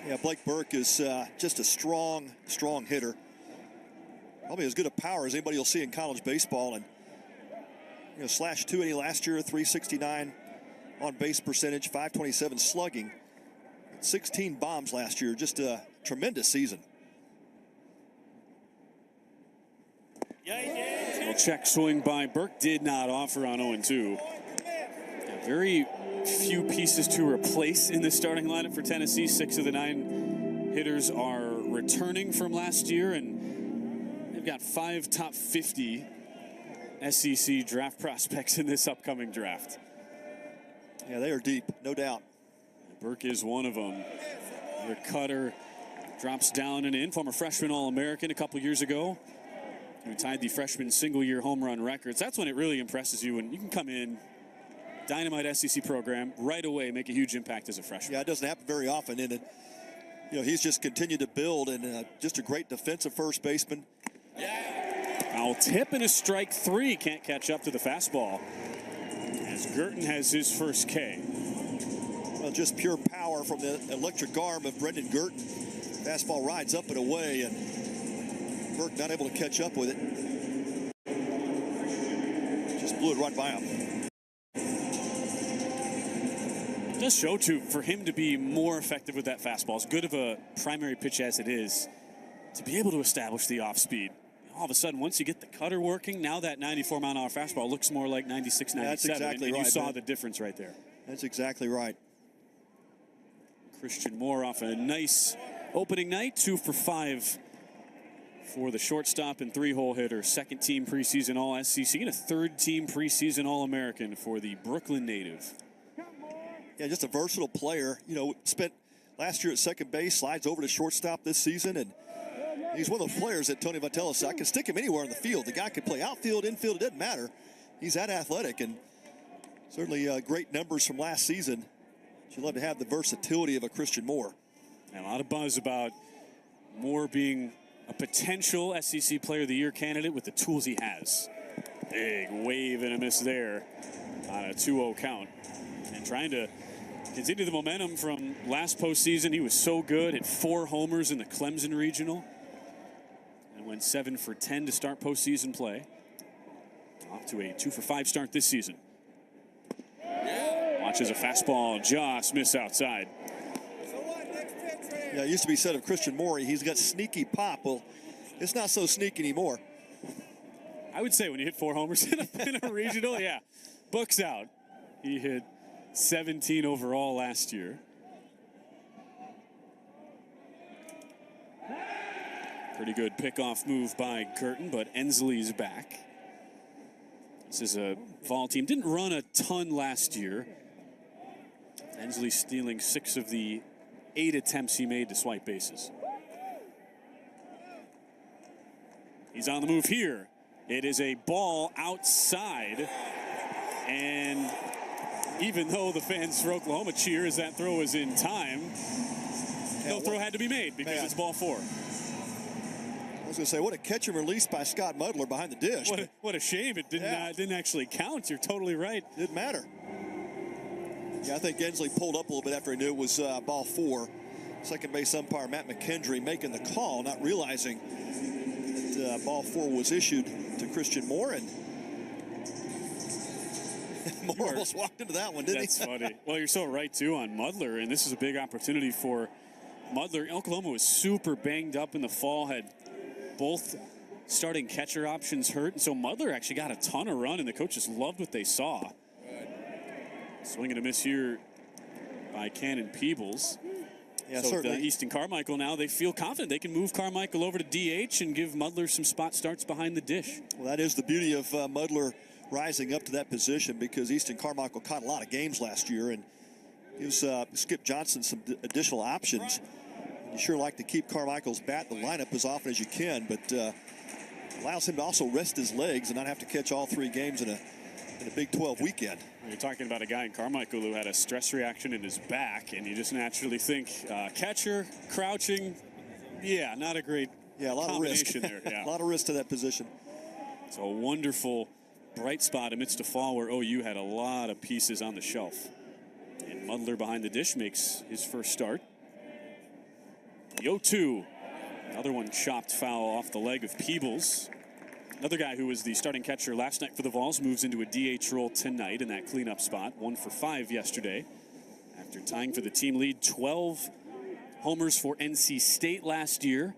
Yeah, Blake Burke is just a strong hitter. Probably as good a power as anybody you'll see in college baseball. And slash 280 last year, 369 on base percentage, 527 slugging, 16 bombs last year. Just a tremendous season. Well, check swing by Burke did not offer on 0-2. Very few pieces to replace in the starting lineup for Tennessee. 6 of the 9 hitters are returning from last year, and they've got 5 top 50 SEC draft prospects in this upcoming draft. Yeah, they are deep, no doubt. Burke is one of them. Their cutter drops down and in. Former freshman All-American a couple years ago, who tied the freshman single-year home run records. That's when it really impresses you, when you can come in, dynamite SEC program, right away make a huge impact as a freshman. Yeah, it doesn't happen very often. And he's just continued to build, and just a great defensive first baseman. Foul tip and a strike 3. Can't catch up to the fastball, as Girton has his first K. Well, just pure power from the electric arm of Brendan Girton. Fastball rides up and away, and Burke not able to catch up with it. Just blew it right by him. It does show, too, for him to be more effective with that fastball, as good of a primary pitch as it is, to be able to establish the off speed. All of a sudden, once you get the cutter working, now that 94-mile-an-hour fastball looks more like 96, 97. That's exactly and right. You saw the difference right there. That's exactly right. Christian Moore off a nice opening night, 2 for 5 for the shortstop and 3-hole hitter. Second-team preseason All-SEC and a third-team preseason All-American for the Brooklyn native. Yeah, just a versatile player. Spent last year at second base, slides over to shortstop this season, and he's one of those players that Tony Vitello said, I can stick him anywhere in the field. The guy can play outfield, infield, it doesn't matter. He's that athletic, and certainly great numbers from last season. You'd love to have the versatility of a Christian Moore. And a lot of buzz about Moore being a potential SEC Player of the Year candidate with the tools he has. Big wave and a miss there on a 2-0 count. And trying to continue the momentum from last postseason. He was so good, hit 4 homers in the Clemson Regional, and went 7 for 10 to start postseason play. Off to a 2 for 5 start this season. Watches a fastball just miss outside. Yeah, it used to be said of Christian Moore, he's got sneaky pop. Well, it's not so sneaky anymore. I would say when you hit 4 homers in a regional, yeah, books out. He hit 17 overall last year. Pretty good pickoff move by Girton, but Ensley's back. This is a fall team. Didn't run a ton last year. Ensley stealing 6 of the 8 attempts he made to swipe bases. He's on the move here. It is a ball outside. And even though the fans for Oklahoma cheer as that throw is in time, no throw had to be made because it's ball 4. I was going to say, what a catch and release by Scott Mudler behind the dish. What a shame it didn't actually count. You're totally right. Didn't matter. Yeah, I think Ensley pulled up a little bit after he knew it was ball 4. Second base umpire Matt McKendry making the call, not realizing that ball 4 was issued to Christian Moore, and Moore almost walked into that one, didn't he? That's funny. Well, you're so right, too, on Mudler, and this is a big opportunity for Mudler. Oklahoma was super banged up in the fall, had both starting catcher options hurt, and so Mudler actually got a ton of run, and the coaches loved what they saw. Swing and a miss here by Cannon Peebles. Yeah, so certainly. Easton Carmichael now, they feel confident they can move Carmichael over to DH and give Mudler some spot starts behind the dish. Well, that is the beauty of Mudler rising up to that position, because Easton Carmichael caught a lot of games last year and gives Skip Johnson some additional options. You sure like to keep Carmichael's bat in the lineup as often as you can, but allows him to also rest his legs and not have to catch all 3 games in a Big 12 weekend. You're talking about a guy in Carmichael who had a stress reaction in his back, and you just naturally think catcher, crouching, not a great a lot of risk there. Yeah. A lot of risk to that position. It's a wonderful bright spot amidst a fall where OU had a lot of pieces on the shelf. And Mudler behind the dish makes his first start. The 0-2. Another one chopped foul off the leg of Peebles. Another guy who was the starting catcher last night for the Vols moves into a DH role tonight in that cleanup spot. 1 for 5 yesterday. After tying for the team lead, 12 homers for NC State last year.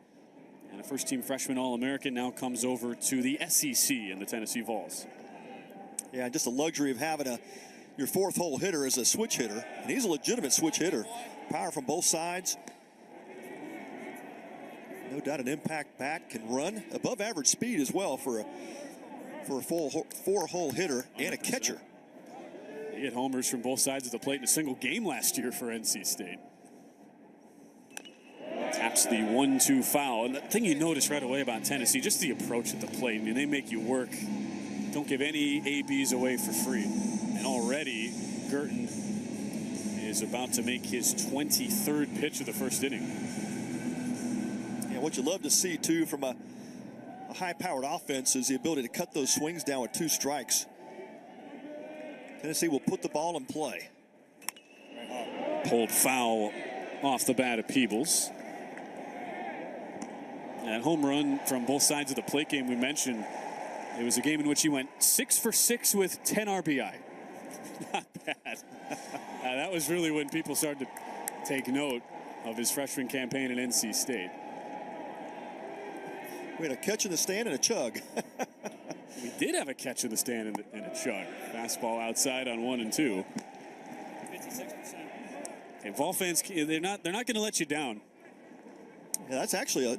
And a first-team freshman All-American now comes over to the SEC in the Tennessee Vols. Yeah, just the luxury of having your fourth hole hitter as a switch hitter. And he's a legitimate switch hitter. Power from both sides. No doubt an impact bat, can run above average speed as well for a four-hole hitter and a catcher. He had homers from both sides of the plate in a single game last year for NC State. Taps the 1-2 foul. And the thing you notice right away about Tennessee, just the approach at the plate. I mean, they make you work. Don't give any ABs away for free. And already, Girton is about to make his 23rd pitch of the first inning. Yeah, what you love to see, too, from a high-powered offense is the ability to cut those swings down with 2 strikes. Tennessee will put the ball in play. Pulled foul off the bat of Peebles. That home run from both sides of the plate game we mentioned, it was a game in which he went 6 for 6 with 10 RBI. Not bad. That was really when people started to take note of his freshman campaign at NC State. We had a catch in the stand and a chug. We did have a catch in the stand and a chug. Fastball outside on 1 and 2. 56%. Okay, Vol fans, they're not going to let you down. Yeah, that's actually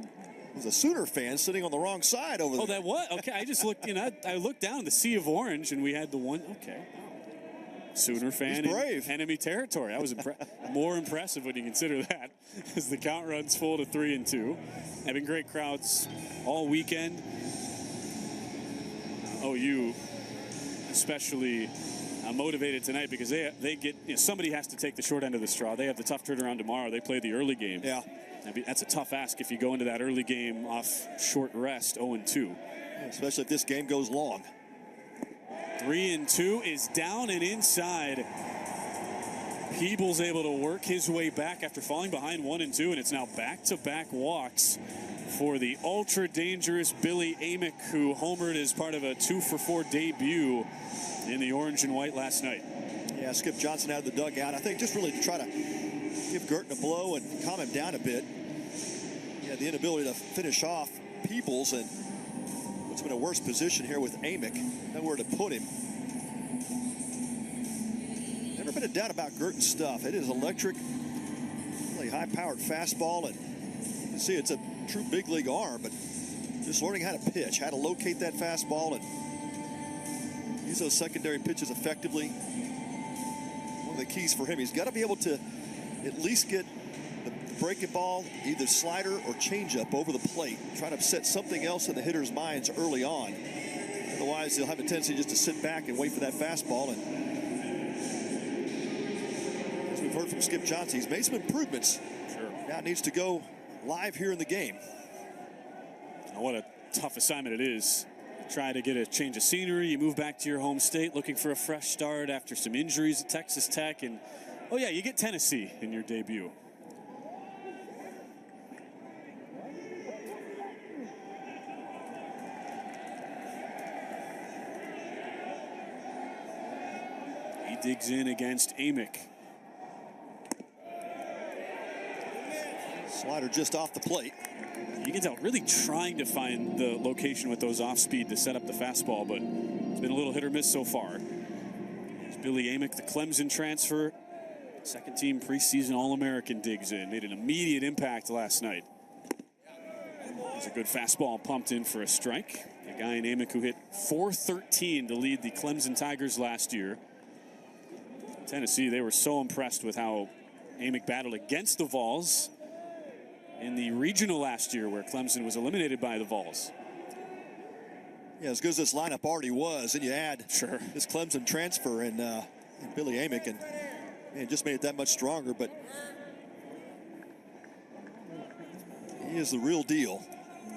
was a Sooner fan sitting on the wrong side over there. Oh, that what? Okay, I just looked. I looked down in the sea of orange, and we had the one. Okay, Sooner fan in enemy territory. That was more impressive when you consider that, as the count runs full to 3 and 2. Having great crowds all weekend. OU especially motivated tonight because they get somebody has to take the short end of the straw. They have the tough turnaround tomorrow. They play the early game. Yeah. That's a tough ask if you go into that early game off short rest 0-2. Especially if this game goes long. 3 and 2 is down and inside. Peebles able to work his way back after falling behind 1 and 2, and it's now back-to-back walks for the ultra-dangerous Billy Amick, who homered as part of a 2-for-4 debut in the orange and white last night. Yeah, Skip Johnson out of the dugout. I think just really to try to give Girton a blow and calm him down a bit. Yeah, the inability to finish off Peebles, and what's been a worse position here with Amick. Nowhere to put him. Never been a doubt about Girton's stuff. It is electric, really high-powered fastball, and you can see it's a true big league arm, but just learning how to pitch, how to locate that fastball and use those secondary pitches effectively. One of the keys for him, he's got to be able to at least get the breaking ball, either slider or changeup over the plate. Try to set something else in the hitter's minds early on. Otherwise, they'll have a tendency just to sit back and wait for that fastball. And as we've heard from Skip Johnson, he's made some improvements. Sure. Now it needs to go live here in the game. What a tough assignment it is. Try to get a change of scenery. You move back to your home state looking for a fresh start after some injuries at Texas Tech. And, oh, yeah, you get Tennessee in your debut. He digs in against Amick. Slider just off the plate. You can tell, really trying to find the location with those off speed to set up the fastball, but it's been a little hit or miss so far. It's Billy Amick, the Clemson transfer, second team preseason All-American, digs in. Made an immediate impact last night. There's a good fastball pumped in for a strike. A guy in Amick who hit .413 to lead the Clemson Tigers last year. Tennessee, they were so impressed with how Amick battled against the Vols in the regional last year, where Clemson was eliminated by the Vols. Yeah, as good as this lineup already was, and you add this Clemson transfer and Billy Amick, and it just made it that much stronger. But he is the real deal.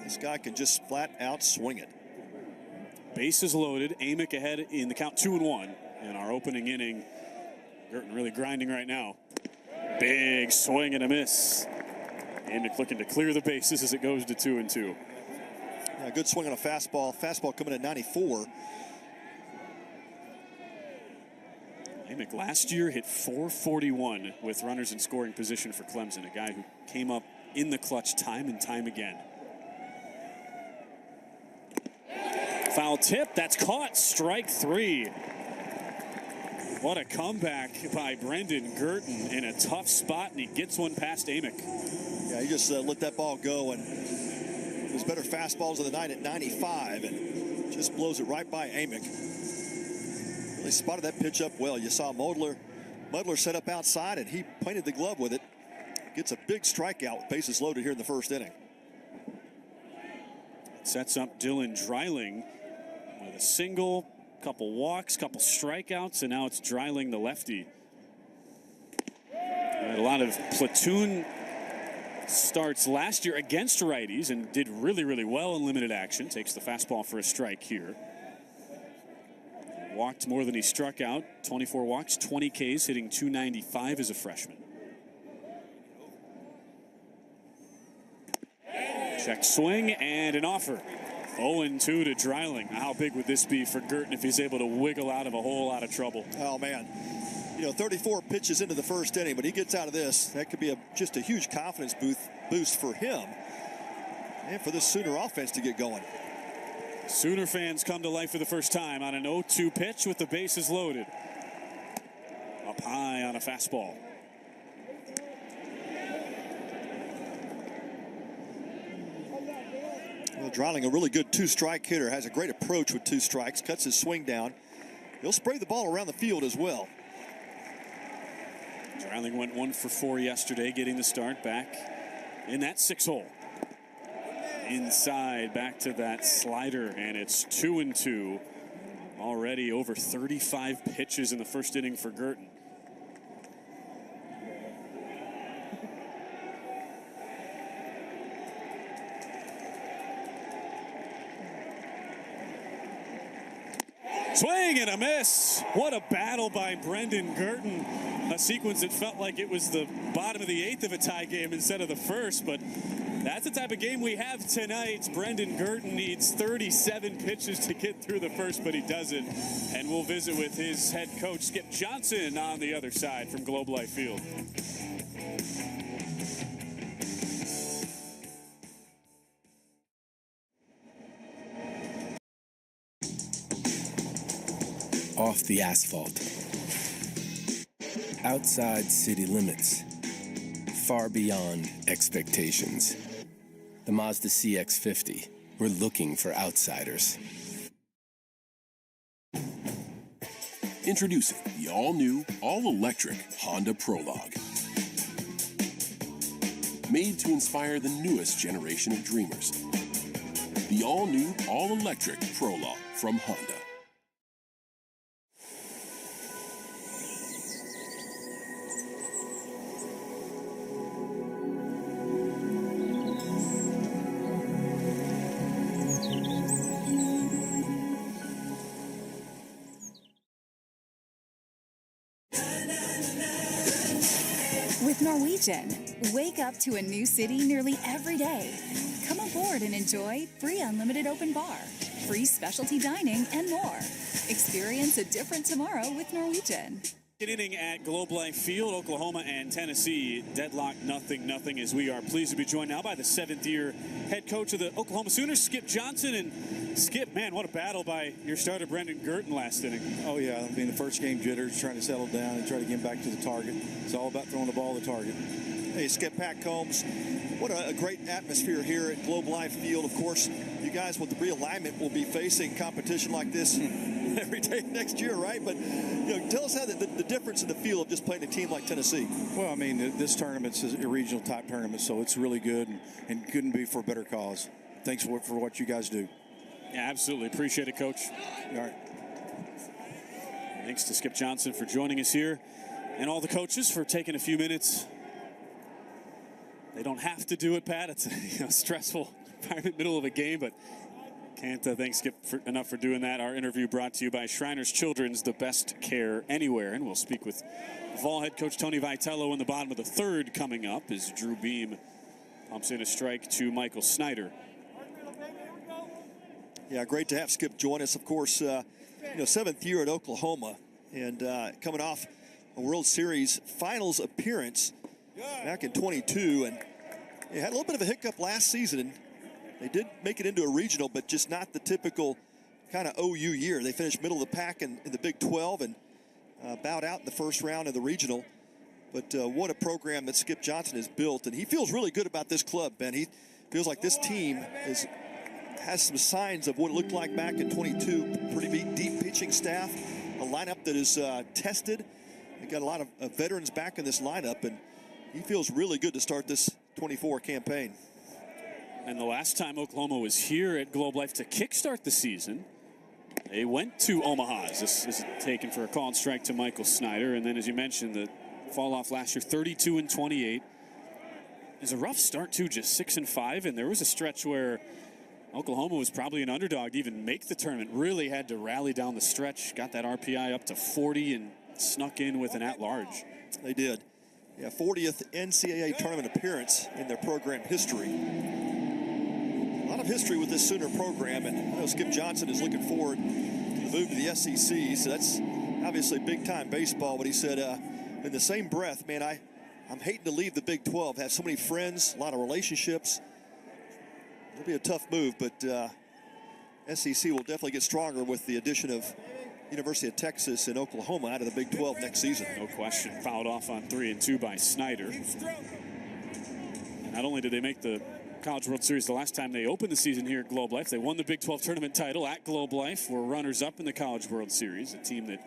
This guy can just flat out swing it. Bases loaded. Amick ahead in the count 2-1 in our opening inning. Girton really grinding right now. Big swing and a miss. Amick looking to clear the bases as it goes to 2-2. Yeah, good swing on a fastball. Fastball coming at 94. Amick last year hit .441 with runners in scoring position for Clemson, a guy who came up in the clutch time and time again. Foul tip, that's caught, strike 3. What a comeback by Brendan Girton in a tough spot, and he gets one past Amick. Yeah, he just let that ball go, and his better fastballs of the night at 95, and just blows it right by Amick. Really spotted that pitch up well. You saw Muddler set up outside, and he pointed the glove with it. Gets a big strikeout with bases loaded here in the first inning. Sets up Dylan Dreiling with a single, couple walks, couple strikeouts, and now it's Dreiling, the lefty. Had a lot of platoon starts last year against righties and did really, really well in limited action. Takes the fastball for a strike here. Walked more than he struck out. 24 walks, 20 Ks, hitting .295 as a freshman. Check swing and an offer. 0-2 to Dreiling. How big would this be for Girton if he's able to wiggle out of a whole lot of trouble? Oh, man. 34 pitches into the first inning, but he gets out of this. That could be just a huge confidence boost for him and for this Sooner offense to get going. Sooner fans come to life for the first time on an 0-2 pitch with the bases loaded. Up high on a fastball. Well, Dreiling, a really good two-strike hitter, has a great approach with 2 strikes, cuts his swing down. He'll spray the ball around the field as well. Dreiling went 1 for 4 yesterday, getting the start back in that 6-hole. Inside, back to that slider, and it's 2-2. Already over 35 pitches in the first inning for Girton. Swing and a miss. What a battle by Brendan Girton. A sequence that felt like it was the bottom of the 8th of a tie game instead of the first, but that's the type of game we have tonight. Brendan Girton needs 37 pitches to get through the first, but he doesn't. And we'll visit with his head coach, Skip Johnson, on the other side from Globe Life Field. Off the asphalt. Outside city limits. Far beyond expectations. The Mazda CX-50. We're looking for outsiders. Introducing the all-new, all-electric Honda Prologue. Made to inspire the newest generation of dreamers. The all-new, all-electric Prologue from Honda. With Norwegian, wake up to a new city nearly every day. Come aboard and enjoy free unlimited open bar, free specialty dining, and more. Experience a different tomorrow with Norwegian. Inning at Globe Life Field, Oklahoma and Tennessee deadlocked 0-0 as we are pleased to be joined now by the 7th-year head coach of the Oklahoma Sooners, Skip Johnson. And Skip, man, what a battle by your starter Brendan Girton last inning. Oh yeah, I mean the first game jitters, trying to settle down and try to get back to the target. It's all about throwing the ball to the target. Hey, Skip, Pat Combs, what a great atmosphere here at Globe Life Field. Of course, you guys with the realignment will be facing competition like this every day next year, right? But tell us how the difference in the feel of just playing a team like Tennessee. Well, I mean, this tournament's a regional type tournament, so it's really good and couldn't be for a better cause. Thanks for what you guys do. Yeah, absolutely. Appreciate it, Coach. All right. Thanks to Skip Johnson for joining us here and all the coaches for taking a few minutes. They don't have to do it, Pat. It's a stressful environment, middle of a game, but can't thank Skip enough for doing that. Our interview brought to you by Shriners Children's, the best care anywhere. And we'll speak with Vol head coach Tony Vitello in the bottom of the 3rd coming up as Drew Beam Pumps in a strike to Michael Snyder. Yeah, great to have Skip join us. Of course, 7th year at Oklahoma, and coming off a World Series Finals appearance back in 22, and they had a little bit of a hiccup last season. They did make it into a regional, but just not the typical kind of OU year. They finished middle of the pack in the Big 12 and bowed out in the first round of the regional. But what a program that Skip Johnson has built, and he feels really good about this club, Ben. He feels like this team has some signs of what it looked like back in 22. Pretty deep pitching staff, a lineup that is tested. They got a lot of veterans back in this lineup, and he feels really good to start this 24 campaign. And the last time Oklahoma was here at Globe Life to kickstart the season, they went to Omaha. This is taken for a call and strike to Michael Snyder. And then, as you mentioned, the fall off last year, 32-28. It's a rough start too, just 6-5. And there was a stretch where Oklahoma was probably an underdog to even make the tournament. Really had to rally down the stretch, got that RPI up to 40 and snuck in with an at-large. They did. Yeah, 40th NCAA tournament appearance in their program history. A lot of history with this Sooner program, and I know Skip Johnson is looking forward to the move to the SEC, so that's obviously big-time baseball. But he said, in the same breath, man, I'm hating to leave the Big 12, have so many friends, a lot of relationships. It'll be a tough move, but SEC will definitely get stronger with the addition of University of Texas and Oklahoma out of the Big 12 next season. No question. Fouled off on 3-2 by Snyder. And not only did they make the College World Series the last time they opened the season here at Globe Life, they won the Big 12 tournament title at Globe Life, were runners-up in the College World Series, a team that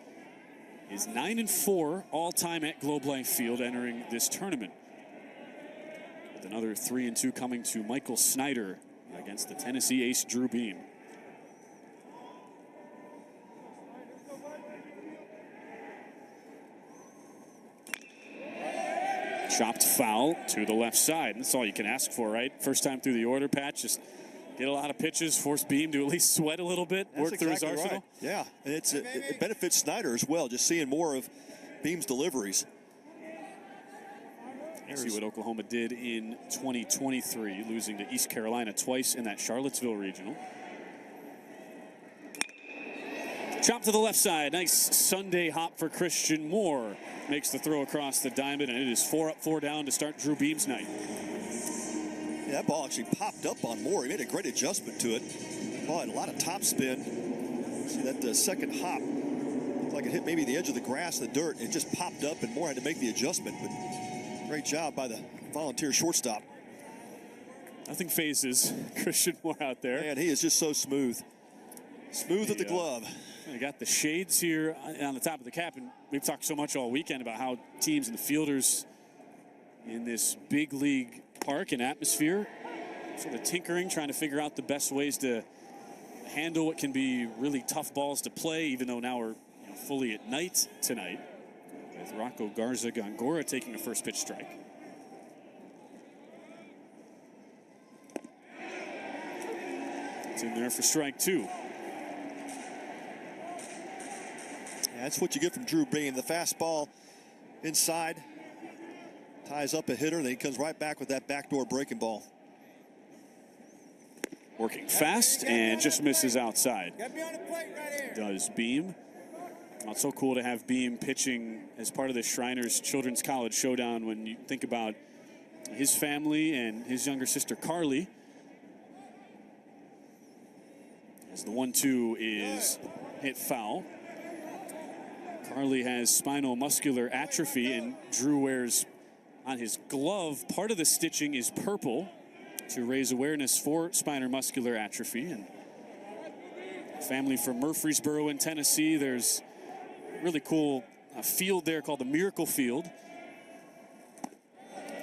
is 9-4 all-time at Globe Life Field entering this tournament. With another 3-2 coming to Michael Snyder against the Tennessee ace Drew Beam. Chopped foul to the left side. That's all you can ask for, right? First time through the order, Pat. Just get a lot of pitches, force Beam to at least sweat a little bit, work through his arsenal. Right. Yeah, and it benefits Snyder as well, just seeing more of Beam's deliveries. See what Oklahoma did in 2023, losing to East Carolina twice in that Charlottesville regional. Chop to the left side. Nice Sunday hop for Christian Moore. Makes the throw across the diamond, and it is 4 up, 4 down to start Drew Beam's night. Yeah, that ball actually popped up on Moore. He made a great adjustment to it. Ball had a lot of top spin. See that second hop. Looked like it hit maybe the edge of the grass, the dirt. It just popped up, and Moore had to make the adjustment. But great job by the volunteer shortstop. Nothing phases Christian Moore out there. Man, he is just so smooth. Smooth with the glove. I got the shades here on the top of the cap, and we've talked so much all weekend about how teams and the fielders in this big league park and atmosphere sort of tinkering, trying to figure out the best ways to handle what can be really tough balls to play, even though now we're fully at night tonight, with Rocco Garza Gongora taking a first pitch strike. It's in there for strike 2. That's what you get from Drew Beam. The fastball inside ties up a hitter, and then he comes right back with that backdoor breaking ball. Working fast and just misses outside. Does Beam. Well, it's so cool to have Beam pitching as part of the Shriners Children's College Showdown when you think about his family and his younger sister Carly. As the 1-2 is hit foul. Carly has spinal muscular atrophy, and Drew wears on his glove, part of the stitching is purple to raise awareness for spinal muscular atrophy. And family from Murfreesboro in Tennessee, there's a really cool field there called the Miracle Field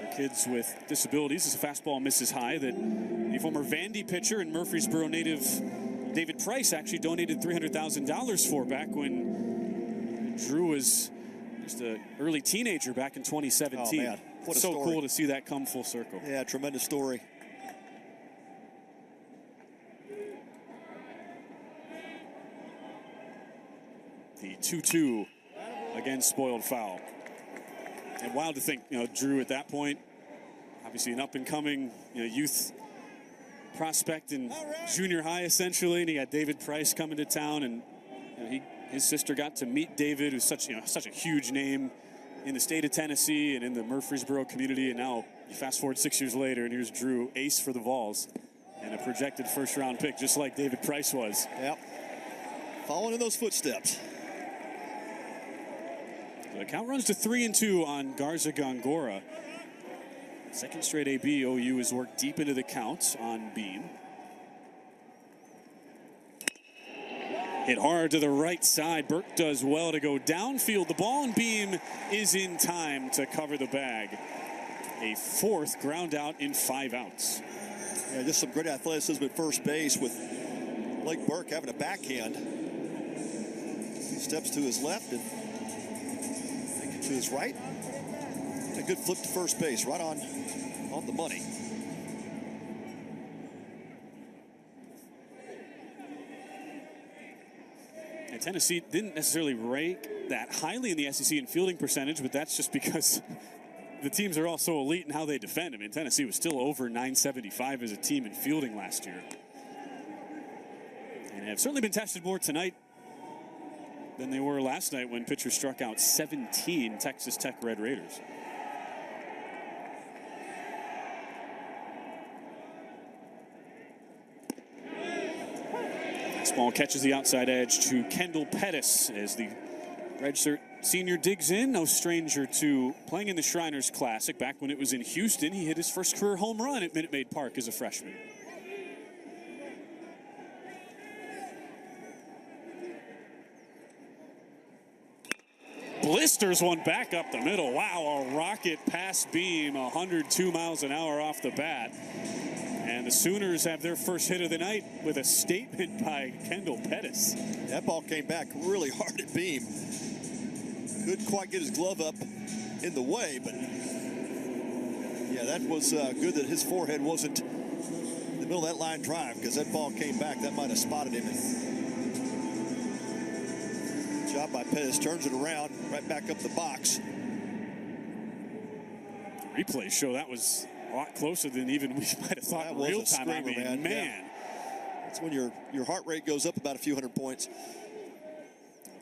for kids with disabilities. As a fastball misses high, that the former Vandy pitcher and Murfreesboro native David Price actually donated $300,000 for back when Drew was just an early teenager back in 2017. Oh, man. What a so story. Cool to see that come full circle. Yeah, tremendous story. The 2-2 again, spoiled foul. And wild to think, Drew at that point, Obviously an up-and-coming youth prospect in junior high, essentially. And he got David Price coming to town, and his sister got to meet David, who's such a huge name in the state of Tennessee and in the Murfreesboro community. And now you fast forward 6 years later, and here's Drew, ace for the Vols, and a projected first-round pick, just like David Price was. Yep. Following in those footsteps. The count runs to 3-2 on Garza Gongora. Second straight AB. OU has worked deep into the count on Beam. Hit hard to the right side. Burke does well to go downfield. The ball and Beam is in time to cover the bag. A fourth ground out in 5 outs. Yeah, just some great athleticism at first base with Blake Burke having a backhand. He steps to his left and to his right. A good flip to first base, right on the money. And Tennessee didn't necessarily rank that highly in the SEC in fielding percentage, but that's just because the teams are all so elite in how they defend. I mean, Tennessee was still over 975 as a team in fielding last year. And have certainly been tested more tonight than they were last night when pitchers struck out 17 Texas Tech Red Raiders. Ball catches the outside edge to Kendall Pettis as the redshirt senior digs in. No stranger to playing in the Shriners Classic. Back when it was in Houston, he hit his first career home run at Minute Maid Park as a freshman. Blisters one back up the middle. Wow, a rocket past Beam, 102 miles an hour off the bat. And the Sooners have their first hit of the night with a statement by Kendall Pettis. That ball came back really hard at Beam. Couldn't quite get his glove up in the way, but yeah, that was good that his forehead wasn't in the middle of that line drive, because that ball came back. That might have spotted him. Good job by Pettis. Turns it around, right back up the box. The replays show that was a lot closer than even we might have thought in real time. I mean, man. Yeah. That's when your heart rate goes up about a few hundred points.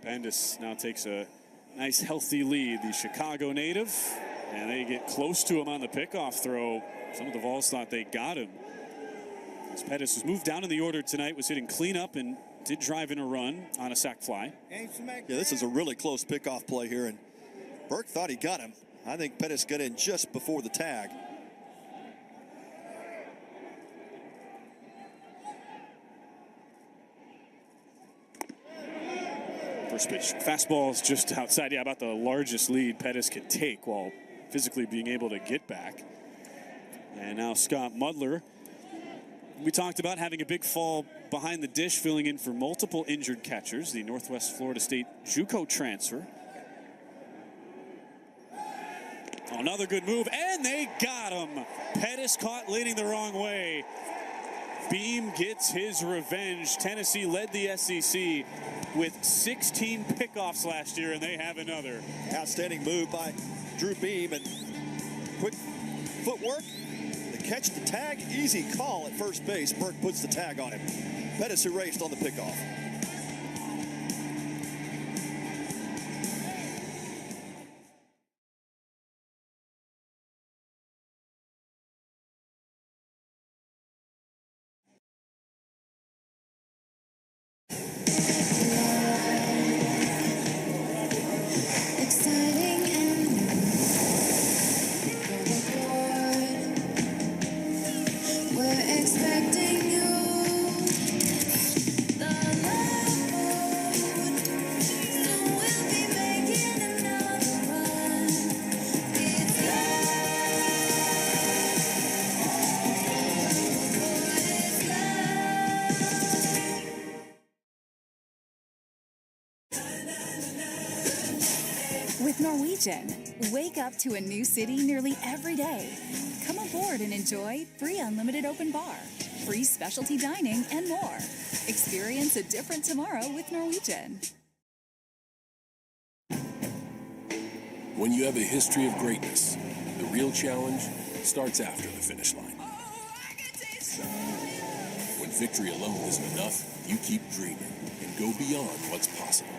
Bendis now takes a nice healthy lead. The Chicago native, and they get close to him on the pickoff throw. Some of the Vols thought they got him. As Pettis was moved down in the order tonight, was hitting cleanup and did drive in a run on a sac fly. Yeah, this is a really close pickoff play here, and Burke thought he got him. I think Pettis got in just before the tag. First pitch. Fastball is just outside. Yeah, about the largest lead Pettis could take while physically being able to get back. And now Scott Mudler. We talked about having a big fall behind the dish, filling in for multiple injured catchers. The Northwest Florida State JUCO transfer. Oh, another good move, and they got him. Pettis caught leading the wrong way. Beam gets his revenge. Tennessee led the SEC with 16 pickoffs last year, and they have another. Outstanding move by Drew Beam, and quick footwork. The catch, the tag, easy call at first base. Burke puts the tag on him. Pettis erased on the pickoff. With Norwegian, wake up to a new city nearly every day. Come aboard and enjoy free unlimited open bar, free specialty dining, and more. Experience a different tomorrow with Norwegian. When you have a history of greatness, the real challenge starts after the finish line. When victory alone isn't enough, you keep dreaming and go beyond what's possible.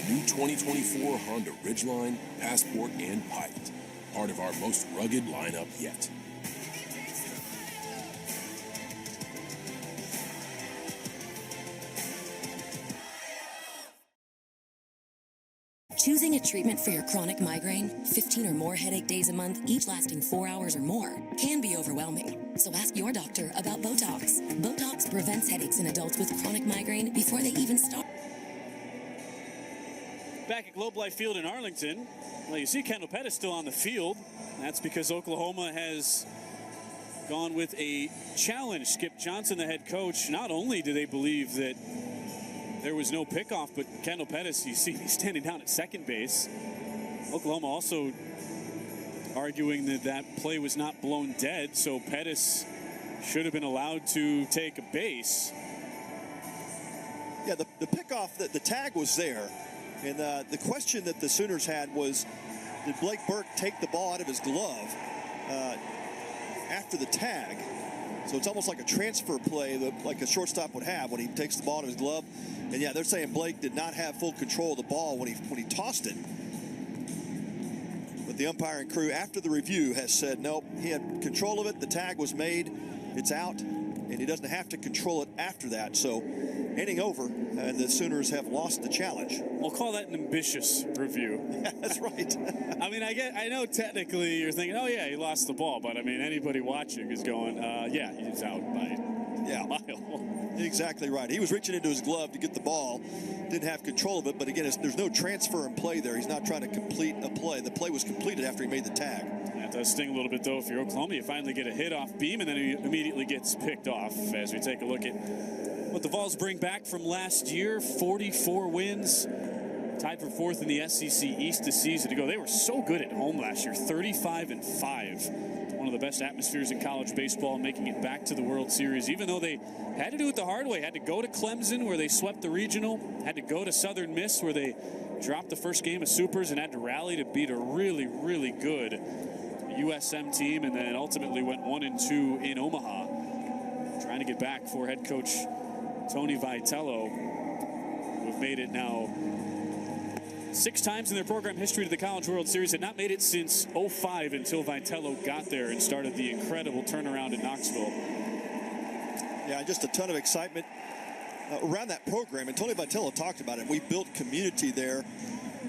New 2024 Honda Ridgeline, Passport, and Pilot. Part of our most rugged lineup yet. Choosing a treatment for your chronic migraine, 15 or more headache days a month, each lasting 4 hours or more, can be overwhelming. So ask your doctor about Botox. Botox prevents headaches in adults with chronic migraine before they even start. Back at Globe Life Field in Arlington, well, you see Kendall Pettis still on the field. That's because Oklahoma has gone with a challenge. Skip Johnson, the head coach, not only do they believe that there was no pickoff, but Kendall Pettis, you see me standing down at second base. Oklahoma also arguing that that play was not blown dead, so Pettis should have been allowed to take a base. Yeah, the pickoff, the tag was there. And the question that the Sooners had was, did Blake Burke take the ball out of his glove after the tag? So it's almost like a transfer play that like a shortstop would have when he takes the ball out of his glove. And yeah, they're saying Blake did not have full control of the ball when he tossed it. But the umpiring crew after the review has said, nope, he had control of it. The tag was made. It's out. And he doesn't have to control it after that. So inning over, and the Sooners have lost the challenge. We'll call that an ambitious review. That's right. I mean, I know technically you're thinking, oh yeah, he lost the ball, but I mean, anybody watching is going, yeah, he's out by a mile. Exactly right. He was reaching into his glove to get the ball, didn't have control of it, but again, there's no transfer in play there. He's not trying to complete a play. The play was completed after he made the tag. That does sting a little bit, though, if you're Oklahoma. You finally get a hit off Beam, and then he immediately gets picked off as we take a look at what the Vols bring back from last year. 44 wins, tied for fourth in the SEC East a season ago. They were so good at home last year, 35-5. One of the best atmospheres in college baseball, making it back to the World Series, even though they had to do it the hard way. Had to go to Clemson, where they swept the regional. Had to go to Southern Miss, where they dropped the first game of Supers, and had to rally to beat a really, really good USM team, and then ultimately went 1-2 in Omaha. Trying to get back for head coach Tony Vitello, who have made it now 6 times in their program history to the College World Series. Had not made it since '05 until Vitello got there and started the incredible turnaround in Knoxville. Yeah, just a ton of excitement around that program. And Tony Vitello talked about it. We built community there.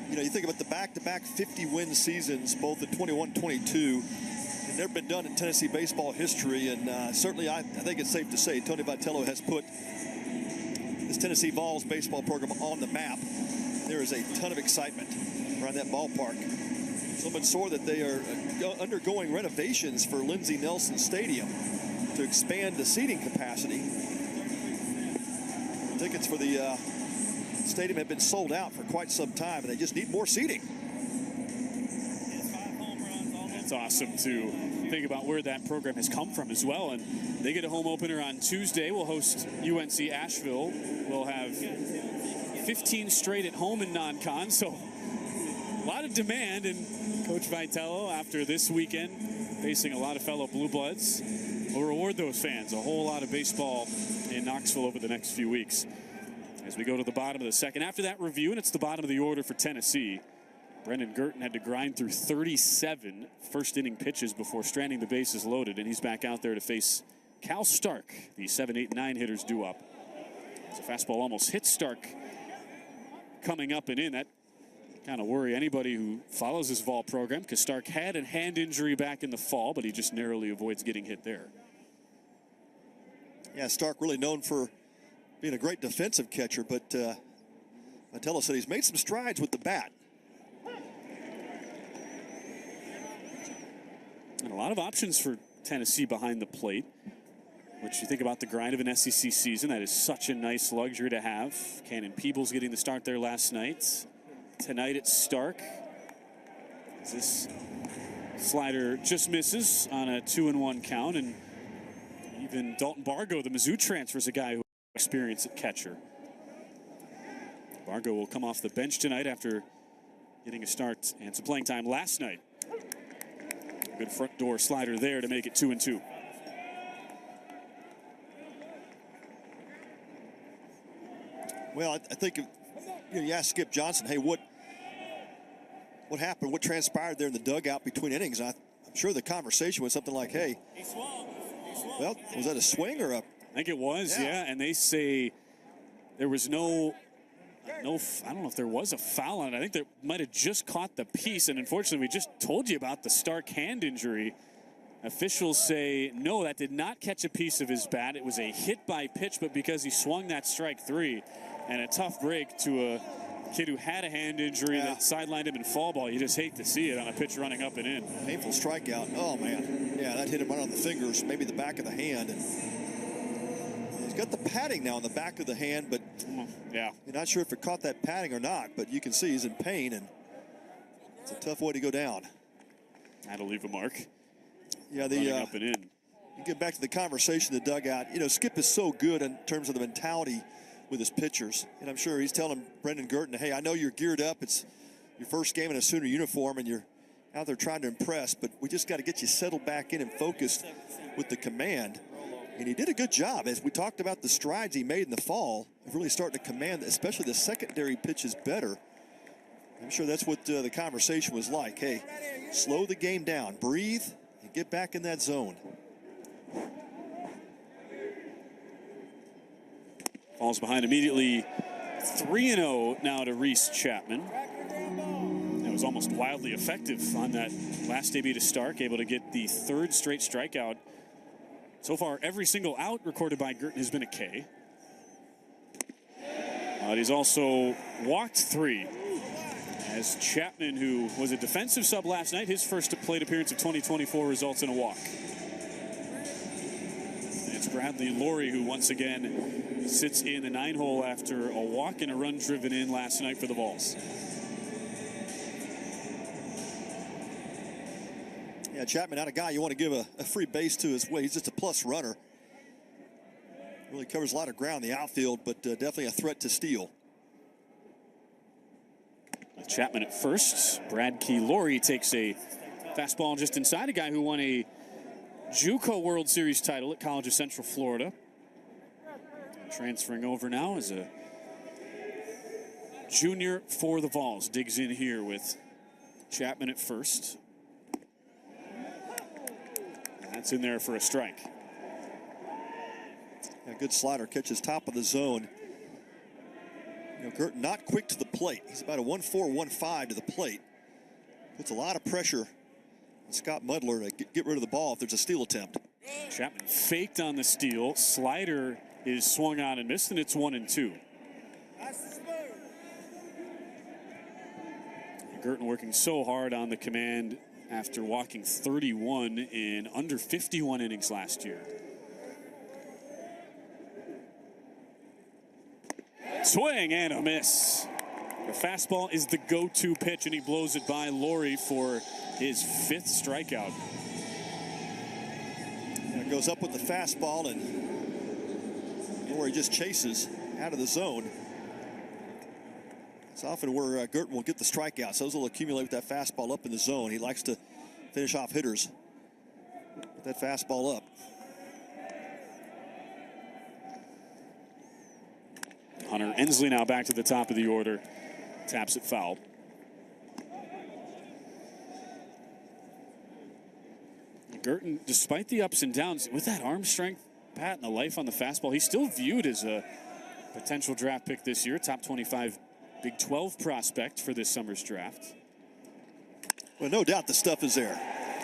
You know, you think about the back-to-back 50-win seasons, both in 21-22, and they've been done in Tennessee baseball history. And certainly, I think it's safe to say Tony Vitello has put this Tennessee Vols baseball program on the map. There is a ton of excitement around that ballpark. So much so that they are undergoing renovations for Lindsey Nelson Stadium to expand the seating capacity. Tickets for the stadium have been sold out for quite some time, and they just need more seating. It's awesome to think about where that program has come from as well. And they get a home opener on Tuesday. We'll host UNC Asheville. We'll have 15 straight at home in non-con, so a lot of demand. And Coach Vitello, after this weekend, facing a lot of fellow Blue Bloods, will reward those fans. A whole lot of baseball in Knoxville over the next few weeks. As we go to the bottom of the second. After that review, and it's the bottom of the order for Tennessee, Brendan Girton had to grind through 37 first-inning pitches before stranding the bases loaded, and he's back out there to face Cal Stark, the 7, 8, 9 hitters due up. As a fastball almost hit Stark coming up and in. That kind of worry anybody who follows this Vol program, because Stark had a hand injury back in the fall, but he just narrowly avoids getting hit there. Yeah, Stark really known for being a great defensive catcher, but Vitello said he's made some strides with the bat. And a lot of options for Tennessee behind the plate, which you think about the grind of an SEC season. That is such a nice luxury to have. Cannon Peebles getting the start there last night. Tonight it's Stark. This slider just misses on a 2-1 count, and even Dalton Bargo, the Mizzou transfer, is a guy who has experience at catcher. Bargo will come off the bench tonight after getting a start and some playing time last night. Good front door slider there to make it 2-2. Well, I think you asked Skip Johnson, hey, what happened? What transpired there in the dugout between innings? I'm sure the conversation was something like, hey, well, was that a swing or a? I think it was, yeah. And they say there was no, I don't know if there was a foul on it. I think they might have just caught the piece. And unfortunately, we just told you about the Stark hand injury. Officials say, no, that did not catch a piece of his bat. It was a hit by pitch, but because he swung that strike three, and a tough break to a kid who had a hand injury that sidelined him in fall ball. You just hate to see it on a pitch running up and in. Painful strikeout. Oh, man. Yeah, that hit him right on the fingers, maybe the back of the hand. And he's got the padding now on the back of the hand, but yeah, you're not sure if it caught that padding or not, but you can see he's in pain, and it's a tough way to go down. That'll leave a mark. Yeah, up and in. You get back to the conversation, the dugout. You know, Skip is so good in terms of the mentality with his pitchers, and I'm sure he's telling Brendan Girton, hey, I know you're geared up. It's your first game in a Sooner uniform, and you're out there trying to impress, but we just got to get you settled back in and focused with the command. And he did a good job. As we talked about the strides he made in the fall, of really starting to command, especially the secondary pitches better. I'm sure that's what the conversation was like. Hey, slow the game down, breathe, and get back in that zone. Falls behind immediately. 3-0 now to Reese Chapman. It was almost wildly effective on that last debut to Stark, able to get the third straight strikeout. So far, every single out recorded by Girton has been a K. He's also walked 3. As Chapman, who was a defensive sub last night, his first plate appearance of 2024 results in a walk. It's Bradley Laurie who once again sits in the 9-hole after a walk and a run driven in last night for the Vols. Yeah, Chapman, not a guy you want to give a free base to his way. He's just a plus runner. Really covers a lot of ground in the outfield, but definitely a threat to steal. With Chapman at first, Brad Key Laurie takes a fastball just inside, a guy who won a JUCO World Series title at College of Central Florida. Transferring over now as a junior for the Vols. Digs in here with Chapman at first. That's in there for a strike. A good slider, catches top of the zone. You know, Girton not quick to the plate. He's about a 1.4, 1.5 to the plate. Puts a lot of pressure on Scott Mudler to get rid of the ball if there's a steal attempt. Chapman faked on the steal. Slider is swung on and missed, and it's 1-2. Girton working so hard on the command after walking 31 in under 51 innings last year. Swing and a miss. The fastball is the go-to pitch, and he blows it by Laurie for his 5th strikeout. And it goes up with the fastball, and Laurie just chases out of the zone. It's often where Girton will get the strikeouts. Those will accumulate with that fastball up in the zone. He likes to finish off hitters with that fastball up. Hunter Ensley now back to the top of the order. Taps it foul. Girton, despite the ups and downs, with that arm strength, Pat, and the life on the fastball, he's still viewed as a potential draft pick this year. Top 25 Big 12 prospect for this summer's draft. Well, no doubt the stuff is there.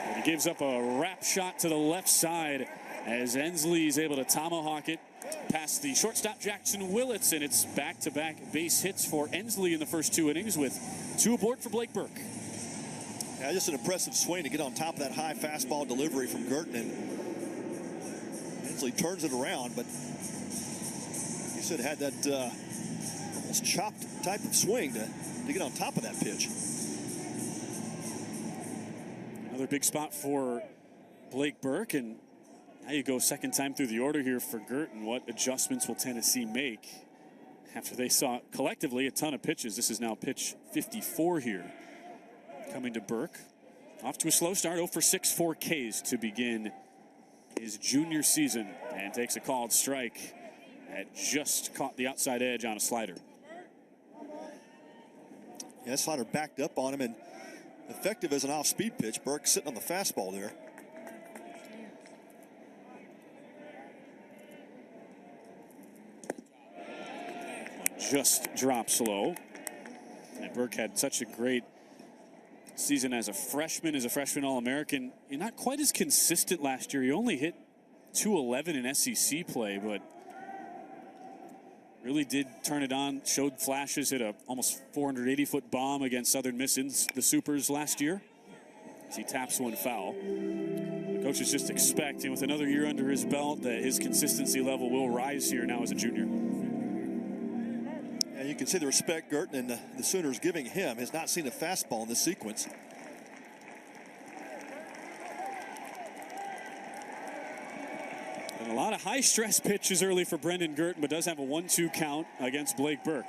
And he gives up a wrap shot to the left side as Ensley is able to tomahawk it past the shortstop Jackson Willits, and it's back-to-back base hits for Ensley in the first 2 innings with 2 aboard for Blake Burke. Yeah, just an impressive swing to get on top of that high fastball delivery from Girton, and Ensley turns it around, but he said had that almost chopped type of swing to get on top of that pitch. Another big spot for Blake Burke, and now you go second time through the order here for Girton. What adjustments will Tennessee make after they saw collectively a ton of pitches? This is now pitch 54 here. Coming to Burke. Off to a slow start, 0 for 6, 4 Ks to begin his junior season, and takes a called strike that just caught the outside edge on a slider. Yeah, slider backed up on him and effective as an off-speed pitch. Burke sitting on the fastball there. Just drops low. And Burke had such a great season as a freshman All-American. You're not quite as consistent last year. He only hit .211 in SEC play, but really did turn it on, showed flashes, hit a almost 480-foot bomb against Southern Miss in the Supers last year as he taps one foul. The coaches just expect, and with another year under his belt, that his consistency level will rise here now as a junior. And you can see the respect Girton and the Sooners giving him. Has not seen a fastball in this sequence. And a lot of high-stress pitches early for Brendan Girton, but does have a 1-2 count against Blake Burke.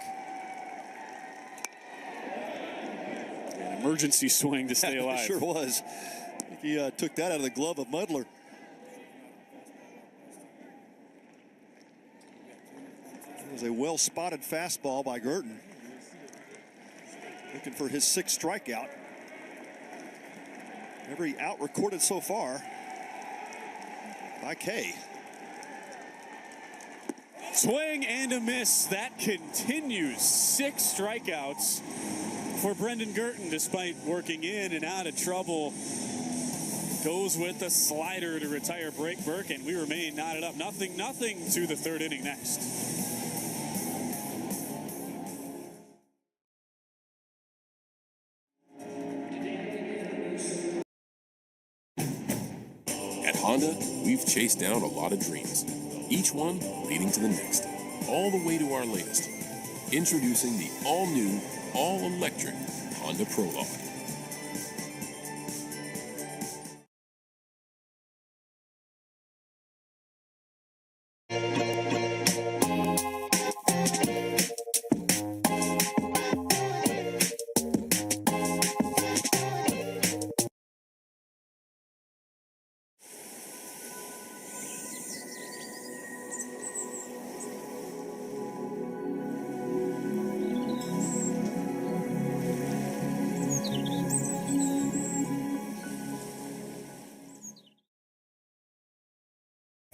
An emergency swing to stay alive. It sure was. I think he took that out of the glove of Mudler. It was a well-spotted fastball by Girton. Looking for his 6th strikeout. Every out recorded so far by K. Swing and a miss. That continues. 6 strikeouts for Brendan Girton, despite working in and out of trouble. Goes with the slider to retire Burke, and we remain knotted up. Nothing to the 3rd inning next. At Honda, we've chased down a lot of dreams, each one leading to the next, all the way to our latest. Introducing the all-new, all-electric Honda Prologue.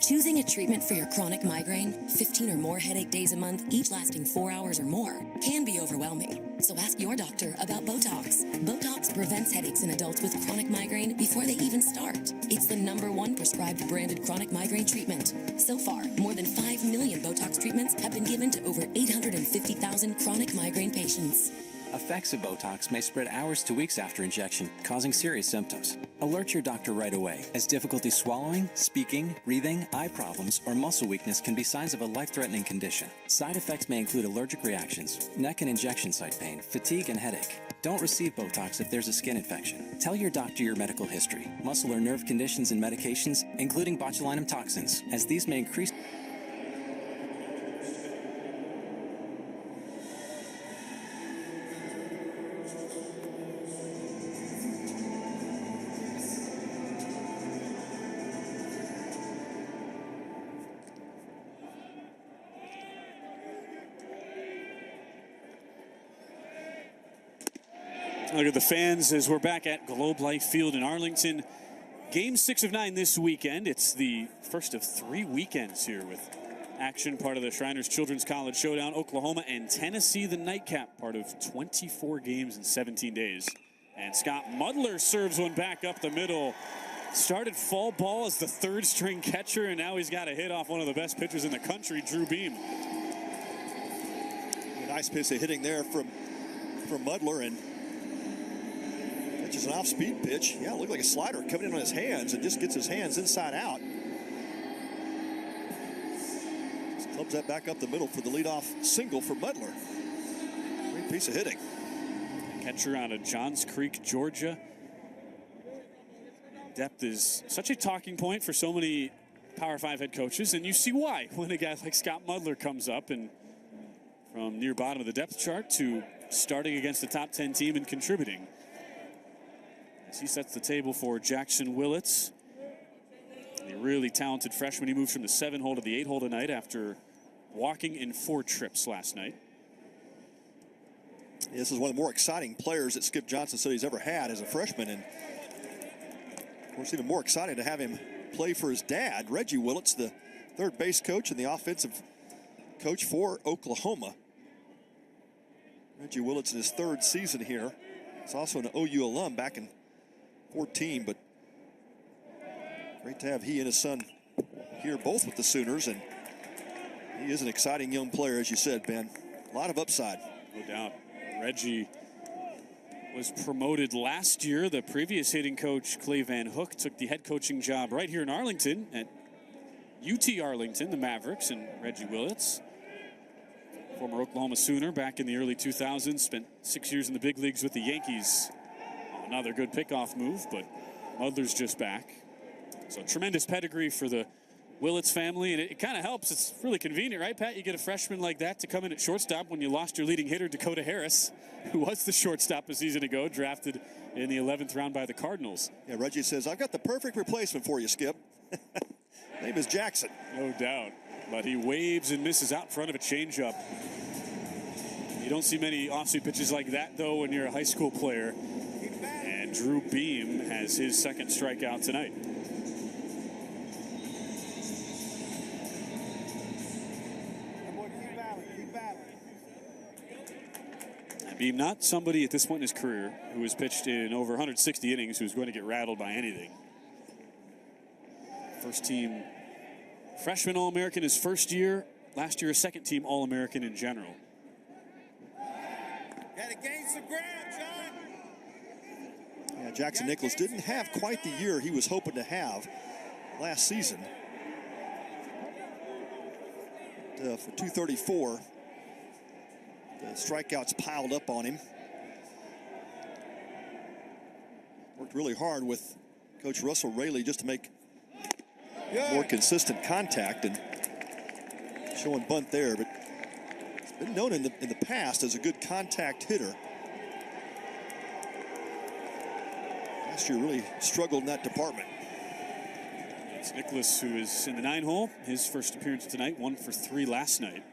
Choosing a treatment for your chronic migraine, 15 or more headache days a month, each lasting 4 hours or more, can be overwhelming. So ask your doctor about Botox. Botox prevents headaches in adults with chronic migraine before they even start. It's the #1 prescribed branded chronic migraine treatment. So far, more than 5 million Botox treatments have been given to over 850,000 chronic migraine patients. Effects of Botox may spread hours to weeks after injection, causing serious symptoms. Alert your doctor right away, as difficulty swallowing, speaking, breathing, eye problems, or muscle weakness can be signs of a life-threatening condition. Side effects may include allergic reactions, neck and injection site pain, fatigue, and headache. Don't receive Botox if there's a skin infection. Tell your doctor your medical history, muscle or nerve conditions and medications, including botulinum toxins, as these may increase. Look at the fans as we're back at Globe Life Field in Arlington. Game 6 of 9 this weekend. It's the first of 3 weekends here with action, part of the Shriners Children's College Showdown. Oklahoma and Tennessee, the nightcap, part of 24 games in 17 days. And Scott Mudler serves one back up the middle. Started fall ball as the 3rd string catcher, and now he's got a hit off one of the best pitchers in the country, Drew Beam. A nice piece of hitting there from Mudler, and just an off-speed pitch. Yeah, it looked like a slider coming in on his hands and just gets his hands inside out. Just clubs that back up the middle for the leadoff single for Mudler. Great piece of hitting. Catcher out of Johns Creek, Georgia. Depth is such a talking point for so many Power 5 head coaches, and you see why when a guy like Scott Mudler comes up and from near bottom of the depth chart to starting against the top 10 team and contributing. as he sets the table for Jackson Willits. A really talented freshman. He moves from the 7-hole to the 8-hole tonight after walking in 4 trips last night. This is one of the more exciting players that Skip Johnson said he's ever had as a freshman. And of course, even more exciting to have him play for his dad, Reggie Willits, the third base coach and the offensive coach for Oklahoma. Reggie Willits in his 3rd season here. He's also an OU alum back in 14, but great to have he and his son here both with the Sooners. And he is an exciting young player, as you said, Ben. A lot of upside. No doubt. Reggie was promoted last year. The previous hitting coach, Clay Van Hook, took the head coaching job right here in Arlington at UT Arlington, the Mavericks, and Reggie Willits, former Oklahoma Sooner back in the early 2000s, spent 6 years in the big leagues with the Yankees. Another good pickoff move, but Mudler's just back. So tremendous pedigree for the Willits family, and it kind of helps. It's really convenient, right, Pat? You get a freshman like that to come in at shortstop when you lost your leading hitter, Dakota Harris, who was the shortstop a season ago, drafted in the 11th round by the Cardinals. Yeah, Reggie says, I've got the perfect replacement for you, Skip. Name is Jackson. No doubt, but he waves and misses out front of a changeup. You don't see many off-speed pitches like that, though, when you're a high school player. And Drew Beam has his 2nd strikeout tonight. Beam, not somebody at this point in his career who has pitched in over 160 innings who's going to get rattled by anything. First team freshman All-American his first year. Last year a 2nd team All-American in general. Gotta gain some ground, John. Yeah, Jackson Nicholas didn't have quite the year he was hoping to have last season. For 234. The strikeouts piled up on him. Worked really hard with Coach Russell Raley just to make more consistent contact, and showing bunt there, but he's been known in the past as a good contact hitter. Last year really struggled in that department. It's Nicholas, who is in the 9-hole. His first appearance tonight, 1 for 3 last night.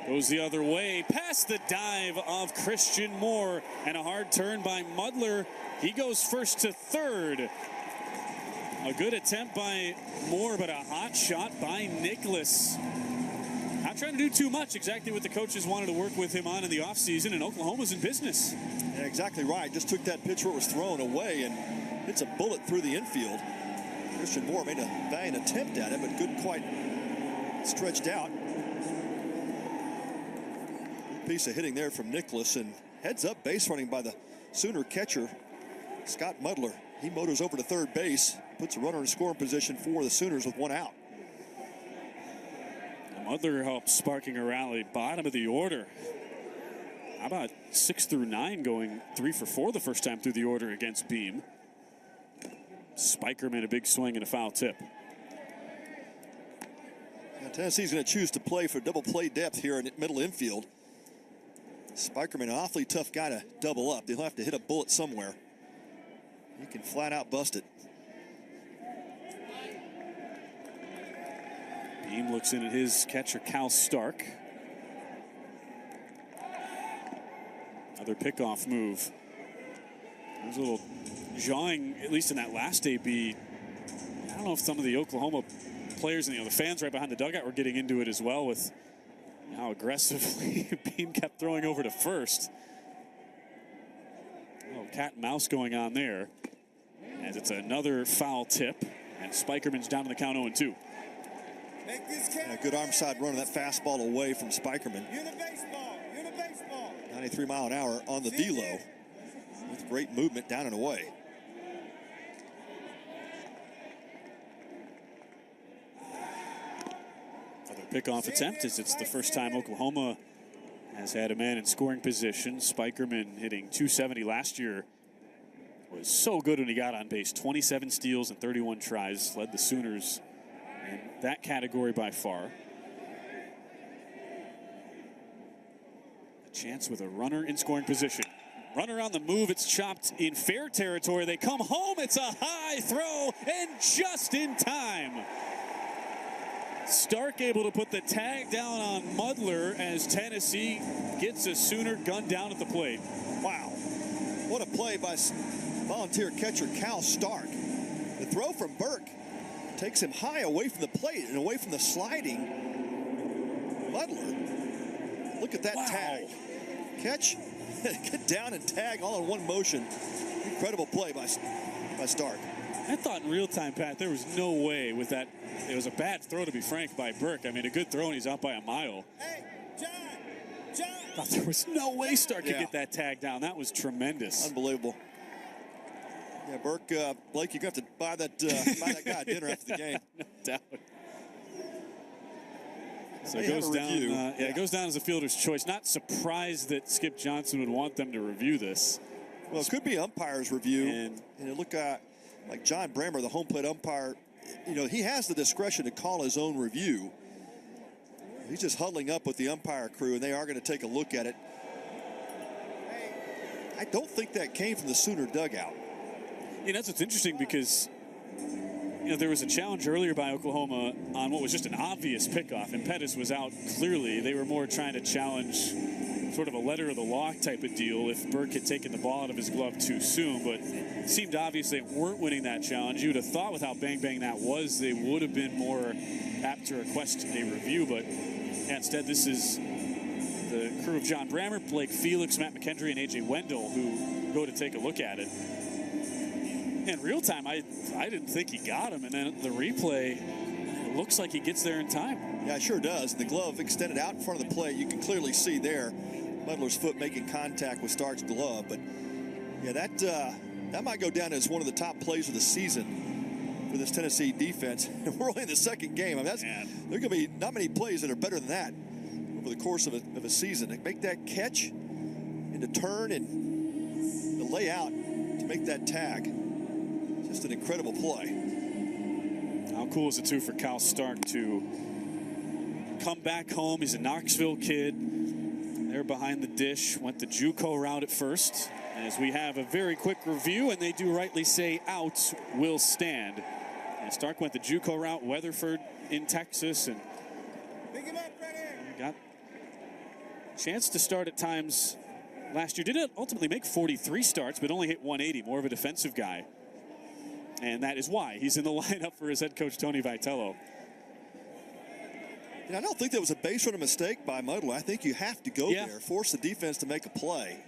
Goes the other way, past the dive of Christian Moore, and a hard turn by Mudler. He goes first to 3rd. A good attempt by Moore, but a hot shot by Nicholas. Not trying to do too much, exactly what the coaches wanted to work with him on in the offseason, and Oklahoma's in business. Yeah, exactly right. Just took that pitch where it was thrown away and hits a bullet through the infield. Christian Moore made a valiant attempt at it, but couldn't quite stretched out. Piece of hitting there from Nicholas, and heads up base running by the Sooner catcher, Scott Mudler. He motors over to 3rd base, puts a runner in scoring position for the Sooners with 1 out. Mudler helps sparking a rally, bottom of the order. How about 6 through 9 going 3 for 4 the first time through the order against Beam. Spikerman a big swing and a foul tip. Now, Tennessee's going to choose to play for double play depth here in middle infield. Spikerman, an awfully tough guy to double up. They'll have to hit a bullet somewhere. He can flat out bust it. Beam looks in at his catcher, Cal Stark. Another pickoff move. There's a little jawing, at least in that last AB. I don't know if some of the Oklahoma players and the fans right behind the dugout were getting into it as well, with how aggressively Beam kept throwing over to first. Oh, cat and mouse going on there. As it's another foul tip, and Spikerman's down to the count 0-2. And a good arm side run, that fastball away from Spikerman. 93 mile an hour on the velo with great movement down and away. Pickoff attempt, as it's the first time Oklahoma has had a man in scoring position. Spikerman hitting .270 last year. Was so good when he got on base. 27 steals and 31 tries. Led the Sooners in that category by far. A chance with a runner in scoring position. Runner on the move. It's chopped in fair territory. They come home. It's a high throw and just in time. Stark able to put the tag down on Mudler as Tennessee gets a Sooner gunned down at the plate. Wow. What a play by volunteer catcher Cal Stark. The throw from Burke takes him high away from the plate and away from the sliding Mudler. Look at that tag. Catch, get down and tag all in one motion. Incredible play by Stark. I thought in real time, Pat, there was no way with that. It was a bad throw, to be frank, by Burke. I mean, a good throw, and he's out by a mile. Hey, John! I thought there was no way Stark could get that tag down. That was tremendous. Unbelievable. Yeah, Burke, Blake, you're going to have to buy that guy dinner after the game. No doubt. So it goes down. It goes down as a fielder's choice. Not surprised that Skip Johnson would want them to review this. Well, it could be umpire's review. And it look like John Brammer, the home plate umpire, you know, he has the discretion to call his own review. He's just huddling up with the umpire crew, and they are going to take a look at it. I don't think that came from the Sooner dugout. You know, that's what's interesting because, you know, there was a challenge earlier by Oklahoma on what was just an obvious pickoff, and Pettis was out clearly. They were more trying to challenge sort of a letter of the law type of deal if Burke had taken the ball out of his glove too soon, but it seemed obvious they weren't winning that challenge. You would have thought with how bang-bang that was, they would have been more apt to request a review, but instead this is the crew of John Brammer, Blake Felix, Matt McKendry, and A.J. Wendell who go to take a look at it. In real time, I didn't think he got him, and then the replay, it looks like he gets there in time. Yeah, it sure does. The glove extended out in front of the plate. You can clearly see there Mudler's foot making contact with Stark's glove. But, yeah, that might go down as one of the top plays of the season for this Tennessee defense. We're only in the second game. I mean, there are going to be not many plays that are better than that over the course of a season. To make that catch and to turn and the layout to make that tag. Just an incredible play. How cool is it, too, for Cal Stark to come back home? He's a Knoxville kid. There behind the dish. Went the JUCO route at first. As we have a very quick review, and they do rightly say out will stand. And Stark went the JUCO route, Weatherford in Texas, and got a chance to start at times last year. Didn't ultimately make 43 starts, but only hit 180, more of a defensive guy. And that is why he's in the lineup for his head coach, Tony Vitello. And I don't think that was a base runner mistake by Mudler. I think you have to go there, force the defense to make a play.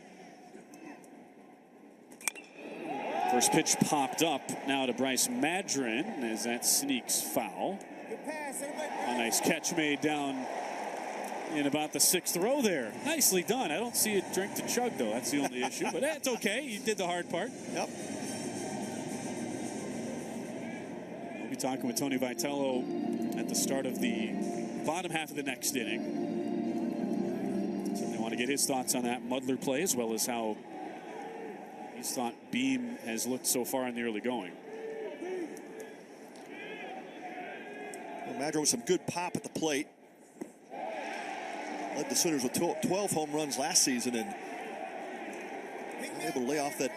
First pitch popped up now to Bryce Madron as that sneaks foul. A nice catch made down in about the 6th row there. Nicely done. I don't see a drink to chug, though. That's the only issue, but that's okay. You did the hard part. Yep. We'll be talking with Tony Vitello at the start of the bottom half of the next inning. Certainly want to get his thoughts on that Mudler play, as well as how he's thought Beam has looked so far in the early going. Well, Madron with some good pop at the plate. Led the Sooners with 12 home runs last season and able to lay off that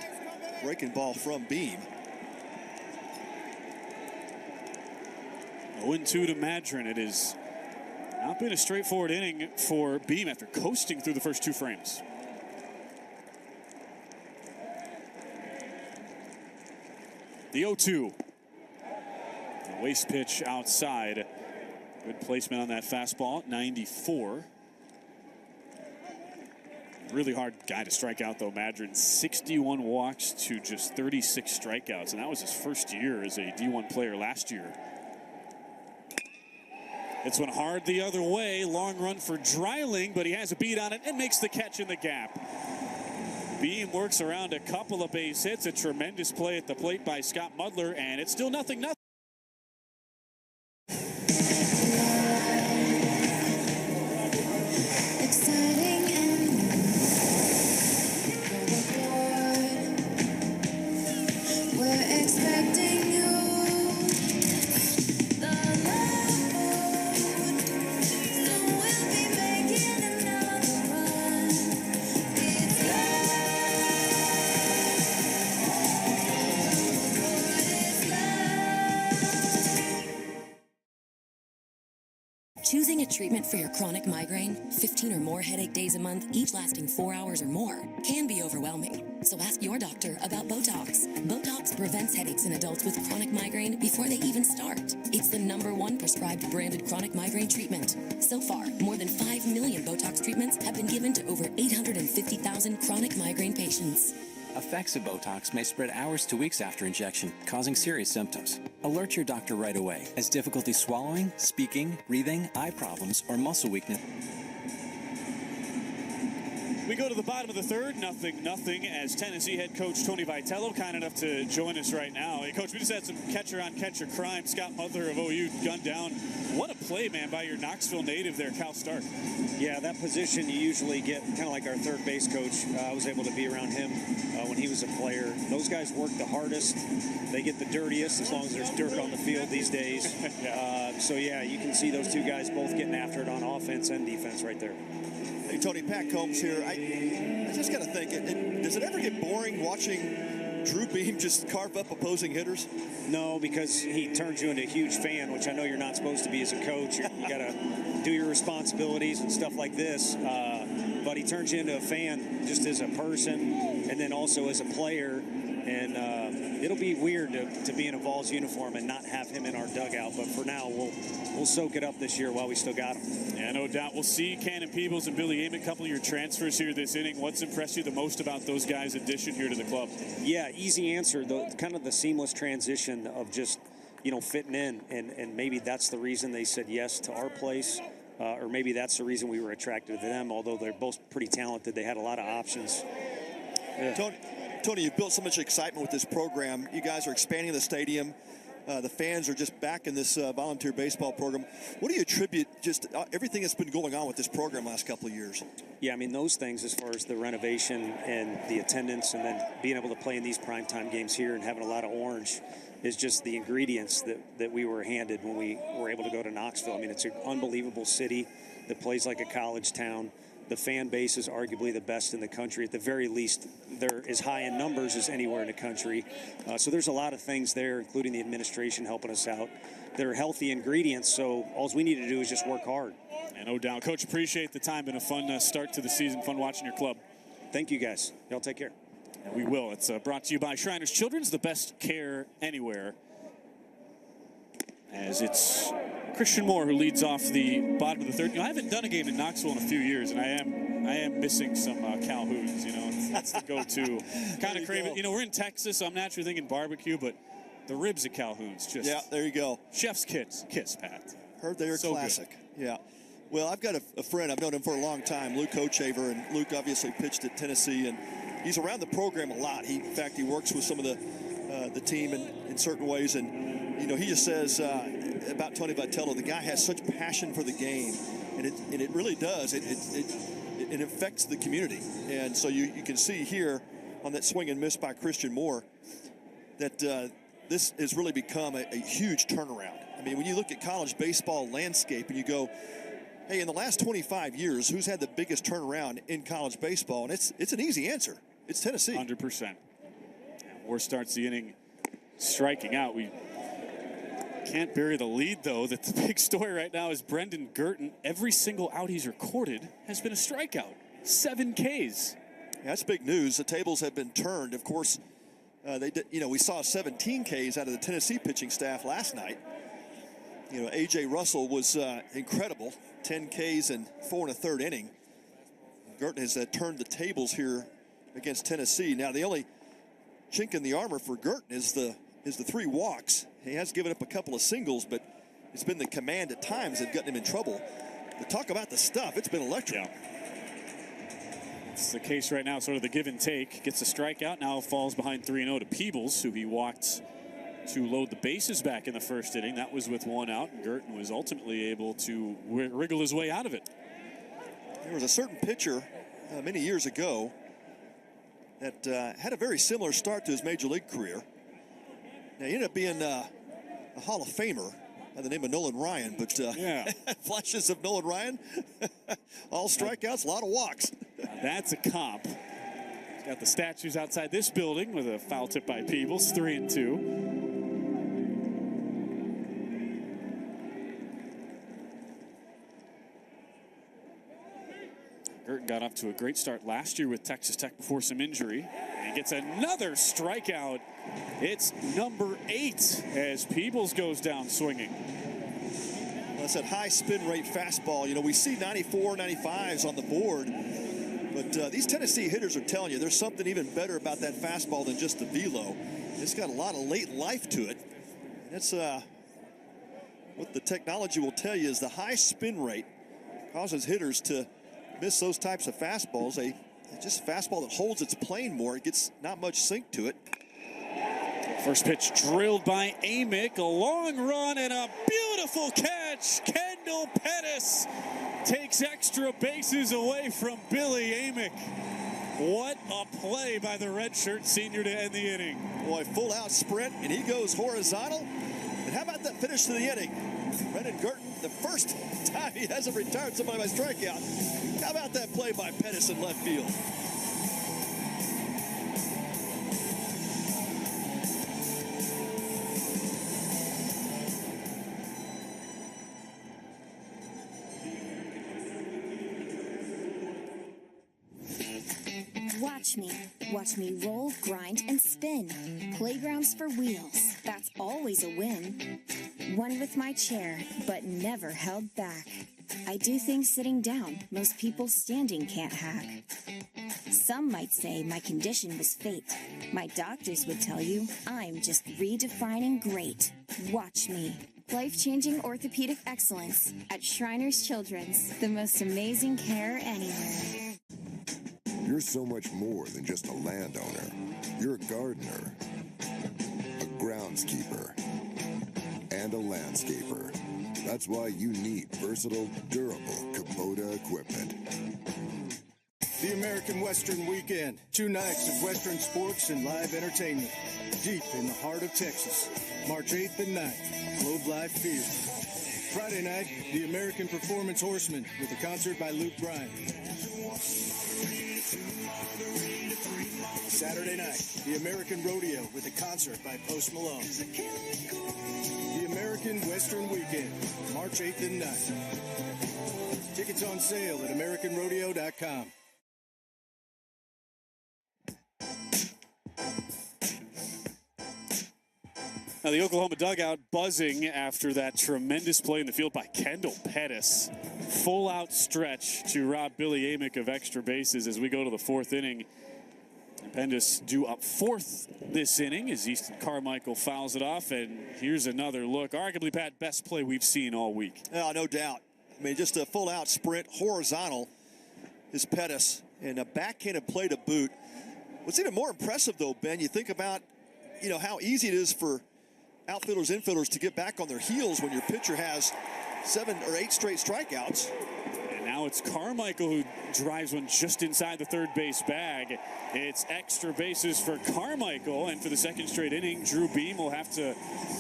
breaking ball from Beam. 0-2 to Madron. It has not been a straightforward inning for Beam after coasting through the first 2 frames. The 0-2. The waste pitch outside. Good placement on that fastball, 94. Really hard guy to strike out, though, Madron. 61 walks to just 36 strikeouts, and that was his first year as a D1 player last year. It's one hard the other way. Long run for Dreiling, but he has a beat on it and makes the catch in the gap. Beam works around a couple of base hits. A tremendous play at the plate by Scott Mudler, and it's still 0-0. Choosing a treatment for your chronic migraine, 15 or more headache days a month, each lasting 4 hours or more, can be overwhelming. So ask your doctor about Botox. Botox prevents headaches in adults with chronic migraine before they even start. It's the #1 prescribed branded chronic migraine treatment. So far, more than 5 million Botox treatments have been given to over 850,000 chronic migraine patients. Effects of Botox may spread hours to weeks after injection, causing serious symptoms. Alert your doctor right away, as difficulty swallowing, speaking, breathing, eye problems, or muscle weakness. We go to the bottom of the third, nothing, as Tennessee head coach Tony Vitello kind enough to join us right now. Hey, Coach, we just had some catcher-on-catcher crime. Scott Mutler of OU gunned down. What a play, man, by your Knoxville native there, Cal Stark. Yeah, that position you usually get, kind of like our third base coach. I was able to be around him when he was a player. Those guys work the hardest. They get the dirtiest as long as there's dirt on the field these days. So, yeah, you can see those two guys both getting after it on offense and defense right there. Hey, Tony, Pat Combs here. I just got to think, does it ever get boring watching Drew Beam just carve up opposing hitters? No, because he turns you into a huge fan, which I know you're not supposed to be as a coach. You got to do your responsibilities and stuff like this. But he turns you into a fan just as a person and then also as a player. And it'll be weird to be in a Vols uniform and not have him in our dugout. But for now, we'll soak it up this year while we still got him. Yeah, no doubt. We'll see Cannon Peebles and Billy Amick, a couple of your transfers here this inning. What's impressed you the most about those guys' addition here to the club? Yeah, easy answer. Kind of the seamless transition of just, fitting in. And maybe that's the reason they said yes to our place. Or maybe that's the reason we were attracted to them, although they're both pretty talented. They had a lot of options. Yeah. Tony, you've built so much excitement with this program. You guys are expanding the stadium. The fans are just back in this volunteer baseball program. What do you attribute just everything that's been going on with this program last couple of years? Yeah, I mean, those things as far as the renovation and the attendance and then being able to play in these primetime games here and having a lot of orange is just the ingredients that we were handed when we were able to go to Knoxville. I mean, it's an unbelievable city that plays like a college town. The fan base is arguably the best in the country. At the very least, they're as high in numbers as anywhere in the country. So there's a lot of things there, including the administration helping us out. They're healthy ingredients, so all we need to do is just work hard. And no doubt. Coach, appreciate the time. Been a fun start to the season. Fun watching your club. Thank you, guys. Y'all take care. And we will. It's brought to you by Shriners Children's, the best care anywhere. As it's Christian Moore who leads off the bottom of the third. I haven't done a game in Knoxville in a few years, and I am missing some Calhouns. That's the go-to. Kind of craving. We're in Texas, so I'm naturally thinking barbecue, but the ribs at Calhoun's just. Yeah, there you go. Chef's kiss, Pat. Heard they are so classic. Good. Yeah. Well, I've got a friend. I've known him for a long time, Luke Hochaver, and Luke obviously pitched at Tennessee, and he's around the program a lot. In fact, he works with some of the team in certain ways, and he just says about Tony Vitello, the guy has such passion for the game, and it really does. It affects the community, and so you can see here on that swing and miss by Christian Moore that this has really become a huge turnaround. I mean, when you look at college baseball landscape and you go, hey, in the last 25 years, who's had the biggest turnaround in college baseball? And it's an easy answer. It's Tennessee. 100%. Moore starts the inning striking out. We can't bury the lead, though, that the big story right now is Brendan Girton. Every single out he's recorded has been a strikeout. 7 Ks. Yeah, that's big news. The tables have been turned. Of course, we saw 17 Ks out of the Tennessee pitching staff last night. A.J. Russell was incredible. 10 Ks in 4 1/3 inning. Girton has turned the tables here against Tennessee. Now, the only chink in the armor for Girton is the 3 walks. He has given up a couple of singles, but it's been the command at times that gotten him in trouble. But talk about the stuff. It's been electric. Yeah. It's the case right now, sort of the give and take. Gets a strikeout, now falls behind 3-0 to Peebles, who he walked to load the bases back in the first inning. That was with 1 out, and Girton was ultimately able to wriggle his way out of it. There was a certain pitcher many years ago that had a very similar start to his major league career. Now, he ended up being a Hall of Famer by the name of Nolan Ryan, but flashes of Nolan Ryan, all strikeouts, a lot of walks. That's a comp. He's got the statues outside this building with a foul tip by Peebles, 3-2. got off to a great start last year with Texas Tech before some injury. And he gets another strikeout. It's number 8 as Peebles goes down swinging. Well, it's that high spin rate fastball. You know, we see 94, 95s on the board. But these Tennessee hitters are telling you there's something even better about that fastball than just the velo. It's got a lot of late life to it. And that's what the technology will tell you is the high spin rate causes hitters to miss those types of fastballs. Just a fastball that holds its plane more. It gets not much sink to it. First pitch drilled by Amick. A long run and a beautiful catch. Kendall Pettis takes extra bases away from Billy Amick. What a play by the redshirt senior to end the inning. Boy, full out sprint, and he goes horizontal. And how about that finish to the inning? Brendan Girton, the first time he hasn't retired somebody by strikeout. How about that play by Pettis in left field? Watch me roll, grind, and spin. Playgrounds for wheels, that's always a win. One with my chair, but never held back. I do things sitting down, most people standing can't hack. Some might say my condition was fate. My doctors would tell you I'm just redefining great. Watch me. Life-changing orthopedic excellence at Shriners Children's, the most amazing care anywhere. You're so much more than just a landowner. You're a gardener, a groundskeeper, and a landscaper. That's why you need versatile, durable Kubota equipment. The American Western Weekend. 2 nights of Western sports and live entertainment. Deep in the heart of Texas. March 8th and 9th, Globe Life Field. Friday night, the American Performance Horsemen with a concert by Luke Bryan. Saturday night, the American Rodeo with a concert by Post Malone. The American Western Weekend, March 8th and 9th. Tickets on sale at AmericanRodeo.com. Now the Oklahoma dugout buzzing after that tremendous play in the field by Kendall Pettis. Full out stretch to rob Billy Amick of extra bases as we go to the 4th inning. Pendus due up 4th this inning as Easton Carmichael fouls it off, and here's another look. Arguably, Pat, best play we've seen all week. Yeah, no doubt. I mean, just a full-out sprint, horizontal is Pettis, and a backhanded play to boot. What's even more impressive, though, Ben, you think about, you know, how easy it is for outfielders, infielders to get back on their heels when your pitcher has 7 or 8 straight strikeouts. And now it's Carmichael who drives one just inside the third base bag. It's extra bases for Carmichael, and for the 2nd straight inning, Drew Beam will have to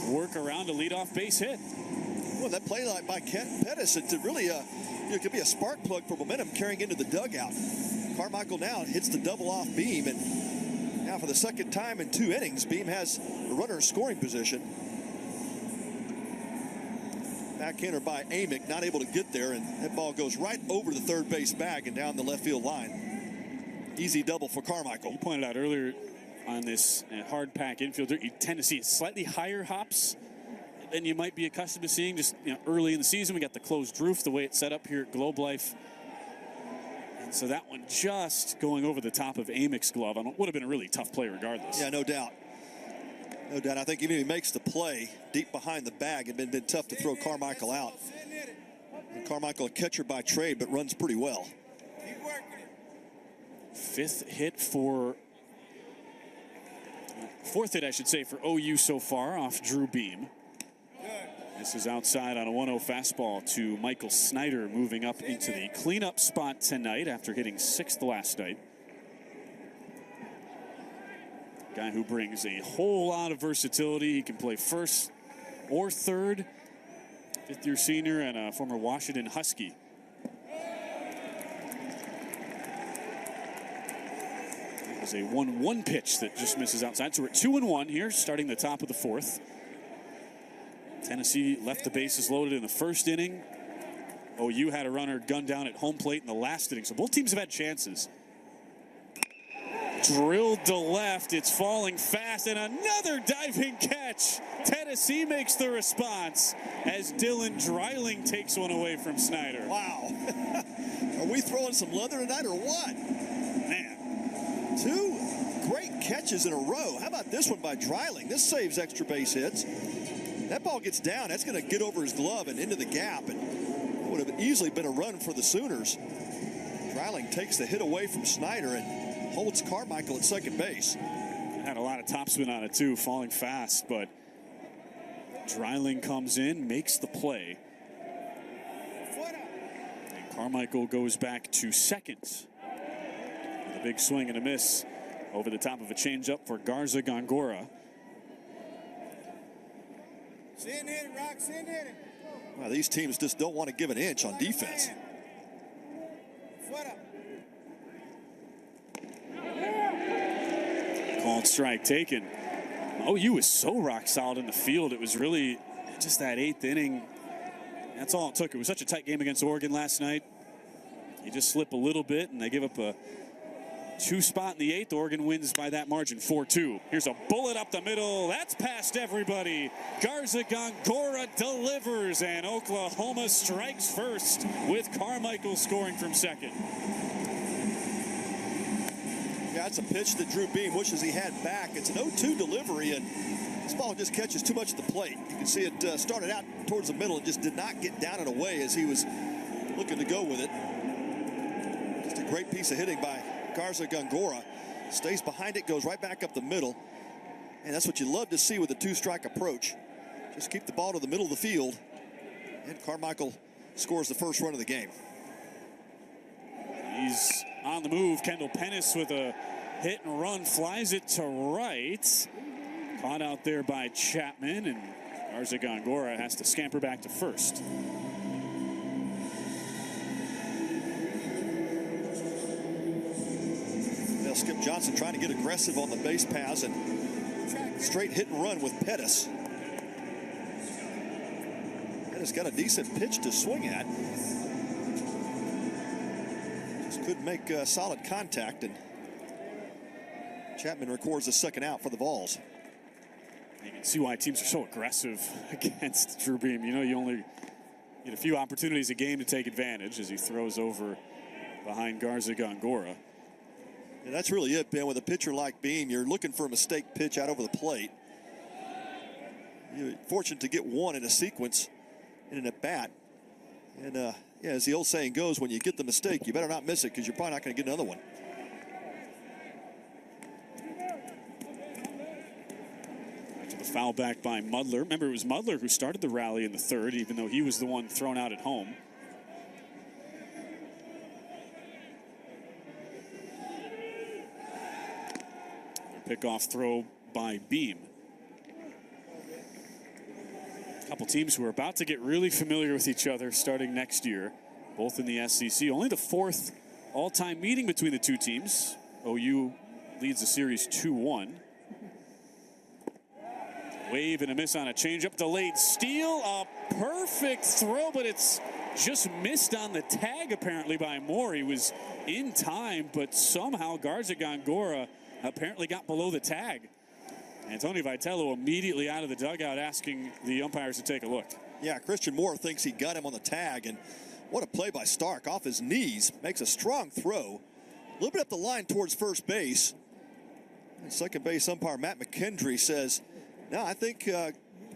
work around a leadoff base hit. Well, that play by Pettis, it really it could be a spark plug for momentum carrying into the dugout. Carmichael now hits the double off Beam, and now for the 2nd time in 2 innings, Beam has a runner in scoring position. Backhander by Amick, not able to get there, and that ball goes right over the third base bag and down the left field line. Easy double for Carmichael. You pointed out earlier on this hard pack infielder, you tend to see slightly higher hops than you might be accustomed to seeing just early in the season. We got the closed roof, the way it's set up here at Globe Life. And so that one just going over the top of Amick's glove. Would have been a really tough play regardless. Yeah, no doubt. No doubt. I think even if he makes the play deep behind the bag, it'd been tough to throw Carmichael out. And Carmichael, a catcher by trade, but runs pretty well. 4th hit, I should say, for OU so far off Drew Beam. This is outside on a 1-0 fastball to Michael Snyder, moving up into the cleanup spot tonight after hitting 6th last night. Guy who brings a whole lot of versatility. He can play 1st or 3rd. 5th-year senior and a former Washington Husky. It was a 1-1 pitch that just misses outside. So we're 2-1 here, starting the top of the 4th. Tennessee left the bases loaded in the 1st inning. OU had a runner gunned down at home plate in the last inning. So both teams have had chances. Drilled to left. It's falling fast, and another diving catch. Tennessee makes the response as Dylan Dreiling takes one away from Snyder. Wow. Are we throwing some leather tonight or what? Man. 2 great catches in a row. How about this one by Dreiling? This saves extra base hits. That ball gets down. That's going to get over his glove and into the gap. And it would have easily been a run for the Sooners. Dreiling takes the hit away from Snyder and holds Carmichael at second base. Had a lot of topspin on it too, falling fast, but Dreiling comes in, makes the play. And Carmichael goes back to second. With a big swing and a miss over the top of a changeup for Garza Gongora. Send it, Rock, send it. Well, these teams just don't want to give an inch on defense. Called strike taken. OU was so rock solid in the field. It was really just that 8th inning. That's all it took. It was such a tight game against Oregon last night. You just slip a little bit, and they give up a 2 spot in the 8th. Oregon wins by that margin, 4-2. Here's a bullet up the middle. That's past everybody. Garza Gongora delivers, and Oklahoma strikes first with Carmichael scoring from second. Yeah, it's a pitch that Drew Beam wishes he had back. It's an 0-2 delivery, and this ball just catches too much at the plate. You can see it started out towards the middle and just did not get down and away as he was looking to go with it. Just a great piece of hitting by Garza Gongora. Stays behind it, goes right back up the middle. And that's what you love to see with a 2-strike approach. Just keep the ball to the middle of the field. And Carmichael scores the first run of the game. He's on the move. Kendall Pennis with a hit and run, flies it to right. Caught out there by Chapman, and Garza Gongora has to scamper back to first. Well, Skip Johnson trying to get aggressive on the base paths and straight hit and run with Pettis. Pettis got a decent pitch to swing at. Couldn't make solid contact, and Chapman records the second out for the Vols. You can see why teams are so aggressive against Drew Beam. You know, you only get a few opportunities a game to take advantage as he throws over behind Garza Gongora. Yeah, that's really it, Ben. With a pitcher like Beam, you're looking for a mistake pitch out over the plate. You're fortunate to get one in a sequence in an at-bat. And yeah, as the old saying goes, when you get the mistake, you better not miss it because you're probably not going to get another one. Back to the foul back by Mudler. Remember, it was Mudler who started the rally in the 3rd, even though he was the one thrown out at home. Pickoff throw by Beam. A couple teams who are about to get really familiar with each other starting next year, both in the SEC. Only the 4th all-time meeting between the two teams. OU leads the series 2-1. Wave and a miss on a changeup. Delayed steal. A perfect throw, but it's just missed on the tag apparently by Moore. He was in time, but somehow Garza Gongora apparently got below the tag. And Tony Vitello immediately out of the dugout asking the umpires to take a look. Yeah, Christian Moore thinks he got him on the tag, and what a play by Stark. Off his knees, makes a strong throw. A little bit up the line towards first base. And second base umpire Matt McKendry says, no, I think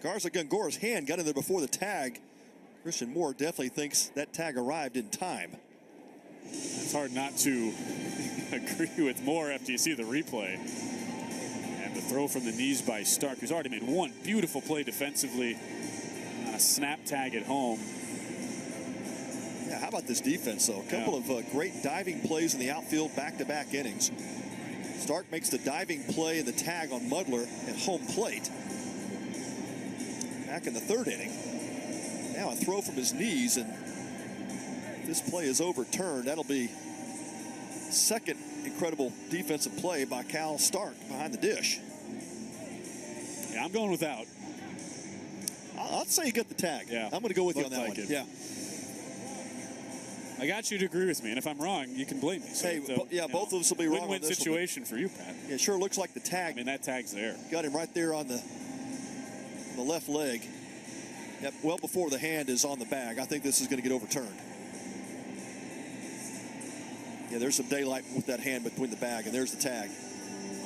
Garza Gongora's hand got in there before the tag. Christian Moore definitely thinks that tag arrived in time. It's hard not to agree with Moore after you see the replay. And the throw from the knees by Stark, who's already made one beautiful play defensively on a snap tag at home. Yeah, how about this defense, though? A couple of great diving plays in the outfield, back-to-back innings. Stark makes the diving play and the tag on Mudler at home plate. Back in the 3rd inning. Now a throw from his knees, and this play is overturned. That'll be second incredible defensive play by Cal Stark behind the dish. Yeah, I'm going without. I'll say you got the tag. Yeah, I'm going to go with you on that one. It. Yeah. I got you to agree with me, and if I'm wrong, you can blame me. So Hey, both of us will be wrong on win-win this situation for you, Pat. It sure looks like the tag. I mean, that tag's there. Got him right there on the left leg. Yep, well before the hand is on the bag. I think this is going to get overturned. Yeah, there's some daylight with that hand between the bag, and there's the tag.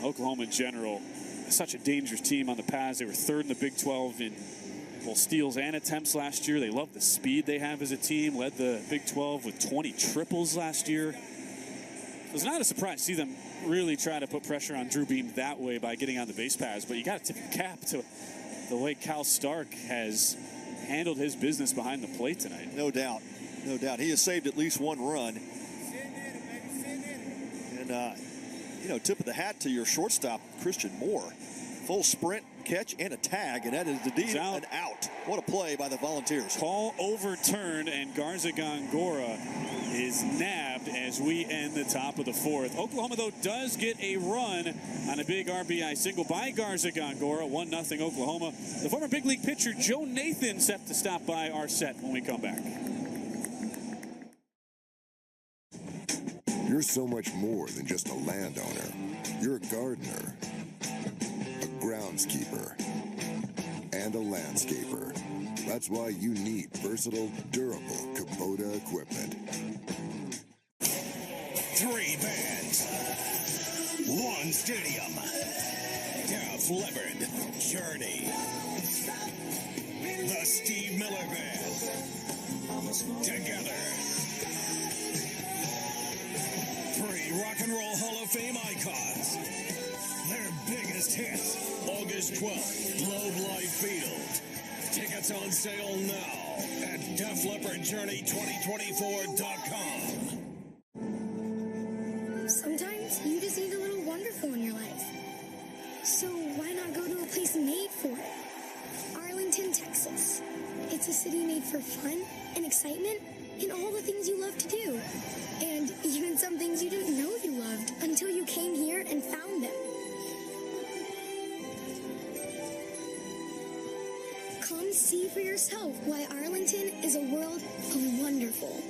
Oklahoma in general, such a dangerous team on the pass. They were third in the Big 12 in both steals and attempts last year. They love the speed they have as a team. Led the Big 12 with 20 triples last year. It was not a surprise to see them really try to put pressure on Drew Beam that way by getting on the base paths. But you got to tip your cap to the way Cal Stark has handled his business behind the plate tonight. No doubt. No doubt. He has saved at least one run. And, tip of the hat to your shortstop, Christian Moore. Full sprint, catch, and a tag, and that is indeed an out. What a play by the Volunteers. Call overturned, and Garza Gongora is nabbed as we end the top of the fourth. Oklahoma, though, does get a run on a big RBI single by Garza Gongora. 1-0 Oklahoma. The former big league pitcher Joe Nathan set to stop by our set when we come back. You're so much more than just a landowner. You're a gardener, a groundskeeper, and a landscaper. That's why you need versatile, durable Kubota equipment. 3 bands, 1 stadium. Def Leppard, Journey, the Steve Miller Band. Together. 3 Rock and Roll Hall of Fame icons. Their biggest hits, August 12th, Globe Life Field. Tickets on sale now at DefLeppardJourney2024.com. Sometimes you just need a little wonderful in your life. So why not go to a place made for it? Arlington, Texas. It's a city made for fun and excitement and all the things you love to do. And even some things you didn't know you loved until you came here and found them. Come see for yourself why Arlington is a world of wonderful.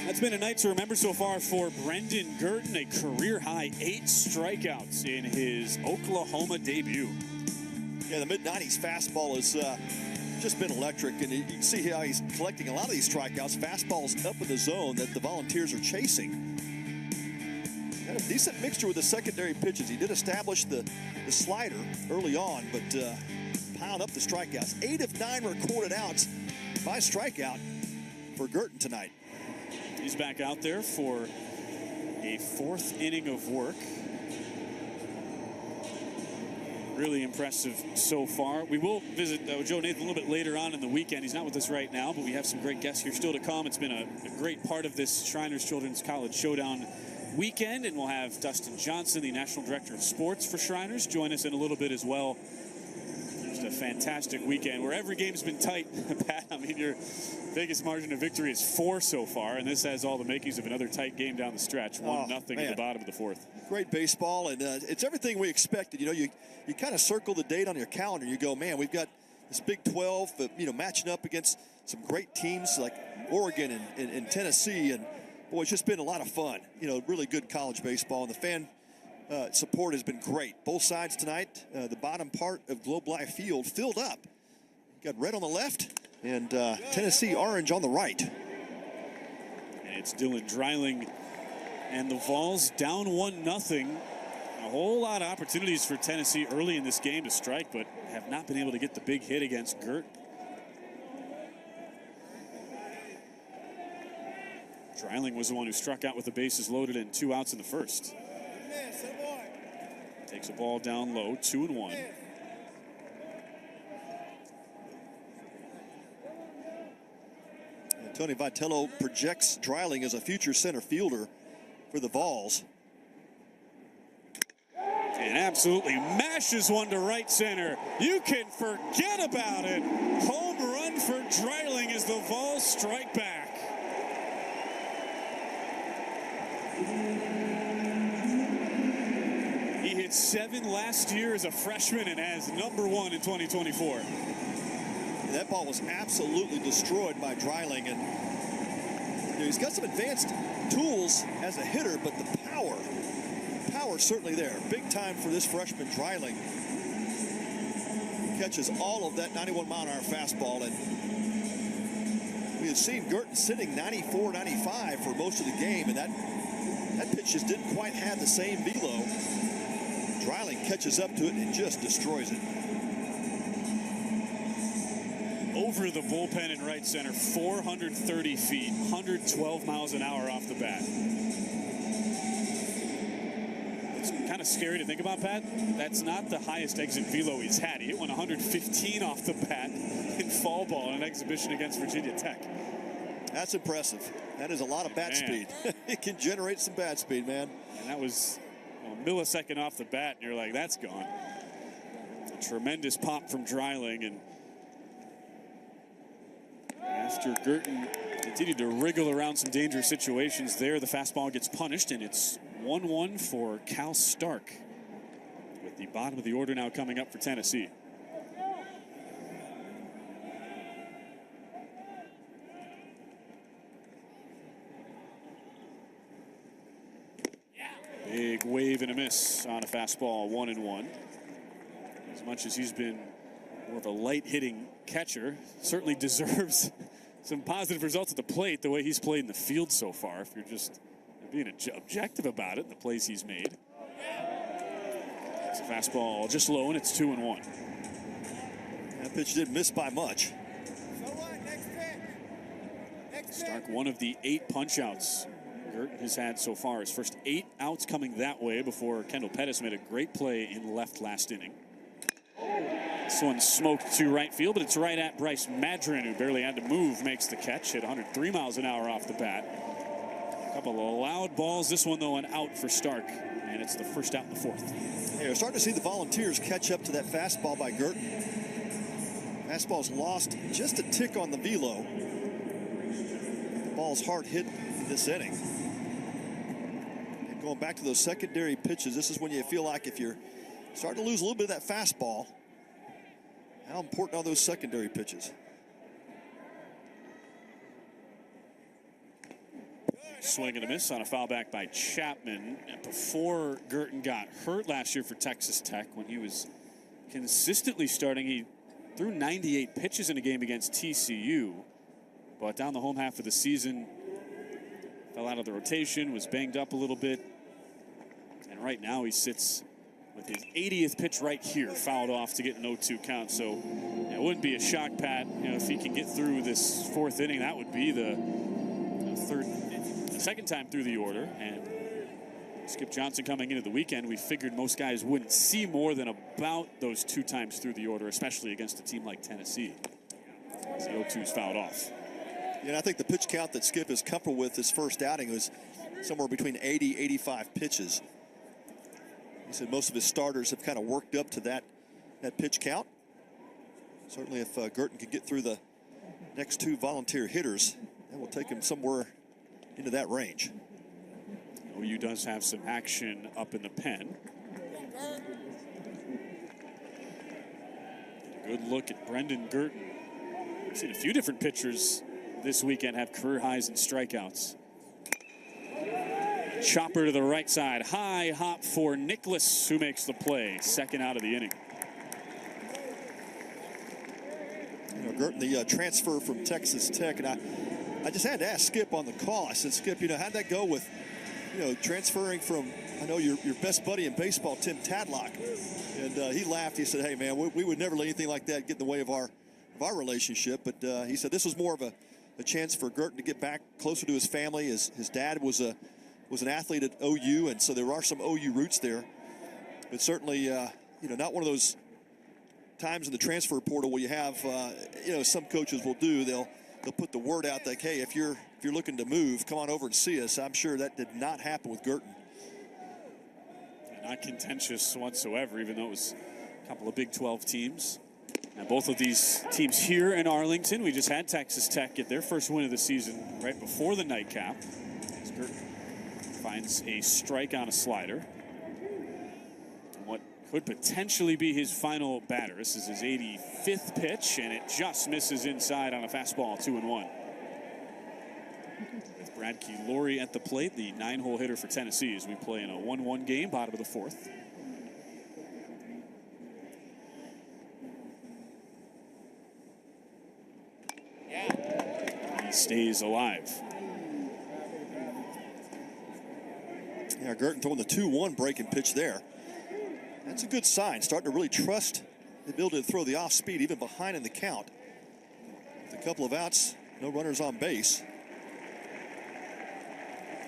That's been a night to remember so far for Brendan Girton, a career-high 8 strikeouts in his Oklahoma debut. Yeah, the mid-90s fastball has just been electric, and you can see how he's collecting a lot of these strikeouts. Fastballs up in the zone that the Volunteers are chasing. Got a decent mixture with the secondary pitches. He did establish the slider early on, but piled up the strikeouts. 8 of 9 recorded outs by strikeout for Girton tonight. He's back out there for a 4th inning of work. Really impressive so far. We will visit Joe Nathan a little bit later on in the weekend. He's not with us right now, but we have some great guests here still to come. It's been a great part of this Shriners Children's College Showdown weekend, and we'll have Dustin Johnson, the National Director of Sports for Shriners, join us in a little bit as well. Just a fantastic weekend where every game's been tight. Pat, I mean, your biggest margin of victory is 4 so far, and this has all the makings of another tight game down the stretch. 1-0 at the bottom of the 4th. Great baseball, and it's everything we expected. You know, you kind of circle the date on your calendar. You go, man, we've got this Big 12, matching up against some great teams like Oregon and Tennessee, and boy, it's just been a lot of fun. Really good college baseball, and the fan support has been great. Both sides tonight. The bottom part of Globe Life Field filled up. You got red on the left and Tennessee orange on the right. And it's Dylan Dreiling and the Vols down 1-0. A whole lot of opportunities for Tennessee early in this game to strike, but have not been able to get the big hit against Girton. Dreiling was the one who struck out with the bases loaded and 2 outs in the first. Takes a ball down low, 2-1. Tony Vitello projects Dreiling as a future center fielder for the Vols. And absolutely mashes one to right center. You can forget about it. Home run for Dreiling as the Vols strike back. He hit 7 last year as a freshman and has #1 in 2024. That ball was absolutely destroyed by Dreiling, and he's got some advanced tools as a hitter, but the power certainly there. Big time for this freshman Dreiling. He catches all of that 91-mile-an-hour fastball, and we had seen Girton sitting 94, 95 for most of the game, and that pitch just didn't quite have the same velo. Dreiling catches up to it and just destroys it. Over the bullpen in right center, 430 feet, 112 miles an hour off the bat. It's kind of scary to think about, Pat. That's not the highest exit velo he's had. He hit 115 off the bat in fall ball in an exhibition against Virginia Tech. That's impressive. That is a lot of bat speed. It can generate some bat speed, man. And that was a millisecond off the bat, and you're like, that's gone. A tremendous pop from Dreiling, and after Girton continued to wriggle around some dangerous situations there, the fastball gets punished, and it's 1-1 for Cal Stark, with the bottom of the order now coming up for Tennessee. Big wave and a miss on a fastball, 1-1. As much as he's been more of a light-hitting catcher, certainly deserves some positive results at the plate the way he's played in the field so far, if you're just being objective about it, the plays he's made. It's a fastball just low, and it's 2-1. That pitch didn't miss by much. Stark, one of the 8 punch-outs Girton has had so far. His first 8 outs coming that way before Kendall Pettis made a great play in left last inning. This one smoked to right field, but it's right at Bryce Madron, who barely had to move, makes the catch, hit 103 miles an hour off the bat. A couple of loud balls. This one, though, an out for Stark, and it's the first out in the 4th. Hey, we're starting to see the Volunteers catch up to that fastball by Girton. Fastball's lost just a tick on the velo. The ball's hard hit in this inning. And going back to those secondary pitches, this is when you feel like if you're starting to lose a little bit of that fastball, how important are those secondary pitches? Swing and a miss on a foul back by Chapman. And before Girton got hurt last year for Texas Tech, when he was consistently starting, he threw 98 pitches in a game against TCU. But down the home half of the season, fell out of the rotation, was banged up a little bit. And right now he sits with his 80th pitch right here, fouled off to get an 0-2 count. So it wouldn't be a shock, Pat, if he can get through this 4th inning. That would be the second time through the order. And Skip Johnson coming into the weekend, we figured most guys wouldn't see more than about those 2 times through the order, especially against a team like Tennessee. As the 0-2's fouled off. Yeah, and I think the pitch count that Skip is comfortable with this first outing was somewhere between 80, 85 pitches. He said most of his starters have kind of worked up to that pitch count. Certainly if Girton can get through the next 2 Volunteer hitters, that will take him somewhere into that range. OU does have some action up in the pen. A good look at Brendan Girton. We've seen a few different pitchers this weekend have career highs in strikeouts. Chopper to the right side. High hop for Nicholas, who makes the play. Second out of the inning. Girton, the transfer from Texas Tech, and I just had to ask Skip on the call. I said, Skip, how'd that go with, transferring from, I know your best buddy in baseball, Tim Tadlock, and he laughed. He said, hey, man, we would never let anything like that get in the way of our relationship. But he said this was more of a chance for Girton to get back closer to his family. His dad was an athlete at OU, and so there are some OU roots there. But certainly, not one of those times in the transfer portal where you have, some coaches will do. They'll put the word out like, hey, if you're looking to move, come on over and see us. I'm sure that did not happen with Girton. Not contentious whatsoever, even though it was a couple of Big 12 teams. Now both of these teams here in Arlington, we just had Texas Tech get their first win of the season right before the nightcap. Girton finds a strike on a slider. And what could potentially be his final batter. This is his 85th pitch, and it just misses inside on a fastball, 2-1. With Brad Keylori at the plate, the 9-hole hitter for Tennessee, as we play in a 1-1 game, bottom of the 4th. He stays alive. Yeah, Girton throwing the 2-1 breaking pitch there. That's a good sign. Starting to really trust the ability to throw the off speed, even behind in the count. With a couple of outs, no runners on base.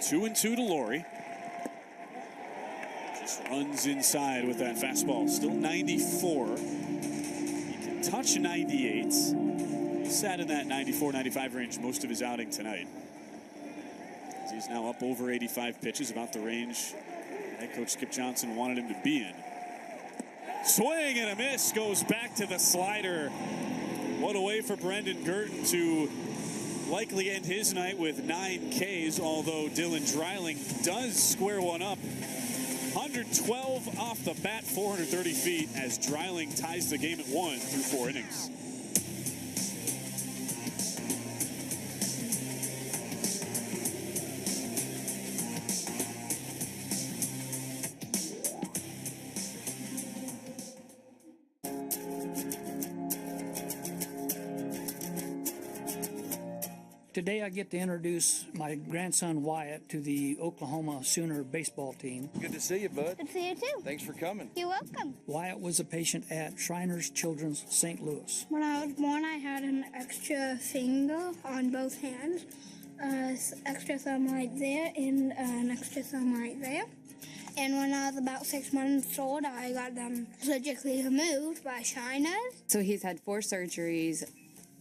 2-2 to Laurie. Just runs inside with that fastball. Still 94. He can touch 98. He sat in that 94, 95 range most of his outing tonight. He's now up over 85 pitches, about the range head coach Skip Johnson wanted him to be in. Swing and a miss, goes back to the slider. What a way for Brendan Girton to likely end his night with 9 Ks, although Dylan Dreiling does square one up. 112 off the bat, 430 feet, as Dreiling ties the game at 1 through 4 innings. Today I get to introduce my grandson Wyatt to the Oklahoma Sooner baseball team. Good to see you, bud. Good to see you too. Thanks for coming. You're welcome. Wyatt was a patient at Shriners Children's St. Louis. When I was born, I had an extra finger on both hands, extra thumb right there, and an extra thumb right there. And when I was about 6 months old, I got them surgically removed by Shriners. So he's had 4 surgeries,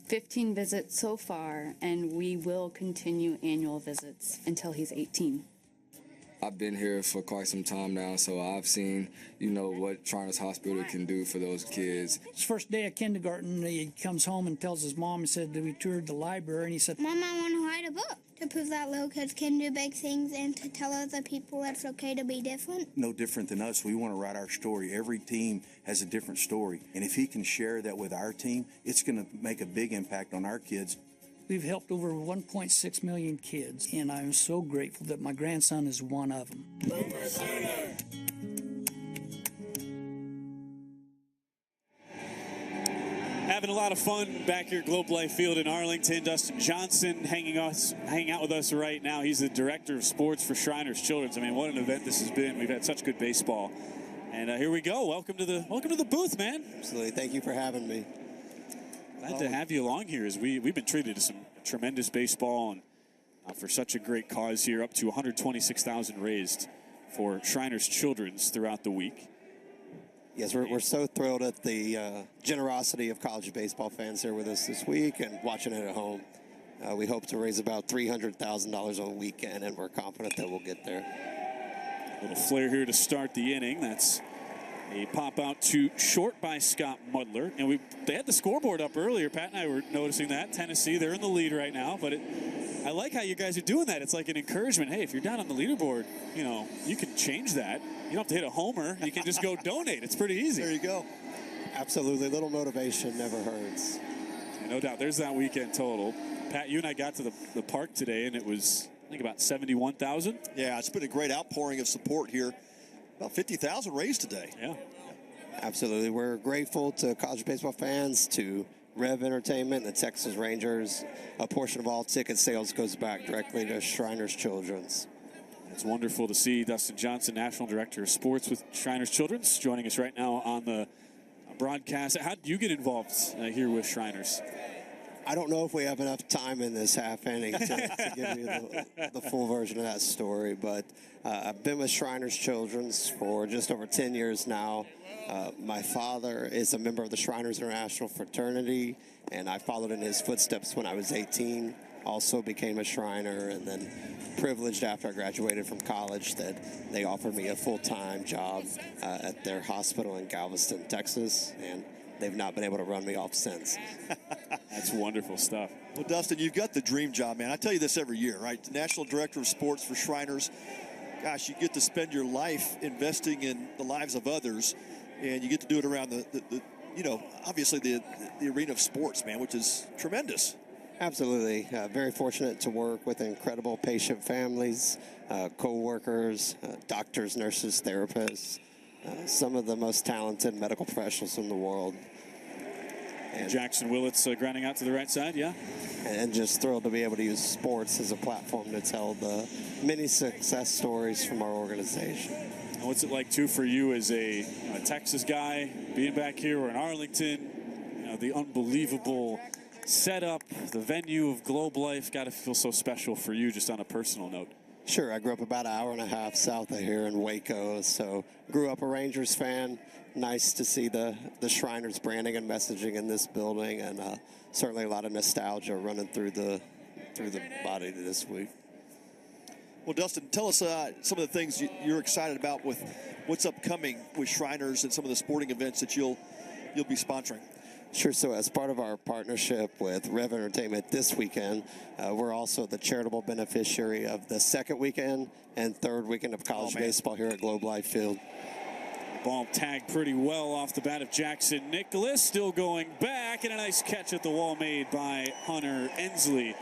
15 visits so far, and we will continue annual visits until he's 18. I've been here for quite some time now, so I've seen, what Shriners Hospital can do for those kids. His first day of kindergarten, he comes home and tells his mom, he said that we toured the library, and he said, Mom, I want to write a book to prove that little kids can do big things and to tell other people it's okay to be different. No different than us. We want to write our story. Every team has a different story. And if he can share that with our team, it's going to make a big impact on our kids. We've helped over 1.6 million kids, and I'm so grateful that my grandson is one of them. Having a lot of fun back here at Globe Life Field in Arlington. Dustin Johnson hanging out with us right now. He's the director of sports for Shriners Children's. I mean, what an event this has been. We've had such good baseball, and here we go. Welcome to the booth, man. Absolutely. Thank you for having me. Glad to have you along here, as we've been treated to some tremendous baseball, and for such a great cause here. Up to 126,000 raised for Shriners Children's throughout the week. Yes, we're so thrilled at the generosity of college baseball fans here with us this week and watching it at home. We hope to raise about $300,000 on the weekend, and we're confident that we'll get there. A little flare here to start the inning. That's a pop out to short by Scott Mudler. And they had the scoreboard up earlier. Pat and I were noticing that. Tennessee, they're in the lead right now. But I like how you guys are doing that. It's like an encouragement. Hey, if you're down on the leaderboard, you can change that. You don't have to hit a homer. You can just go donate. It's pretty easy. There you go. Absolutely. A little motivation never hurts. No doubt. There's that weekend total. Pat, you and I got to the park today, and it was, I think, about 71,000. Yeah, it's been a great outpouring of support here. About 50,000 raised today. Yeah. Absolutely. We're grateful to college baseball fans, to Rev Entertainment, the Texas Rangers. A portion of all ticket sales goes back directly to Shriners Children's. It's wonderful to see Dustin Johnson, National Director of Sports with Shriners Children's, joining us right now on the broadcast. How did you get involved here with Shriners? I don't know if we have enough time in this half inning to give you the full version of that story, but I've been with Shriners Children's for just over 10 years now. My father is a member of the Shriners International Fraternity, and I followed in his footsteps when I was 18. Also became a Shriner, and then privileged after I graduated from college that they offered me a full-time job at their hospital in Galveston, Texas, and they've not been able to run me off since. That's wonderful stuff. Well, Dustin, you've got the dream job, man. I tell you this every year, right? The National Director of Sports for Shriners. Gosh, you get to spend your life investing in the lives of others. and you get to do it around the you know, obviously the arena of sports, man, which is tremendous. Absolutely. Very fortunate to work with incredible patient families, co-workers, doctors, nurses, therapists, some of the most talented medical professionals in the world. And Jackson Willits grinding out to the right side, yeah. And just thrilled to be able to use sports as a platform to tell the many success stories from our organization. And what's it like, too, for you as a Texas guy, being back here or in Arlington, you know, the unbelievable setup, the venue of Globe Life, got to feel so special for you just on a personal note. Sure, I grew up about an hour and a half south of here in Waco, so grew up a Rangers fan. Nice to see the Shriners branding and messaging in this building, and certainly a lot of nostalgia running through the body this week. Well, Dustin, tell us some of the things you're excited about with what's upcoming with Shriners and some of the sporting events that you'll be sponsoring. Sure. So as part of our partnership with Rev Entertainment this weekend, we're also the charitable beneficiary of the second weekend and third weekend of college baseball here at Globe Life Field. Ball tagged pretty well off the bat of Jackson Nicholas, still going back, and a nice catch at the wall made by Hunter Ensley.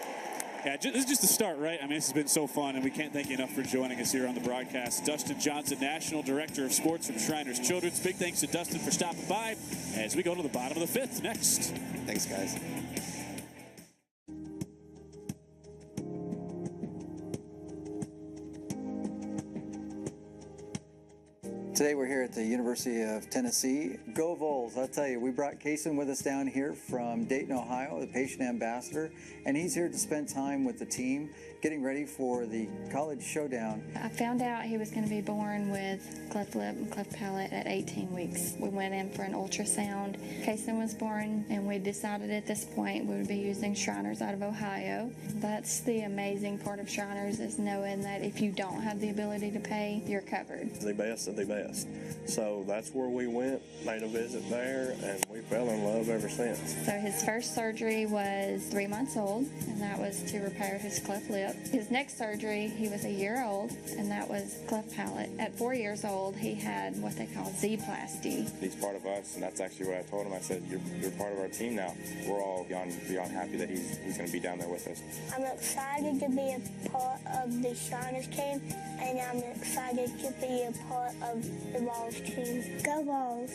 Yeah, this is just the start, right? I mean, this has been so fun, and we can't thank you enough for joining us here on the broadcast. Dustin Johnson, National Director of Sports from Shriners Children's. Big thanks to Dustin for stopping by as we go to the bottom of the fifth next. Thanks, guys. Today we're here at the University of Tennessee. Go Vols, I'll tell you, we brought Kaysen with us down here from Dayton, Ohio, the patient ambassador, and he's here to spend time with the team, getting ready for the college showdown. I found out he was going to be born with cleft lip and cleft palate at 18 weeks. We went in for an ultrasound. Kaysen was born, and we decided at this point we would be using Shriners out of Ohio. That's the amazing part of Shriners, is knowing that if you don't have the ability to pay, you're covered. The best of the best. So that's where we went, made a visit there, and we fell in love ever since. So his first surgery was 3 months old, and that was to repair his cleft lip. His next surgery, he was a year old, and that was cleft palate. At 4 years old, he had what they call Z-plasty. He's part of us, and that's actually what I told him. I said, you're part of our team now. We're all beyond happy that he's going to be down there with us. I'm excited to be a part of the Shriners team, and I'm excited to be a part of the Vols team. Go Vols!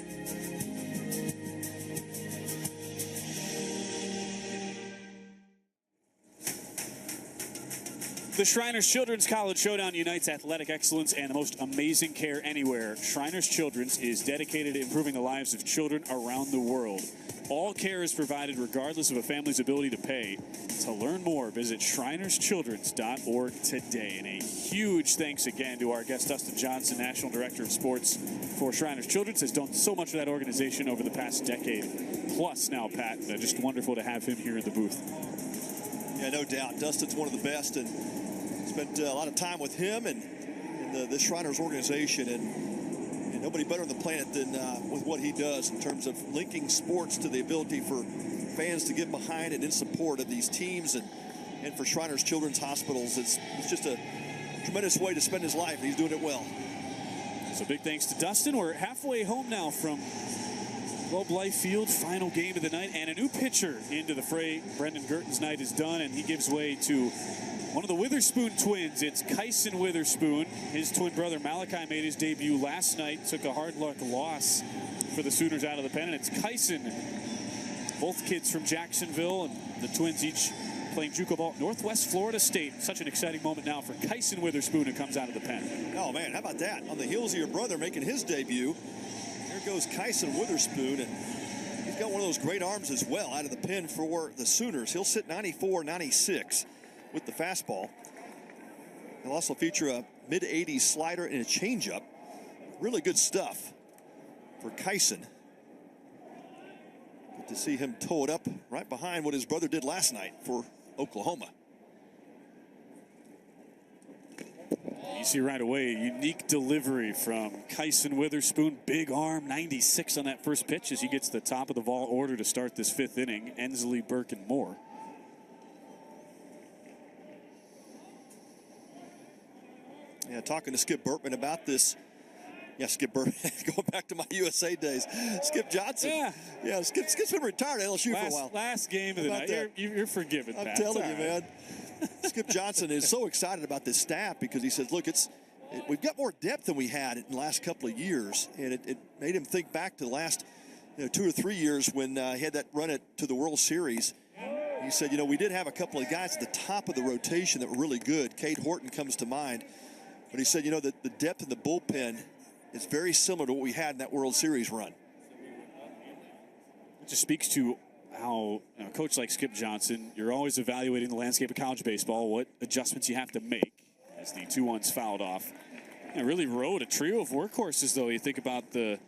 The Shriners Children's College Showdown unites athletic excellence and the most amazing care anywhere. Shriners Children's is dedicated to improving the lives of children around the world. All care is provided regardless of a family's ability to pay. To learn more, visit shrinerschildrens.org today. And a huge thanks again to our guest, Dustin Johnson, National Director of Sports for Shriners Children's, has done so much for that organization over the past decade. Plus now, Pat, just wonderful to have him here in the booth. Yeah, no doubt. Dustin's one of the best, and spent a lot of time with him and the Shriners organization, and nobody better on the planet than with what he does in terms of linking sports to the ability for fans to get behind and in support of these teams, and for Shriners Children's Hospitals. It's just a tremendous way to spend his life, and he's doing it well. So big thanks to Dustin. We're halfway home now from Globe Life Field, final game of the night, and a new pitcher into the fray. Brendan Girton's night is done, and he gives way to one of the Witherspoon twins. It's Kyson Witherspoon. His twin brother Malachi made his debut last night, took a hard luck loss for the Sooners out of the pen, and it's Kyson. Both kids from Jacksonville, and the twins each playing JUCO ball at Northwest Florida State. Such an exciting moment now for Kyson Witherspoon, who comes out of the pen. Oh man, how about that? On the heels of your brother making his debut, there goes Kyson Witherspoon, and he's got one of those great arms as well out of the pen for the Sooners. He'll sit 94, 96 with the fastball. He'll also feature a mid-80s slider and a changeup. Really good stuff for Kyson. Good to see him toe it up right behind what his brother did last night for Oklahoma. You see right away, unique delivery from Kyson Witherspoon. Big arm, 96 on that first pitch as he gets the top of the ball order to start this fifth inning. Ensley, Burke, and Moore. Yeah, talking to Skip Burtman about this Yeah, Skip Burton, going back to my USA days. Skip Johnson. Yeah, Skip's been retired at LSU for a while. Last game of the night. You're forgiven, Pat. I'm telling you, man. Skip Johnson is so excited about this staff because he says, look, we've got more depth than we had in the last couple of years. And it made him think back to the last 2 or 3 years when he had that run to the World Series. He said, we did have a couple of guys at the top of the rotation that were really good. Cade Horton comes to mind. But he said, the depth in the bullpen is very similar to what we had in that World Series run. It just speaks to how a coach like Skip Johnson, you're always evaluating the landscape of college baseball, what adjustments you have to make as the 2-1's fouled off. And really rode a trio of workhorses, though. You think about the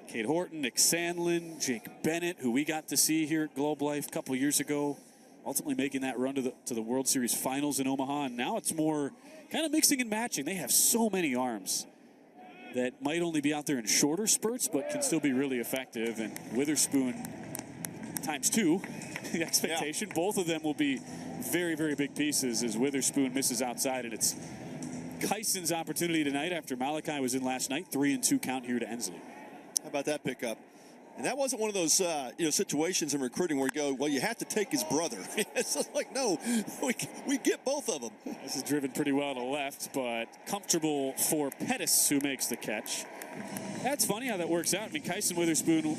Cade Horton, Nick Sandlin, Jake Bennett, who we got to see here at Globe Life a couple years ago, ultimately making that run to the World Series finals in Omaha. And now it's more kind of mixing and matching. They have so many arms that might only be out there in shorter spurts, but can still be really effective. And Witherspoon ×2, the expectation. Yeah. Both of them will be very, very big pieces as Witherspoon misses outside. And it's Kyson's opportunity tonight after Malachi was in last night. 3-2 count here to Ensley. How about that pickup? And that wasn't one of those situations in recruiting where you go, well, you have to take his brother. It's like, no, we get both of them. This is driven pretty well to left, but comfortable for Pettis, who makes the catch. That's funny how that works out. I mean, Kyson Witherspoon,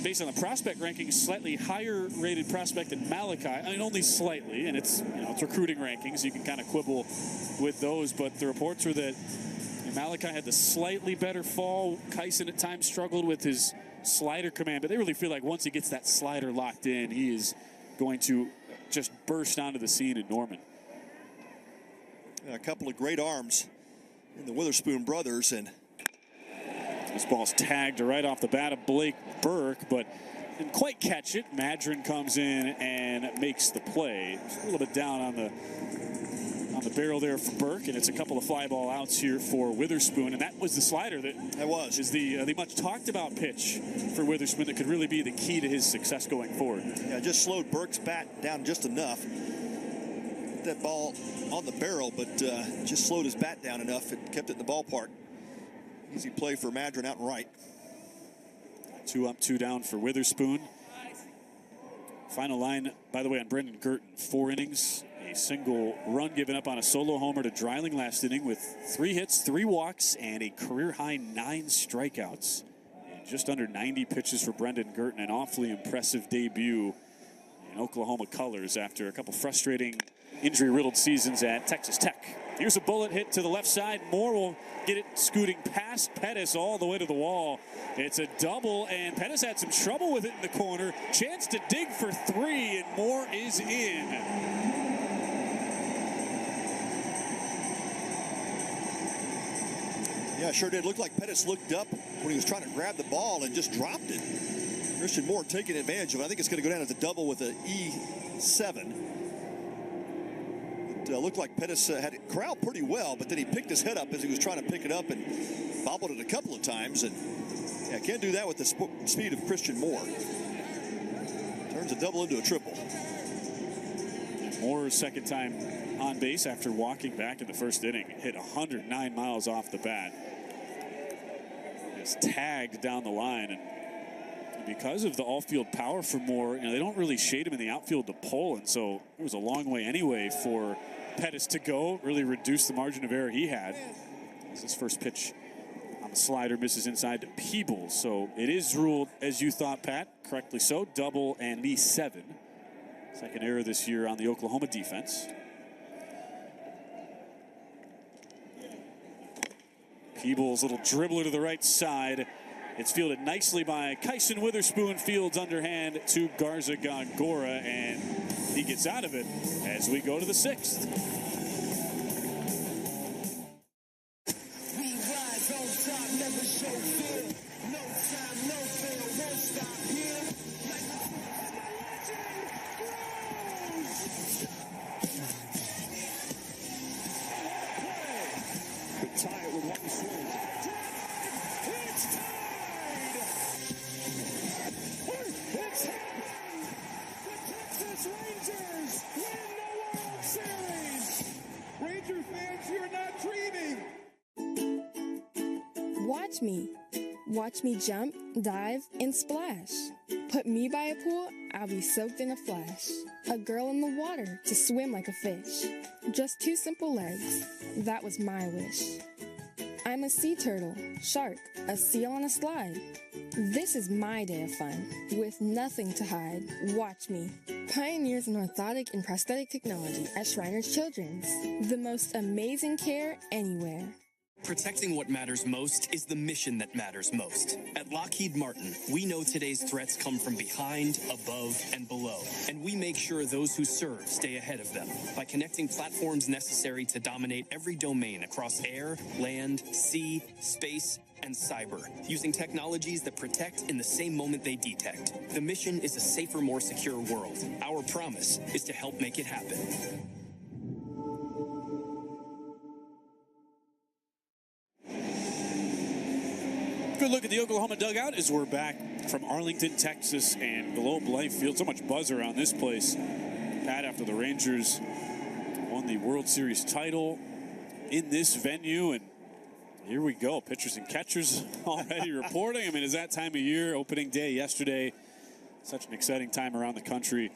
based on the prospect rankings, slightly higher rated prospect than Malachi. I mean, only slightly, and it's it's recruiting rankings. You can kind of quibble with those, but the reports were that Malachi had the slightly better fall. Kyson at times struggled with his slider command, but they really feel like once he gets that slider locked in, he is going to just burst onto the scene in Norman. A couple of great arms in the Witherspoon brothers, and this ball's tagged right off the bat of Blake Burke, but didn't quite catch it. Madron comes in and makes the play. Just a little bit down on the barrel there for Burke, and it's a couple of fly ball outs here for Witherspoon, and that was the slider that is the much talked about pitch for Witherspoon that could really be the key to his success going forward. Yeah, just slowed Burke's bat down just enough. Put that ball on the barrel, but just slowed his bat down enough and kept it in the ballpark. Easy play for Madron out and right. 2 up, 2 down for Witherspoon. Final line, by the way, on Brendan Girton, 4 innings. A single run given up on a solo homer to Dreiling last inning with 3 hits, 3 walks, and a career-high 9 strikeouts. And just under 90 pitches for Brendan Girton, an awfully impressive debut in Oklahoma colors after a couple frustrating injury-riddled seasons at Texas Tech. Here's a bullet hit to the left side. Moore will get it scooting past Pettis all the way to the wall. It's a double, and Pettis had some trouble with it in the corner. Chance to dig for 3, and Moore is in. Yeah, sure did. Looked like Pettis looked up when he was trying to grab the ball and just dropped it. Christian Moore taking advantage of it. I think it's going to go down as a double with an E7. It looked like Pettis had it corralled pretty well, but then he picked his head up as he was trying to pick it up and bobbled it a couple of times. And yeah, can't do that with the speed of Christian Moore. Turns a double into a triple. Moore's second time on base after walking back in the first inning. Hit 109 miles off the bat. It's tagged down the line, and because of the all-field power for Moore, they don't really shade him in the outfield to pull, and so it was a long way anyway for Pettis to go. Really reduced the margin of error he had. As his first pitch on the slider misses inside to Peebles. So it is ruled, as you thought, Pat, correctly so, double and E7. Second error this year on the Oklahoma defense. Peebles, little dribbler to the right side. It's fielded nicely by Kyson Witherspoon. Fields underhand to Garza Gongora, and he gets out of it as we go to the 6th. Watch me jump, dive, and splash. Put me by a pool, I'll be soaked in a flash. A girl in the water to swim like a fish. Just 2 simple legs, that was my wish. I'm a sea turtle, shark, a seal on a slide. This is my day of fun, with nothing to hide. Watch me. Pioneers in orthotic and prosthetic technology at Shriners Children's. The most amazing care anywhere. Protecting what matters most is the mission that matters most. At Lockheed Martin, we know today's threats come from behind, above, and below, and we make sure those who serve stay ahead of them by connecting platforms necessary to dominate every domain across air, land, sea, space, and cyber, using technologies that protect in the same moment they detect. The mission is a safer, more secure world. Our promise is to help make it happen. Good look at the Oklahoma dugout as we're back from Arlington, Texas, and Globe Life Field. So much buzz around this place. Pat, after the Rangers won the World Series title in this venue, and here we go. Pitchers and catchers already reporting. I mean, it's that time of year, opening day yesterday. Such an exciting time around the country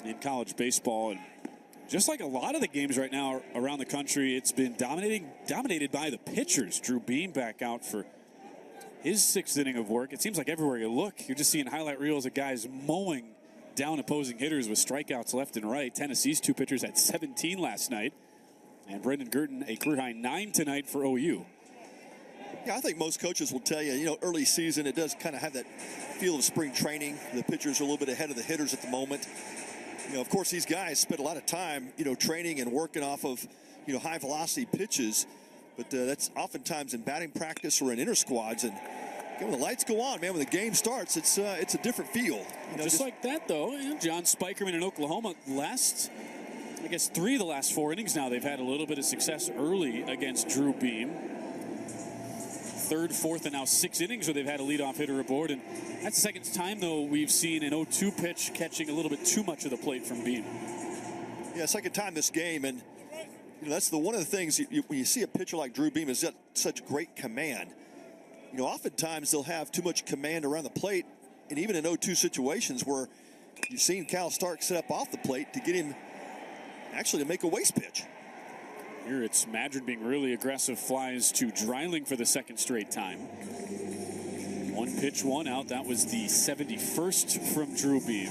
in college baseball. And just like a lot of the games right now around the country, it's been dominated by the pitchers. Drew Beam back out for his 6th inning of work. It seems like everywhere you look, you're just seeing highlight reels of guys mowing down opposing hitters with strikeouts left and right. Tennessee's 2 pitchers had 17 last night. And Brendan Girton, a career-high 9 tonight for OU. Yeah, I think most coaches will tell you, early season, it does kind of have that feel of spring training. The pitchers are a little bit ahead of the hitters at the moment. Of course, these guys spend a lot of time, training and working off of, high-velocity pitches. But that's oftentimes in batting practice or in inter squads. And when the lights go on, man, when the game starts, it's a different feel. Just like that, though. John Spikerman in Oklahoma last, 3 of the last 4 innings now, they've had a little bit of success early against Drew Beam. 3rd, 4th, and now 6 innings where they've had a leadoff hitter aboard. And that's the second time, though, we've seen an 0-2 pitch catching a little bit too much of the plate from Beam. Yeah, second time this game. And that's one of the things when you see a pitcher like Drew Beam has got such great command. Oftentimes they'll have too much command around the plate, and even in 0-2 situations where you've seen Cal Stark set up off the plate to get him actually to make a waste pitch. Here it's Madrid being really aggressive, flies to Dreiling for the 2nd straight time. 1 pitch, 1 out. That was the 71st from Drew Beam.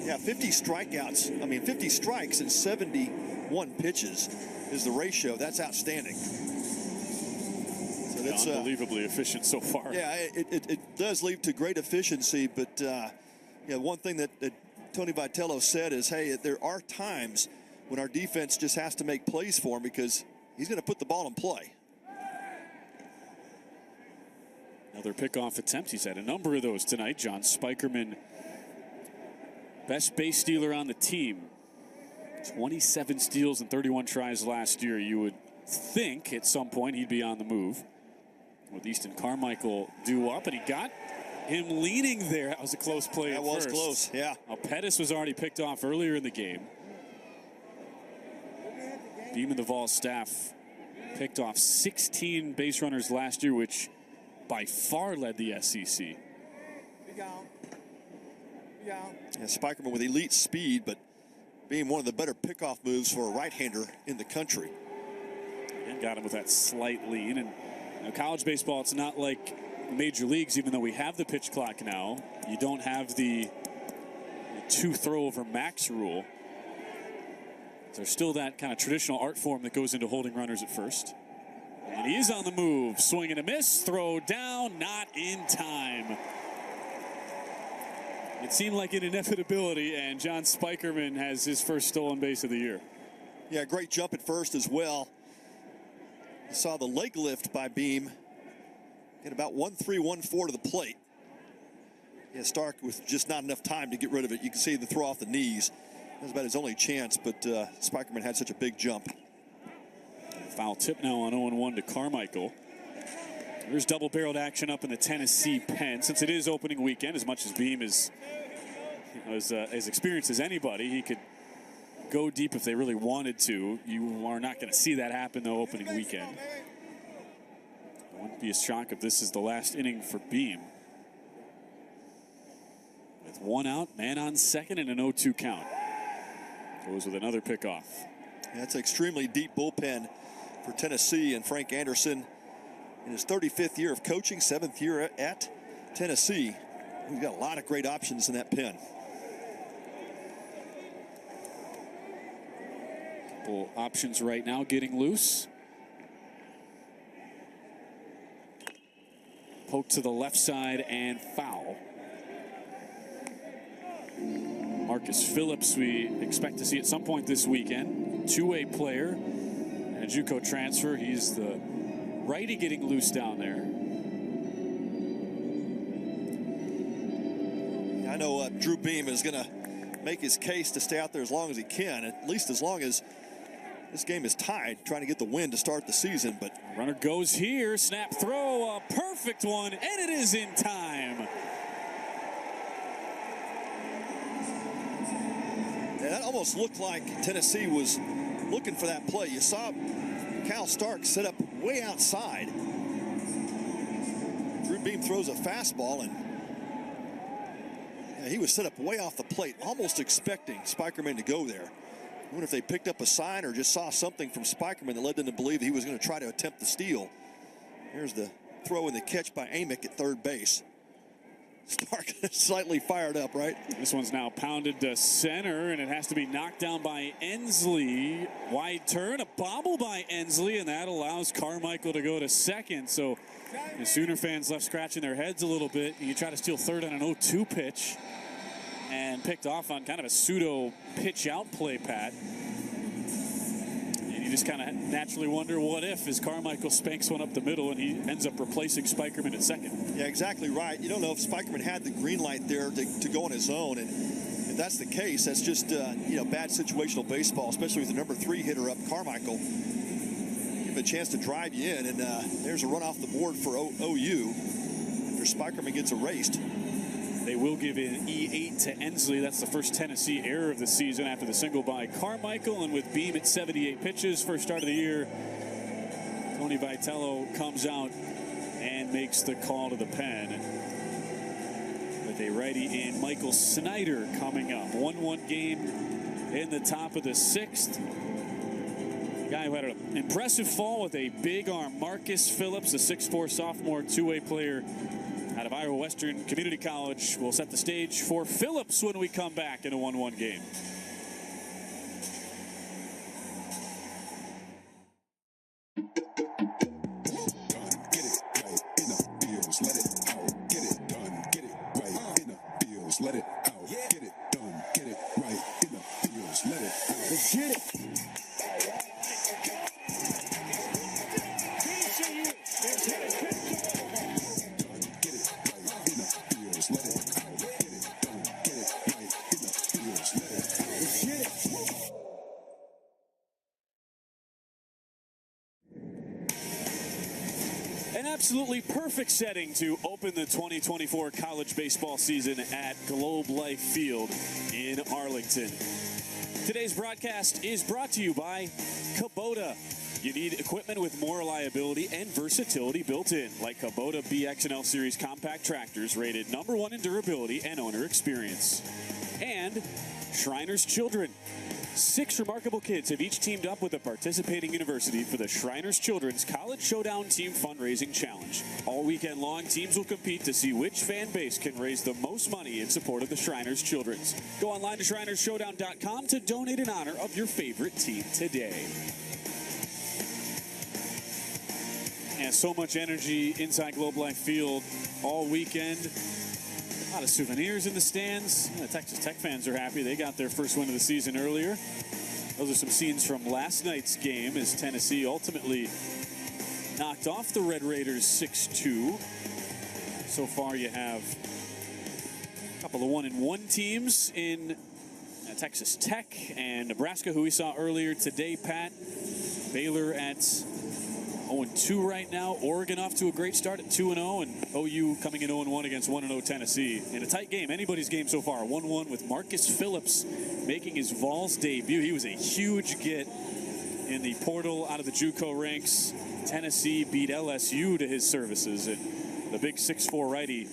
Yeah, 50 strikeouts. 50 strikes and 71 pitches is the ratio. That's outstanding. So that's unbelievably efficient so far. Yeah, it does lead to great efficiency. But one thing that Tony Vitello said is, hey, there are times when our defense just has to make plays for him because he's going to put the ball in play. Another pickoff attempt. He's had a number of those tonight. John Spikerman, best base stealer on the team. 27 steals and 31 tries last year. You would think at some point he'd be on the move. With Easton Carmichael due up, and he got him leaning there. That was a close play. That was close, yeah. Now, Pettis was already picked off earlier in the game. Beam and the Vol staff picked off 16 base runners last year, which by far led the SEC. Yeah, Spikerman with elite speed, but being one of the better pickoff moves for a right-hander in the country. And got him with that slight lead. And college baseball, it's not like major leagues, even though we have the pitch clock now. You don't have the 2 throw over max rule. There's still that kind of traditional art form that goes into holding runners at first. And he is on the move. Swing and a miss. Throw down. Not in time. It seemed like an inevitability, and John Spikerman has his first stolen base of the year. Yeah, great jump at first as well. You saw the leg lift by Beam. Get about 1-3, 1-4 to the plate. Yeah, Stark with just not enough time to get rid of it. You can see the throw off the knees. That was about his only chance, but Spikerman had such a big jump. Foul tip now on 0-1 to Carmichael. There's double-barreled action up in the Tennessee pen. Since it is opening weekend, as much as Beam is as experienced as anybody, he could go deep if they really wanted to. You are not going to see that happen, though, opening weekend. Wouldn't be a shock if this is the last inning for Beam. With one out, man on second, and an 0-2 count. Goes with another pickoff. That's an extremely deep bullpen for Tennessee, and Frank Anderson in his 35th year of coaching, 7th year at Tennessee. We've got a lot of great options in that pen. Couple options right now getting loose. Poke to the left side and foul. Marcus Phillips, we expect to see at some point this weekend. Two-way player and a JUCO transfer. He's the righty getting loose down there. I know Drew Beam is going to make his case to stay out there as long as he can, at least as long as this game is tied, trying to get the win to start the season. But runner goes here, snap throw, a perfect one, and it is in time. Yeah, that almost looked like Tennessee was looking for that play. You saw Cal Stark set up way outside. Drew Beam throws a fastball, and he was set up way off the plate, almost expecting Spikerman to go there. I wonder if they picked up a sign or just saw something from Spikerman that led them to believe he was going to try to attempt the steal. Here's the throw and the catch by Amick at third base. Stark slightly fired up, right? This one's now pounded to center, and it has to be knocked down by Ensley. Wide turn, a bobble by Ensley, and that allows Carmichael to go to second. So the Sooner fans left scratching their heads a little bit. You try to steal third on an 0-2 pitch, and picked off on kind of a pseudo pitch out play, Pat. And you just kind of naturally wonder what if, as Carmichael spanks one up the middle and he ends up replacing Spikerman at second. Yeah, exactly right. You don't know if Spikerman had the green light there to go on his own, and if that's the case, that's just bad situational baseball, especially with the number 3 hitter up, Carmichael. Give him a chance to drive you in, and there's a run off the board for OU after Spikerman gets erased. They will give an E8 to Ensley. That's the first Tennessee error of the season after the single by Carmichael. And with Beam at 78 pitches, first start of the year, Tony Vitello comes out and makes the call to the pen. With a righty in Michael Snyder coming up. 1-1 game in the top of the 6th. The guy who had an impressive fall with a big arm, Marcus Phillips, the 6'4 sophomore two-way player out of Iowa Western Community College, will set the stage for Phillips when we come back in a 1-1 game. Let it out, get it done, get it right in the fields, let it out. Let's get it. An absolutely perfect setting to open the 2024 college baseball season at Globe Life Field in Arlington. Today's broadcast is brought to you by Kubota. You need equipment with more reliability and versatility built in, like Kubota BX and L Series compact tractors rated #1 in durability and owner experience. And Shriners Children. 6 remarkable kids have each teamed up with a participating university for the Shriners Children's College Showdown Team Fundraising Challenge. All weekend long, teams will compete to see which fan base can raise the most money in support of the Shriners Children's. Go online to shrinersshowdown.com to donate in honor of your favorite team today. And so much energy inside Globe Life Field all weekend. A lot of souvenirs in the stands. The Texas Tech fans are happy. They got their first win of the season earlier. Those are some scenes from last night's game as Tennessee ultimately knocked off the Red Raiders 6-2. So far you have a couple of 1-1 teams in Texas Tech and Nebraska, who we saw earlier today, Pat. Baylor at 0-2 right now. Oregon off to a great start at 2-0, and OU coming in 0-1 against 1-0 Tennessee. In a tight game, anybody's game so far. 1-1 with Marcus Phillips making his Vols debut. He was a huge get in the portal out of the JUCO ranks. Tennessee beat LSU to his services. And the big 6'4" righty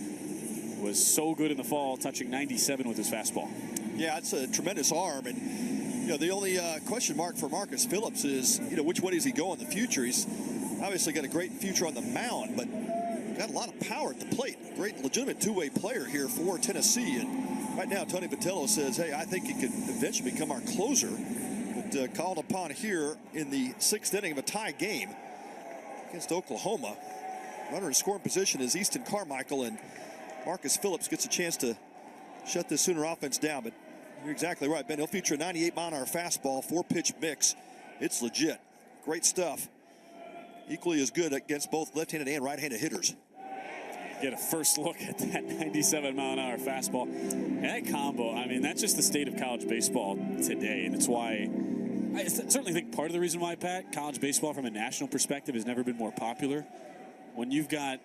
was so good in the fall, touching 97 with his fastball. Yeah, it's a tremendous arm. And, you know, the only question mark for Marcus Phillips is, you know, which way does he go in the future? He's obviously got a great future on the mound, but got a lot of power at the plate. Great, legitimate two-way player here for Tennessee. And right now, Tony Vitello says, hey, I think he could eventually become our closer. But called upon here in the 6th inning of a tie game against Oklahoma. Runner in scoring position is Easton Carmichael, and Marcus Phillips gets a chance to shut this Sooner offense down. But you're exactly right, Ben. He'll feature a 98-mile-an-hour fastball, 4-pitch mix. It's legit. Great stuff. Equally as good against both left-handed and right-handed hitters. Get a first look at that 97-mile-an-hour fastball. And that combo, I mean, that's just the state of college baseball today. And it's why I certainly think part of the reason why, Pat, college baseball from a national perspective has never been more popular. When you've got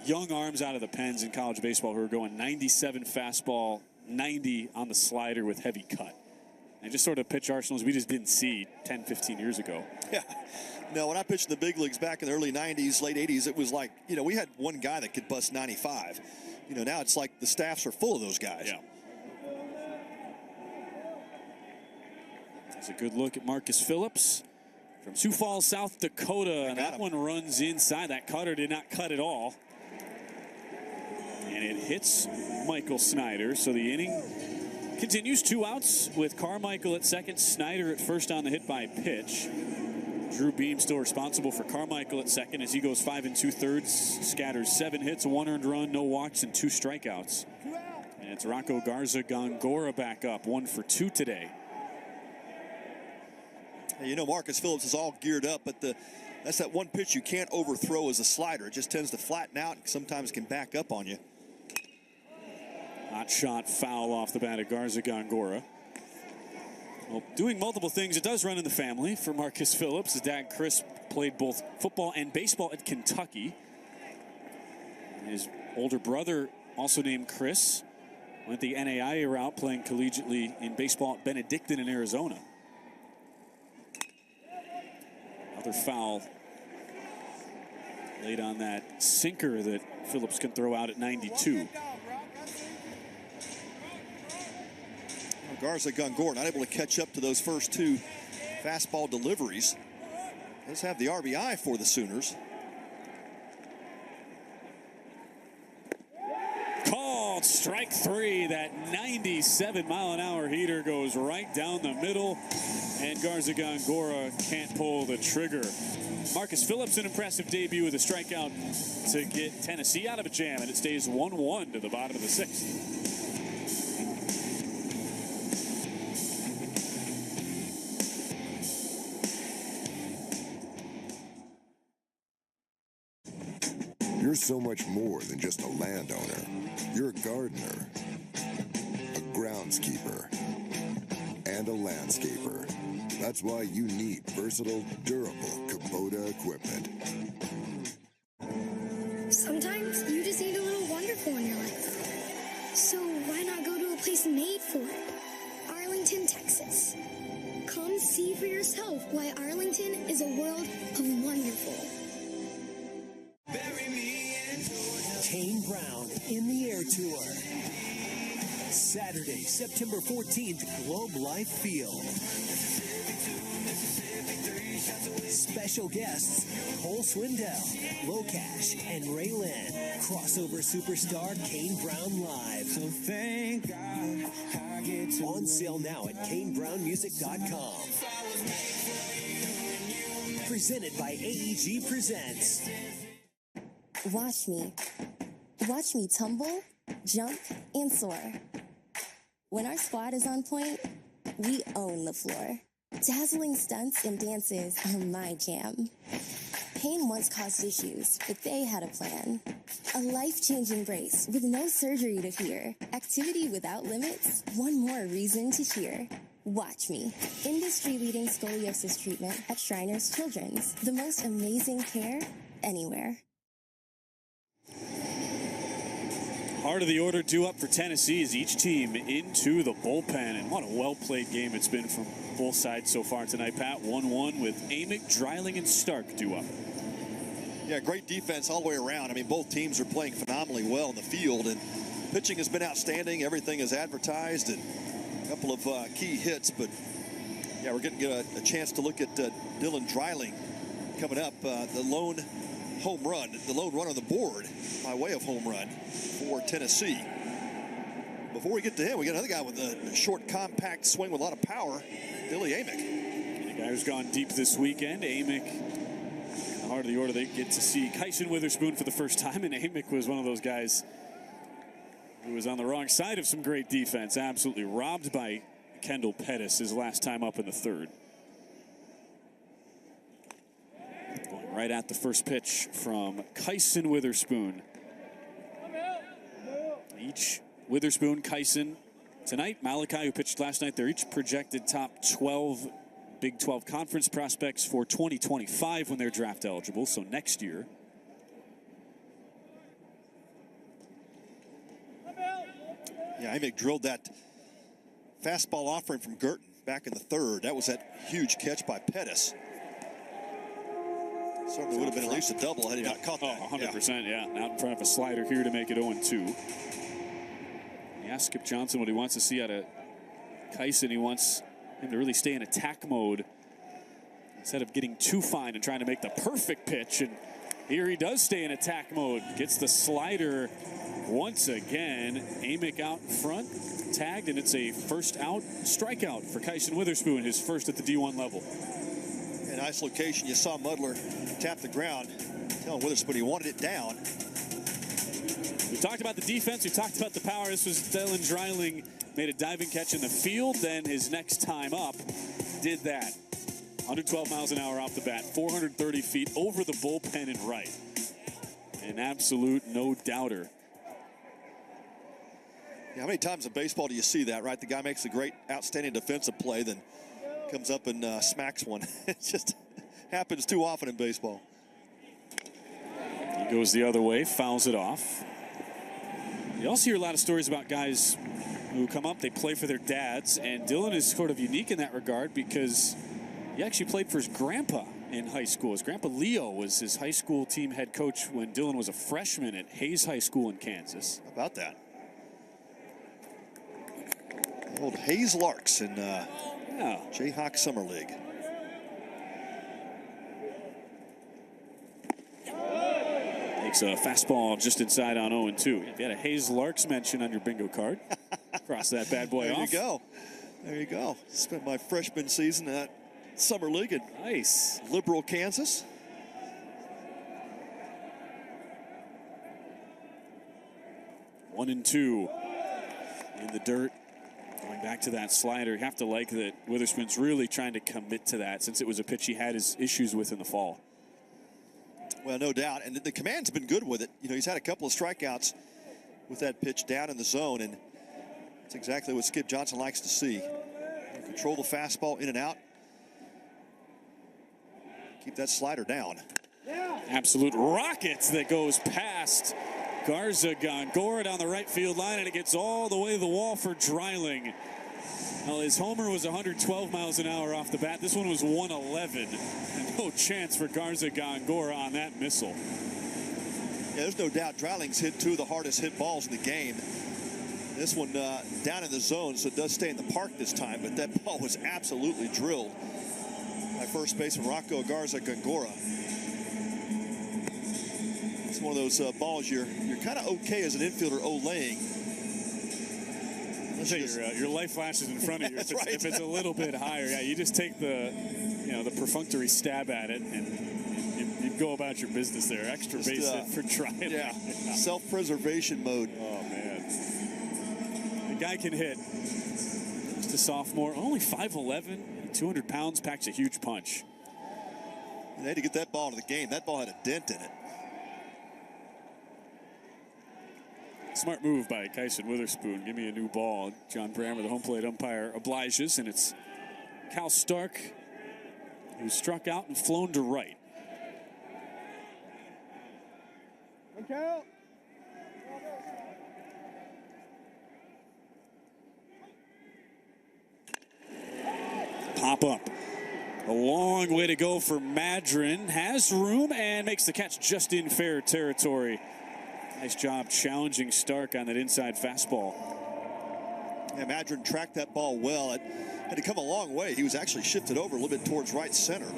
young arms out of the pens in college baseball who are going 97 fastball, 90 on the slider with heavy cut. And just sort of pitch arsenals we just didn't see 10, 15 years ago. Yeah. No, when I pitched in the big leagues back in the early 90s, late 80s, it was like, you know, we had one guy that could bust 95. You know, now it's like the staffs are full of those guys. Yeah. That's a good look at Marcus Phillips from Sioux Falls, South Dakota. And that one runs inside. That cutter did not cut at all. And it hits Michael Snyder. So the inning continues. 2 outs with Carmichael at second, Snyder at first on the hit by pitch. Drew Beam still responsible for Carmichael at second as he goes 5 2/3, scatters 7 hits, 1 earned run, no walks, and 2 strikeouts. And it's Rocco Garza Gongora back up, 1 for 2 today. You know, Marcus Phillips is all geared up, but that's that one pitch you can't overthrow as a slider. It just tends to flatten out and sometimes can back up on you. Hot shot foul off the bat of Garza Gongora. Well, doing multiple things, it does run in the family for Marcus Phillips. His dad, Chris, played both football and baseball at Kentucky. His older brother, also named Chris, went the NAIA route, playing collegiately in baseball at Benedictine in Arizona. Another foul laid on that sinker that Phillips can throw out at 92. Garza Gongora not able to catch up to those first 2 fastball deliveries. Does have the RBI for the Sooners. Called strike 3. That 97-mile-an-hour heater goes right down the middle, and Garza Gongora can't pull the trigger. Marcus Phillips, an impressive debut with a strikeout to get Tennessee out of a jam, and it stays 1-1 to the bottom of the 6th. You're so much more than just a landowner. You're a gardener, a groundskeeper, and a landscaper. That's why you need versatile, durable Kubota equipment. Sometimes you just need a little wonderful in your life. So why not go to a place made for it? Arlington, Texas. Come see for yourself why Arlington is a world of wonderful. Kane Brown in the Air Tour. Saturday, September 14th, Globe Life Field. Special guests, Cole Swindell, Locash, and Ray Lynn. Crossover superstar Kane Brown Live. So thank God I get to on sale now at KaneBrownMusic.com. Presented by AEG Presents. Watch me. Watch me tumble, jump, and soar. When our squad is on point, we own the floor. Dazzling stunts and dances are my jam. Pain once caused issues, but they had a plan. A life-changing brace with no surgery to fear. Activity without limits, one more reason to cheer. Watch me. Industry-leading scoliosis treatment at Shriners Children's. The most amazing care anywhere. Heart of the order due up for Tennessee as each team into the bullpen. And what a well-played game it's been from both sides so far tonight, Pat. 1-1 with Amick, Dreiling, and Stark due up. Yeah, great defense all the way around. I mean, both teams are playing phenomenally well in the field, and pitching has been outstanding. Everything is advertised, and a couple of key hits. But, yeah, we're getting a chance to look at Dylan Dreiling coming up. The lone home run, the lone run on the board by way of home run for Tennessee. Before we get to him, we got another guy with a short, compact swing with a lot of power, Billy Amick. The guy who's gone deep this weekend, Amick. The heart of the order, they get to see Kyson Witherspoon for the first time, and Amick was one of those guys who was on the wrong side of some great defense. Absolutely robbed by Kendall Pettis his last time up in the third. Going right at the first pitch from Kyson Witherspoon. Each Witherspoon, Kyson tonight, Malachi, who pitched last night, they're each projected top 12 Big 12 conference prospects for 2025 when they're draft eligible, so next year. Yeah, Amick drilled that fastball offering from Girton back in the third. That was that huge catch by Pettis. Certainly would have been at least a double had he not caught that. 100%, yeah. Out in front of a slider here to make it 0-2. He asked Skip Johnson what he wants to see out of Kyson. He wants him to really stay in attack mode instead of getting too fine and trying to make the perfect pitch. And here he does stay in attack mode. Gets the slider once again. Amick out front, tagged, and it's a first out strikeout for Kyson Witherspoon, his first at the D1 level. In nice location, you saw Mudler tap the ground, telling Witherspoon he wanted it down. We talked about the defense. We talked about the power. This was Dylan Dreiling, made a diving catch in the field. Then his next time up did that. 112 miles an hour off the bat, 430 feet over the bullpen and right. An absolute no doubter. Yeah, how many times in baseball do you see that, right? The guy makes a great, outstanding defensive play, then comes up and smacks one. It just happens too often in baseball. He goes the other way, fouls it off. You also hear a lot of stories about guys who come up, they play for their dads, and Dylan is sort of unique in that regard because he actually played for his grandpa in high school. His grandpa Leo was his high school team head coach when Dylan was a freshman at Hayes High School in Kansas. How about that? The old Hayes Larks in Jayhawk Summer League. Makes a fastball just inside on 0-2. If you had a Hayes Larks mention on your bingo card, cross that bad boy off. There you go. There you go. Spent my freshman season at Summer League in Liberal, Kansas. One and two in the dirt. Going back to that slider, you have to like that Witherspoon's really trying to commit to that since it was a pitch he had his issues with in the fall. Well, no doubt. And the command's been good with it. You know, he's had a couple of strikeouts with that pitch down in the zone, and that's exactly what Skip Johnson likes to see. Control the fastball in and out. Keep that slider down. Absolute rockets that goes past Garza Gongora down the right field line, and it gets all the way to the wall for Dreiling. Well, his homer was 112 miles an hour off the bat. This one was 111. And no chance for Garza Gongora on that missile. Yeah, there's no doubt Dreiling's hit two of the hardest hit balls in the game. This one down in the zone, so it does stay in the park this time, but that ball was absolutely drilled by first baseman Rocco Garza Gongora. It's one of those balls you're kind of okay as an infielder olaying. Your life flashes in front of you. That's right. If it's a little bit higher, yeah, you just take the perfunctory stab at it and you go about your business there. Extra base hit for Dreiling. Yeah, self-preservation mode. Oh, man. The guy can hit. Just a sophomore, only 5'11", 200 pounds, packs a huge punch. And they had to get that ball to the game. That ball had a dent in it. Smart move by Kyson Witherspoon. Give me a new ball. John Brammer, the home plate umpire, obliges, and it's Cal Stark who struck out and flown to right. jump up. A long way to go for Madron. Has room and makes the catch just in fair territory. Nice job challenging Stark on that inside fastball. Yeah, Madron tracked that ball well. It had to come a long way. He was actually shifted over a little bit towards right center.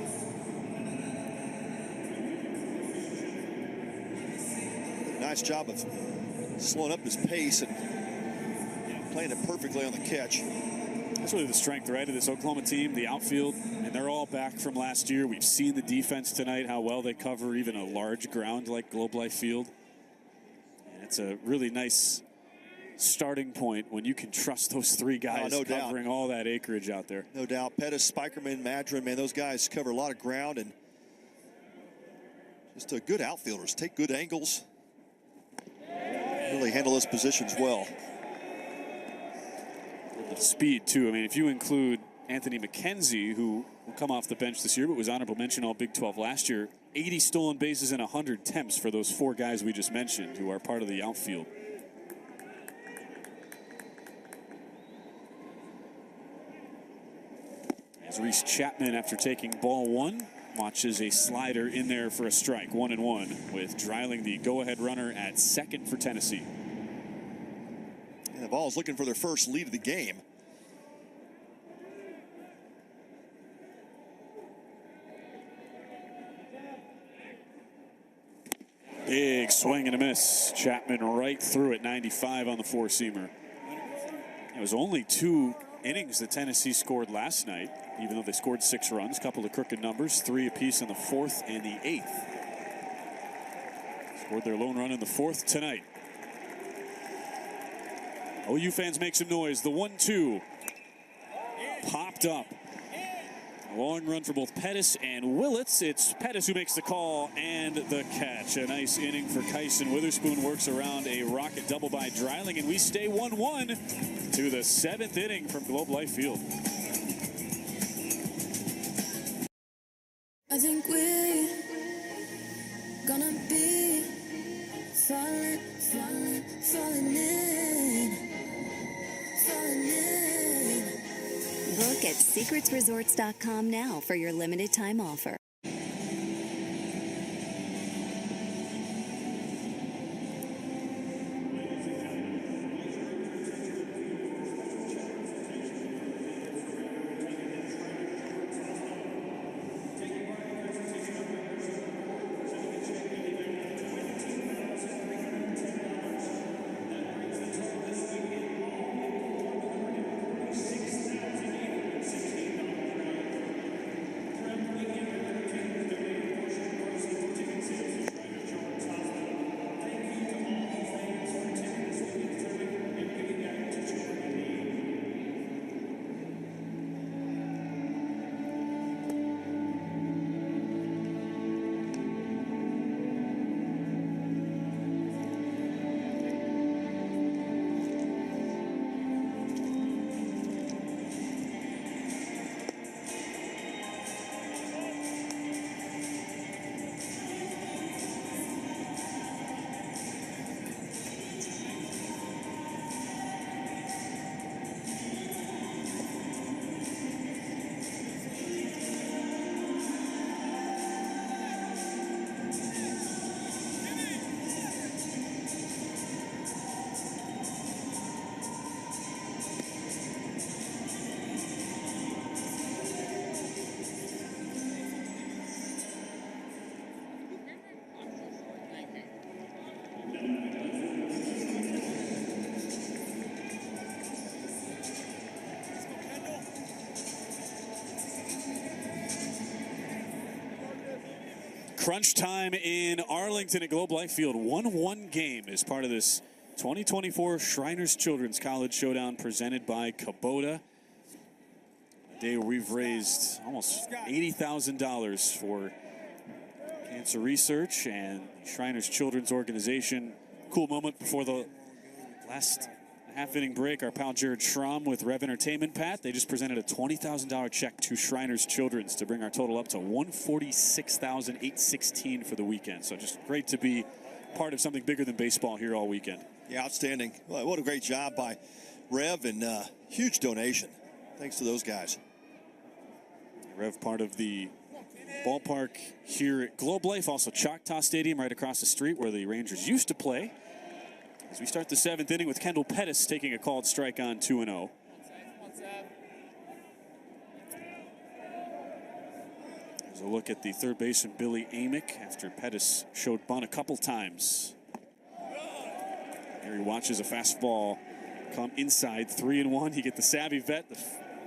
Nice job of slowing up his pace and playing it perfectly on the catch. That's really the strength, right, of this Oklahoma team, the outfield, and they're all back from last year. We've seen the defense tonight, how well they cover even a large ground like Globe Life Field. And it's a really nice starting point when you can trust those three guys covering all that acreage out there. No doubt. Pettis, Spikerman, Madron, man, those guys cover a lot of ground and just good outfielders. Take good angles. Really handle those positions well. Speed, too. I mean, if you include Anthony McKenzie, who will come off the bench this year, but was honorable mention all Big 12 last year, 80 stolen bases and 100 attempts for those four guys we just mentioned who are part of the outfield. As Reese Chapman, after taking ball one, watches a slider in there for a strike, 1-1, with Dreiling the go-ahead runner at second for Tennessee. And the Vols looking for their first lead of the game. Big swing and a miss. Chapman right through it, 95 on the four-seamer. It was only 2 innings that Tennessee scored last night, even though they scored 6 runs. Couple of crooked numbers, 3 apiece in the 4th and the 8th. Scored their lone run in the 4th tonight. OU fans make some noise. The 1-2 popped up. A long run for both Pettis and Willits. It's Pettis who makes the call and the catch. A nice inning for Kyson. Witherspoon works around a rocket double by Dreiling, and we stay 1-1 to the 7th inning from Globe Life Field. I think we're gonna be falling in. Book at secretsresorts.com now for your limited time offer. Crunch time in Arlington at Globe Life Field. 1-1 game is part of this 2024 Shriners Children's College Showdown presented by Kubota. A day where we've raised almost $80,000 for cancer research and Shriners Children's Organization. Cool moment before the last half-inning break. Our pal Jared Schramm with Rev Entertainment, Pat. They just presented a $20,000 check to Shriners Children's to bring our total up to $146,816 for the weekend. So just great to be part of something bigger than baseball here all weekend. Yeah, outstanding. Well, what a great job by Rev, and huge donation. Thanks to those guys. Rev, part of the ballpark here at Globe Life, also Choctaw Stadium right across the street where the Rangers used to play. As we start the 7th inning with Kendall Pettis taking a called strike on 2-0. There's a look at the third baseman Billy Amick after Pettis showed bunt a couple times. Here he watches a fastball come inside, 3-1. You get the savvy vet, the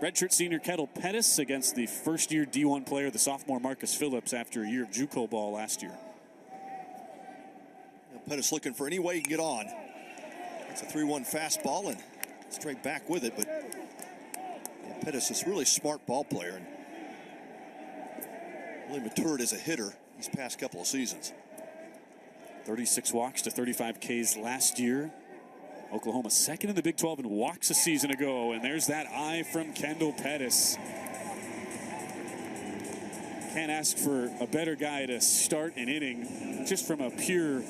redshirt senior Kendall Pettis against the first-year D1 player, the sophomore Marcus Phillips, after a year of JUCO ball last year. Pettis looking for any way he can get on. It's a 3-1 fastball and straight back with it, but Pettis is a really smart ball player and really matured as a hitter these past couple of seasons. 36 walks to 35 Ks last year. Oklahoma second in the Big 12 in walks a season ago, and there's that eye from Kendall Pettis. Can't ask for a better guy to start an inning just from a pure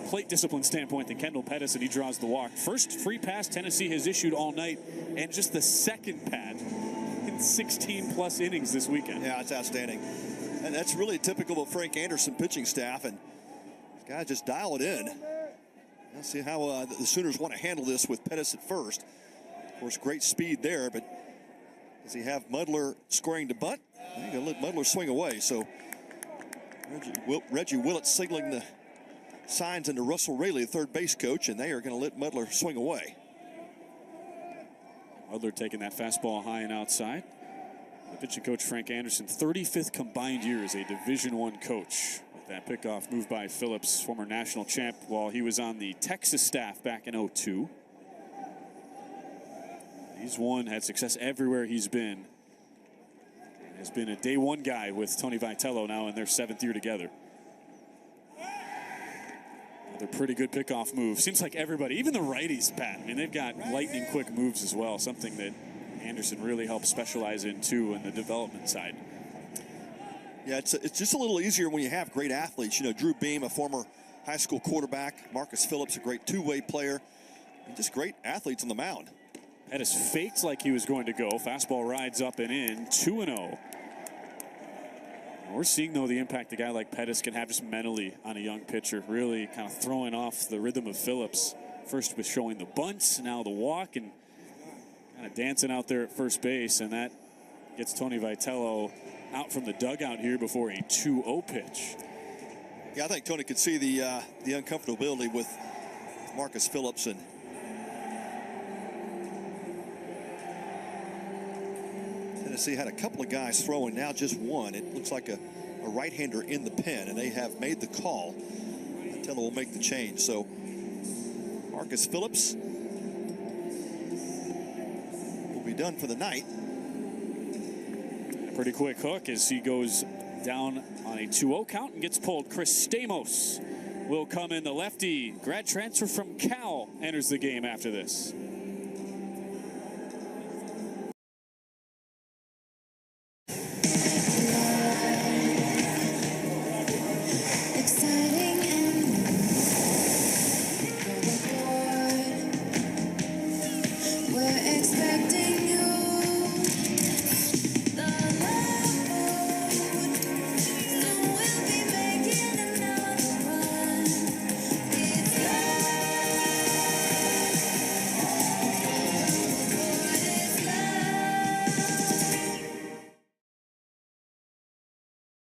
plate discipline standpoint than Kendall Pettis, and he draws the walk. First free pass Tennessee has issued all night, and just the second pat in 16+ innings this weekend. Yeah, it's outstanding. And that's really typical of Frank Anderson pitching staff, and guys just dial it in. Let's see how the Sooners want to handle this with Pettis at first. Of course, great speed there, but does he have Mudler scoring to bunt? He's going to let Mudler swing away. So Reggie Willett signaling the signs into Russell Raley, the third base coach, and they are going to let Mudler swing away. Mudler taking that fastball high and outside. The pitching coach Frank Anderson, 35th combined year as a Division I coach. That pickoff move by Phillips, former national champ, while he was on the Texas staff back in 2002. He's had success everywhere he's been. Has been a day one guy with Tony Vitello now in their 7th year together. Another pretty good pickoff move. Seems like everybody, even the righties, Pat, I mean, they've got lightning quick moves as well, something that Anderson really helps specialize in too in the development side. Yeah, it's just a little easier when you have great athletes. You know, Drew Beam, a former high school quarterback. Marcus Phillips, a great two-way player. And just great athletes on the mound. Pettis faked like he was going to go. Fastball rides up and in, 2-0. We're seeing, though, the impact a guy like Pettis can have just mentally on a young pitcher. Really kind of throwing off the rhythm of Phillips. First with showing the bunts, now the walk, and kind of dancing out there at first base. And that gets Tony Vitello out from the dugout here before a 2-0 pitch. Yeah, I think Tony could see the uncomfortability with Marcus Phillips, and Tennessee had a couple of guys throwing, now just one. It looks like a right-hander in the pen, and they have made the call. Vitello will make the change. So Marcus Phillips will be done for the night. Pretty quick hook as he goes down on a 2-0 count and gets pulled. Chris Stamos will come in. The lefty, grad transfer from Cal, enters the game after this.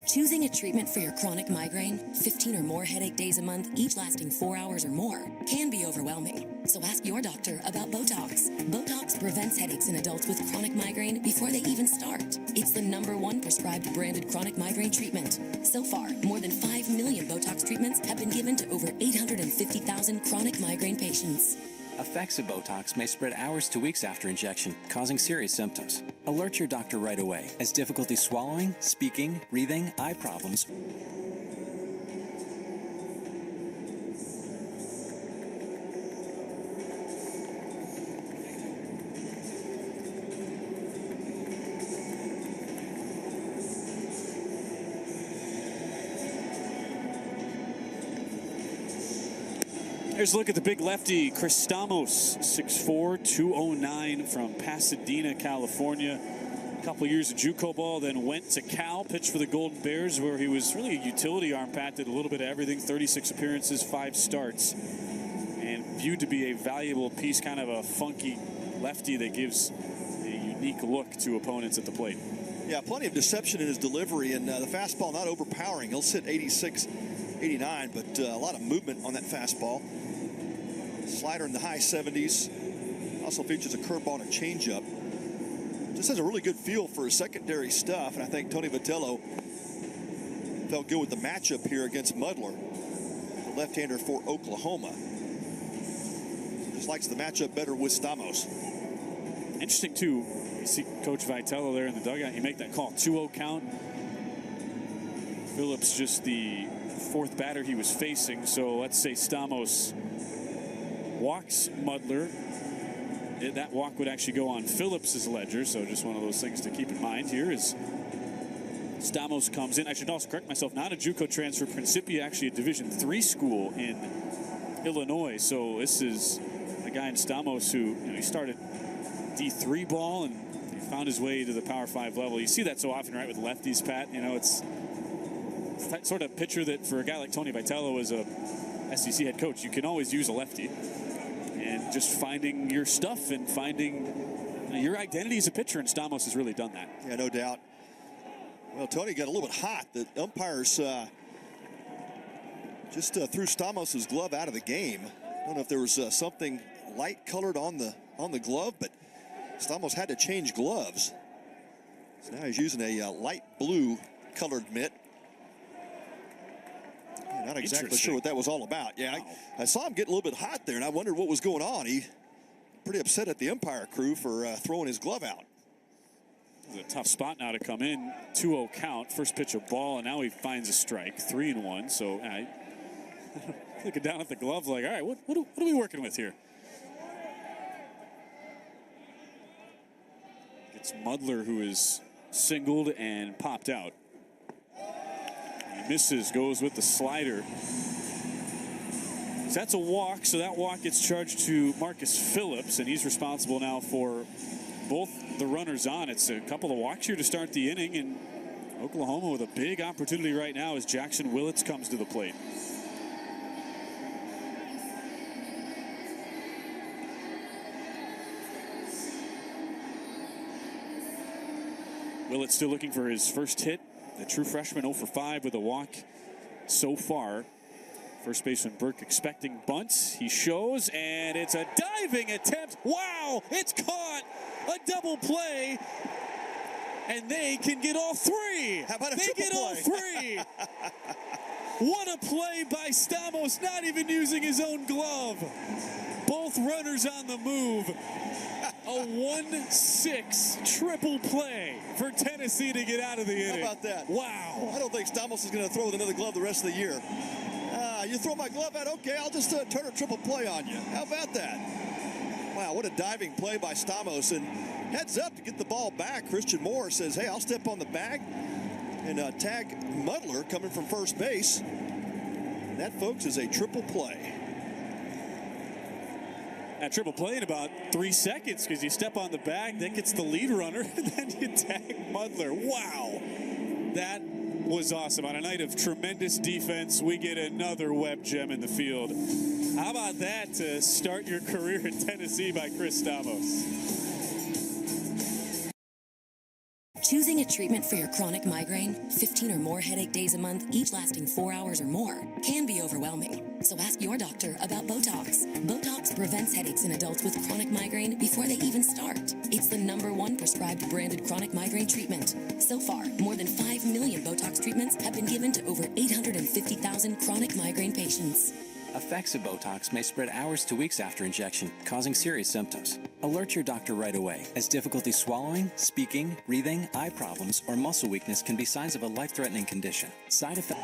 Choosing a treatment for your chronic migraine, 15 or more headache days a month, each lasting 4 hours or more, can be overwhelming. So ask your doctor about Botox. Botox prevents headaches in adults with chronic migraine before they even start. It's the #1 prescribed branded chronic migraine treatment. So far, more than 5 million Botox treatments have been given to over 850,000 chronic migraine patients. Effects of Botox may spread hours to weeks after injection, causing serious symptoms. Alert your doctor right away, as difficulty swallowing, speaking, breathing, eye problems, Here's a look at the big lefty, Chris Stamos, 6'4", 209 from Pasadena, California. couple years of JUCO ball, then went to Cal, pitched for the Golden Bears, where he was really a utility arm, Pat, did a little bit of everything, 36 appearances, 5 starts, and viewed to be a valuable piece, kind of a funky lefty that gives a unique look to opponents at the plate. Yeah, plenty of deception in his delivery, and the fastball not overpowering. He'll sit 86, 89, but a lot of movement on that fastball. Slider in the high 70s. Also features a curveball and a changeup. Just has a really good feel for his secondary stuff, and I think Tony Vitello felt good with the matchup here against Mudler, the left-hander for Oklahoma. Just likes the matchup better with Stamos. Interesting, too. You see Coach Vitello there in the dugout. You make that call, 2-0 count. Phillips just the 4th batter he was facing, so let's say Stamos walks Mudler. That walk would actually go on Phillips's ledger, so just one of those things to keep in mind here is Stamos comes in. I should also correct myself, not a JUCO transfer. Principia, actually a Division III school in Illinois, so this is a guy in Stamos who, he started D3 ball and he found his way to the Power 5 level. You see that so often, right, with lefties, Pat. It's that sort of pitcher that for a guy like Tony Vitello as a SEC head coach, you can always use a lefty. And just finding your stuff and finding your identity as a pitcher, and Stamos has really done that. Yeah, no doubt. Well, Tony got a little bit hot. The umpires just threw Stamos' glove out of the game. I don't know if there was something light colored on the glove, but Stamos had to change gloves. So now he's using a light blue colored mitt. Not exactly sure what that was all about. Yeah, I saw him get a little bit hot there, and I wondered what was going on. He pretty upset at the umpire crew for throwing his glove out. It's a tough spot now to come in. 2-0 count, first pitch of ball, and now he finds a strike. 3-1. So looking down at the glove, like, all right, what are we working with here? It's Mudler who is singled and popped out. He misses, goes with the slider. So that's a walk, so that walk gets charged to Marcus Phillips, and he's responsible now for both the runners on. It's a couple of walks here to start the inning, and Oklahoma with a big opportunity right now as Jackson Willits comes to the plate. Willits still looking for his first hit. The true freshman 0 for 5 with a walk so far. First baseman Burke expecting bunts. He shows, and it's a diving attempt. Wow, it's caught. A double play, and they can get all 3. How about a they triple get play? all 3. What a play by Stamos, not even using his own glove. Both runners on the move. A 1-6 triple play for Tennessee to get out of the inning. How about that? Wow. I don't think Stamos is going to throw with another glove the rest of the year. You throw my glove out, okay, I'll just turn a triple play on you. How about that? Wow, what a diving play by Stamos. And heads up to get the ball back. Christian Moore says, hey, I'll step on the bag and tag Mudler coming from first base. And that, folks, is a triple play. That triple play in about 3 seconds because you step on the bag, that gets the lead runner, and then you tag Mudler. Wow. That was awesome. On a night of tremendous defense, we get another web gem in the field. How about that to start your career in Tennessee by Chris Stamos? Choosing a treatment for your chronic migraine, 15 or more headache days a month, each lasting 4 hours or more, can be overwhelming. So ask your doctor about Botox. Botox prevents headaches in adults with chronic migraine before they even start. It's the #1 prescribed branded chronic migraine treatment. So far, more than 5 million Botox treatments have been given to over 850,000 chronic migraine patients. Effects of Botox may spread hours to weeks after injection, causing serious symptoms. Alert your doctor right away, as difficulty swallowing, speaking, breathing, eye problems, or muscle weakness can be signs of a life-threatening condition. Side effects.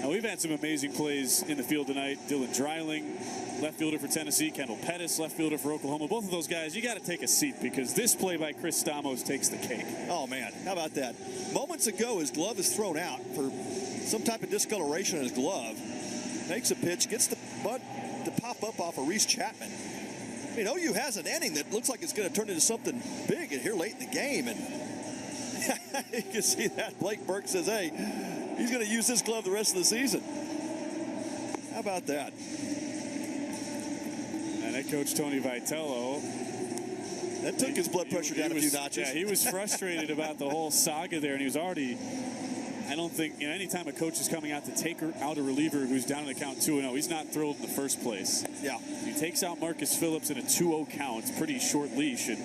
Now, we've had some amazing plays in the field tonight. Dylan Dreiling left fielder for Tennessee, Kendall Pettis, left fielder for Oklahoma. Both of those guys, you got to take a seat because this play by Chris Stamos takes the cake. Oh, man, how about that? Moments ago, his glove is thrown out for some type of discoloration in his glove. Makes a pitch, gets the bunt to pop up off of Reese Chapman. I mean, OU has an inning that looks like it's going to turn into something big here late in the game. And you can see that. Blake Burke says, hey, he's going to use this glove the rest of the season. How about that? And head coach Tony Vitello. That took his blood pressure down a few notches. Yeah, he was frustrated about the whole saga there, and he was already, I don't think, anytime a coach is coming out to take out a reliever who's down in the count 2-0, he's not thrilled in the first place. Yeah. He takes out Marcus Phillips in a 2-0 count. It's pretty short leash, and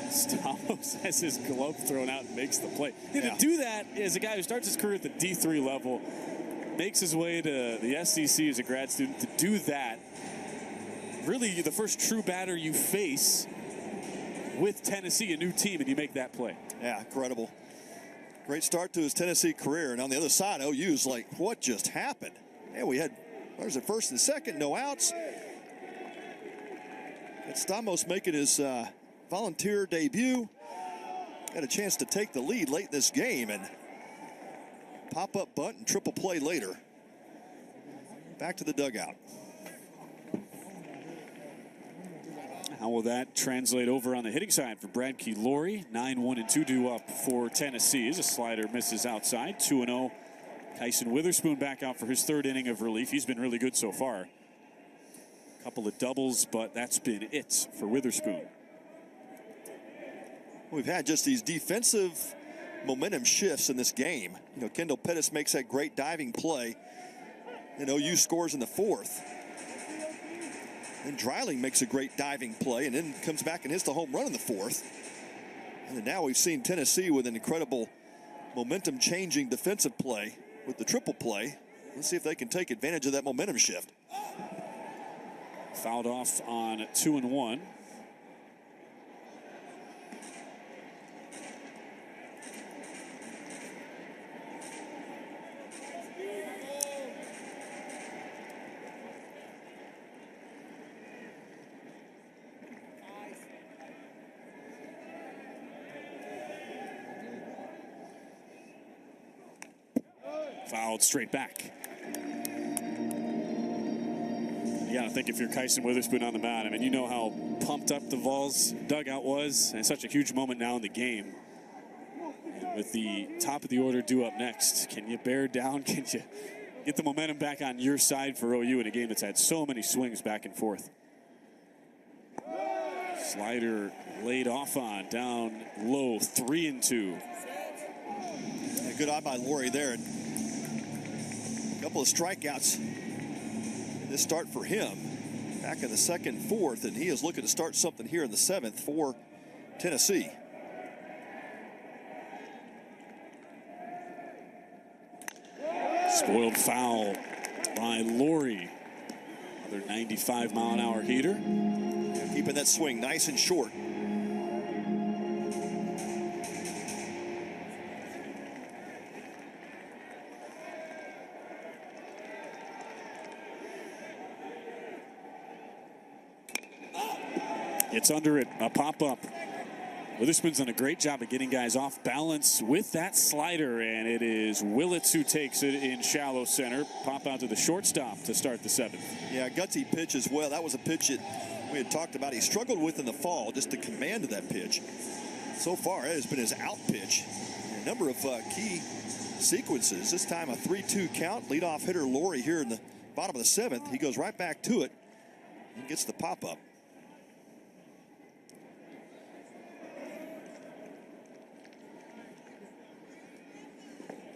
Stamos has his glove thrown out and makes the play. Yeah. To do that as a guy who starts his career at the D3 level, makes his way to the SEC as a grad student, to do that, really the first true batter you face with Tennessee, a new team, and you make that play. Yeah, incredible. Great start to his Tennessee career. And on the other side, OU's like, what just happened? Yeah, we had, there's a first and second, no outs. It's Stamos making his volunteer debut. Had a chance to take the lead late in this game, and pop-up bunt and triple play later. Back to the dugout. How will that translate over on the hitting side for Brad Keylori? 9-1-2 due up for Tennessee. As a slider misses outside. 2-0. Kyson Witherspoon back out for his third inning of relief. He's been really good so far. A couple of doubles, but that's been it for Witherspoon. We've had just these defensive momentum shifts in this game. You know, Kendall Pettis makes that great diving play, and OU scores in the fourth. Then Dreiling makes a great diving play and then comes back and hits the home run in the fourth. And then now we've seen Tennessee with an incredible momentum-changing defensive play with the triple play. Let's see if they can take advantage of that momentum shift. Fouled off on 2-1. Fouled straight back. You got to think if you're Kyson Witherspoon on the mound, I mean, you know how pumped up the Vols dugout was, and it's such a huge moment now in the game. With the top of the order due up next, can you bear down? Can you get the momentum back on your side for OU in a game that's had so many swings back and forth? Slider laid off on, down low, 3-2. A good eye by Laurie there. A couple of strikeouts in this start for him. Back in the second, fourth, and he is looking to start something here in the seventh for Tennessee. Spoiled foul by Laurie. Another 95-mile-an-hour heater. Keeping that swing nice and short. It's under it, a pop-up. Witherspoon's done a great job of getting guys off balance with that slider, and it is Willits who takes it in shallow center. Pop out to the shortstop to start the seventh. Yeah, gutsy pitch as well. That was a pitch that we had talked about. He struggled with in the fall, just the command of that pitch. So far, it has been his out pitch. A number of key sequences. This time a 3-2 count. Leadoff hitter Laurie here in the bottom of the seventh. He goes right back to it and gets the pop-up.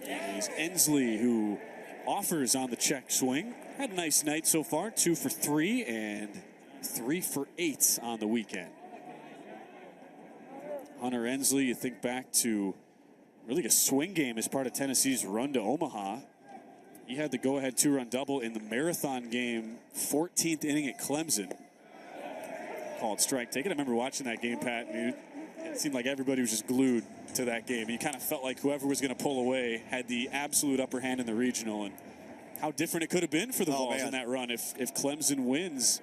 It's Ensley who offers on the check swing. Had a nice night so far, 2 for 3 and 3 for 8 on the weekend. Hunter Ensley, you think back to really a swing game as part of Tennessee's run to Omaha. He had the go-ahead 2-run double in the marathon game, 14th inning at Clemson. Called strike taken. I remember watching that game, Pat, and it seemed like everybody was just glued to that game. You kind of felt like whoever was going to pull away had the absolute upper hand in the regional, and how different it could have been for the Vols in that run if Clemson wins.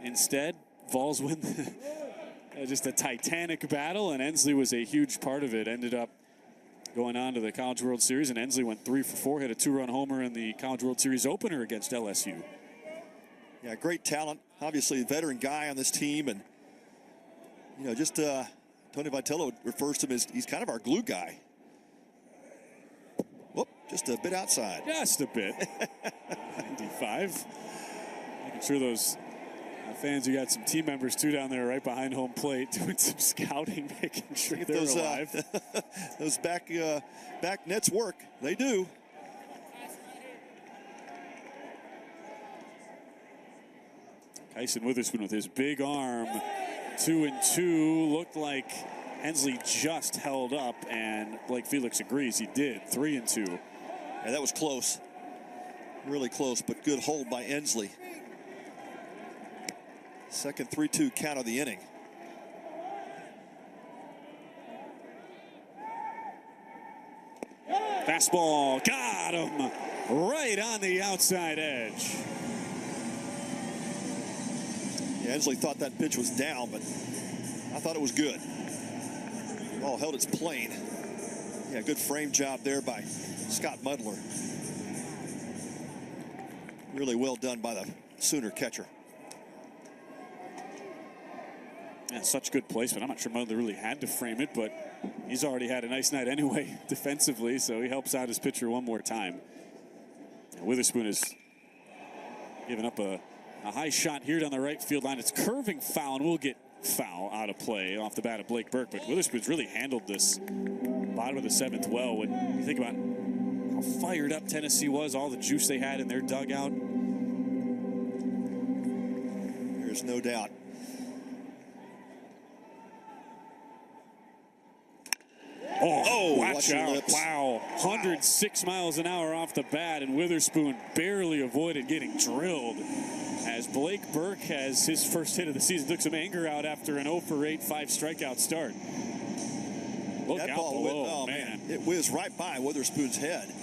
Instead, Vols win just a titanic battle, and Ensley was a huge part of it. Ended up going on to the College World Series, and Ensley went 3 for 4, hit a 2-run homer in the College World Series opener against LSU. Yeah, great talent. Obviously, a veteran guy on this team, and just Tony Vitello refers to him as he's kind of our glue guy. Whoop, just a bit outside. Just a bit. 95. Making sure those fans, you got some team members too down there right behind home plate doing some scouting, making sure they're alive. Those back nets work. They do. Kyson Witherspoon with his big arm. 2-2. Looked like Hensley just held up, and Blake Felix agrees he did. 3-2. Yeah, that was close. Really close, but good hold by Ensley. Second 3-2 count of the inning. Fastball, got him right on the outside edge. Yeah, Ensley thought that pitch was down, but I thought it was good. Ball held its plane. Yeah, good frame job there by Scott Muddler. Really well done by the Sooner catcher. Yeah, such good placement. I'm not sure Muddler really had to frame it, but he's already had a nice night anyway defensively, so he helps out his pitcher one more time. And Witherspoon has given up a high shot here down the right field line. It's curving foul, and we'll get foul out of play off the bat of Blake Burke, but Witherspoon's really handled this bottom of the seventh well. When you think about how fired up Tennessee was, all the juice they had in their dugout. There's no doubt. Oh, watch out. Wow. 106 miles an hour off the bat, and Witherspoon barely avoided getting drilled as Blake Burke has his first hit of the season. Took some anger out after an 0 for 8, 5 strikeout start. Look that out ball below, went, oh, man. It whizzed right by Witherspoon's head.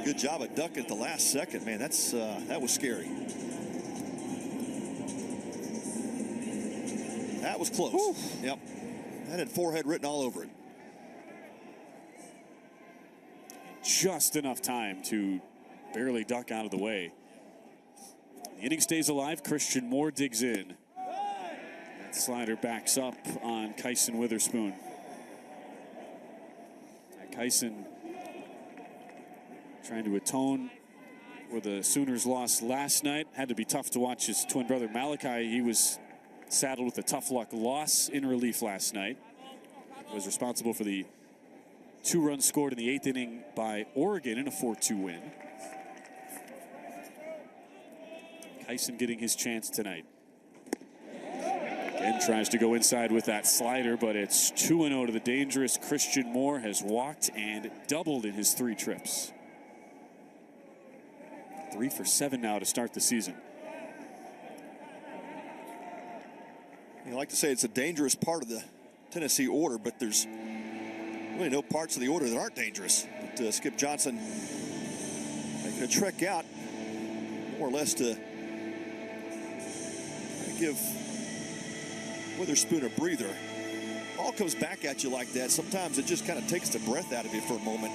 Good job of ducking at the last second. Man, that was scary. That was close. Whew. Yep. That had forehead written all over it. Just enough time to barely duck out of the way. The inning stays alive. Christian Moore digs in. That slider backs up on Kyson Witherspoon. Kyson trying to atone for the Sooners' loss last night. Had to be tough to watch his twin brother Malachi. He was saddled with a tough luck loss in relief last night. Was responsible for the 2 runs scored in the 8th inning by Oregon in a 4-2 win. Kyson getting his chance tonight. Again, tries to go inside with that slider, but it's 2-0 to the dangerous Christian Moore. Has walked and doubled in his 3 trips. 3 for 7 now to start the season. You like to say it's a dangerous part of the Tennessee order, but there's really no parts of the order that aren't dangerous. But Skip Johnson making a trek out more or less to give Witherspoon a breather. Ball comes back at you like that. Sometimes it just kind of takes the breath out of you for a moment.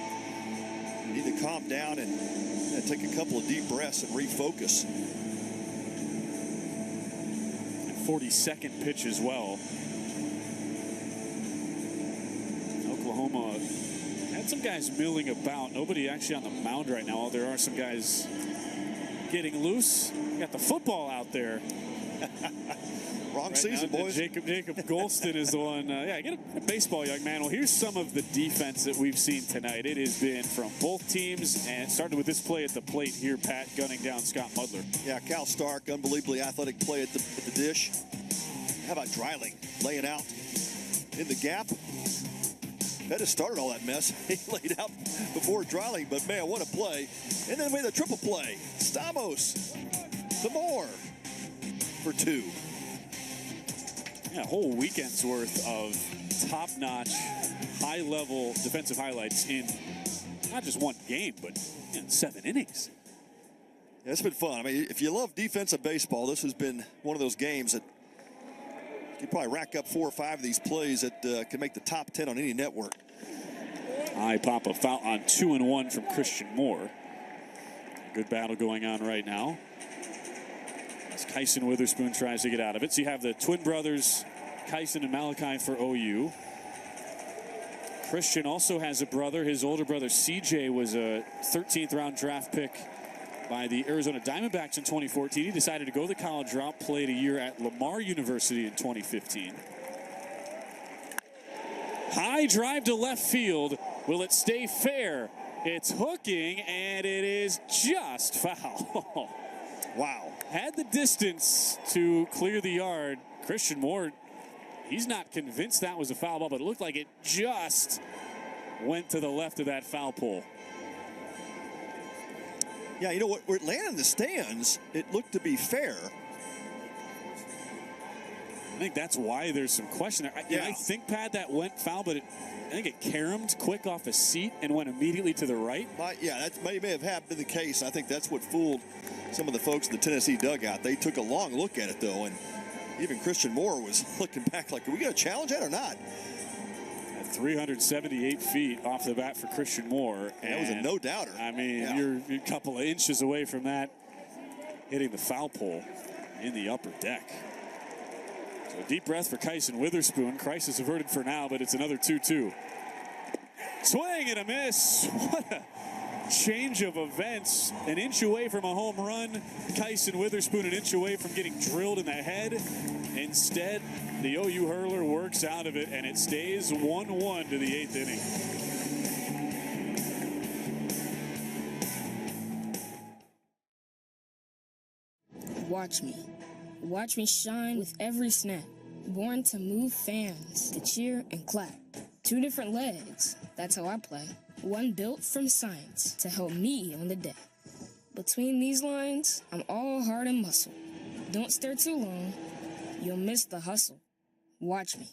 You need to calm down and take a couple of deep breaths and refocus. 42nd pitch as well. Oklahoma had some guys milling about. Nobody actually on the mound right now. There are some guys getting loose. Got the football out there. Wrong season, boys. Jacob Golston is the one. Yeah, get a baseball, young man. Well, here's some of the defense that we've seen tonight. It has been from both teams, and it started with this play at the plate here, Pat, gunning down Scott Muddler. Yeah, Cal Stark, unbelievably athletic play at the dish. How about Dreiling laying out in the gap? That has started all that mess. He laid out before Dreiling, but man, what a play. And then made a triple play. Stamos to Moore for 2. Yeah, a whole weekend's worth of top-notch, high-level defensive highlights in Not just one game, but 7 innings. Yeah, it's been fun. I mean, if you love defensive baseball, this has been one of those games that you probably rack up 4 or 5 of these plays that can make the top 10 on any network. High pop a foul on 2-1 from Christian Moore. Good battle going on right now as Kyson Witherspoon tries to get out of it. So you have the twin brothers, Kyson and Malachi, for OU. Christian also has a brother. His older brother CJ was a 13th round draft pick by the Arizona Diamondbacks in 2014. He decided to go the college route, played a year at Lamar University in 2015. High drive to left field. Will it stay fair? It's hooking, and it is just foul. Wow. Had the distance to clear the yard. Christian Moore, he's not convinced that was a foul ball, but it looked like it just went to the left of that foul pole. Yeah, you know what? Where it landed in the stands, it looked to be fair. I think that's why there's some question there. I think, Pat, that went foul, but I think it caromed quick off his seat and went immediately to the right. Yeah, that may have been the case. I think that's what fooled some of the folks in the Tennessee dugout. They took a long look at it, though, and even Christian Moore was looking back like, are we going to challenge that or not? At 378 feet off the bat for Christian Moore. And that was a no-doubter. I mean, you're a couple of inches away from that hitting the foul pole in the upper deck. So a deep breath for Kyson Witherspoon. Crisis averted for now, but it's another 2-2. Swing and a miss. What a change of events. An inch away from a home run. Kyson Witherspoon an inch away from getting drilled in the head. Instead, the OU hurler works out of it, and it stays 1-1 to the 8th inning. Watch me. Watch me shine with every snap. Born to move fans, to cheer and clap. 2 different legs, that's how I play. One built from science to help me on the deck. Between these lines, I'm all heart and muscle. Don't stare too long, you'll miss the hustle. Watch me.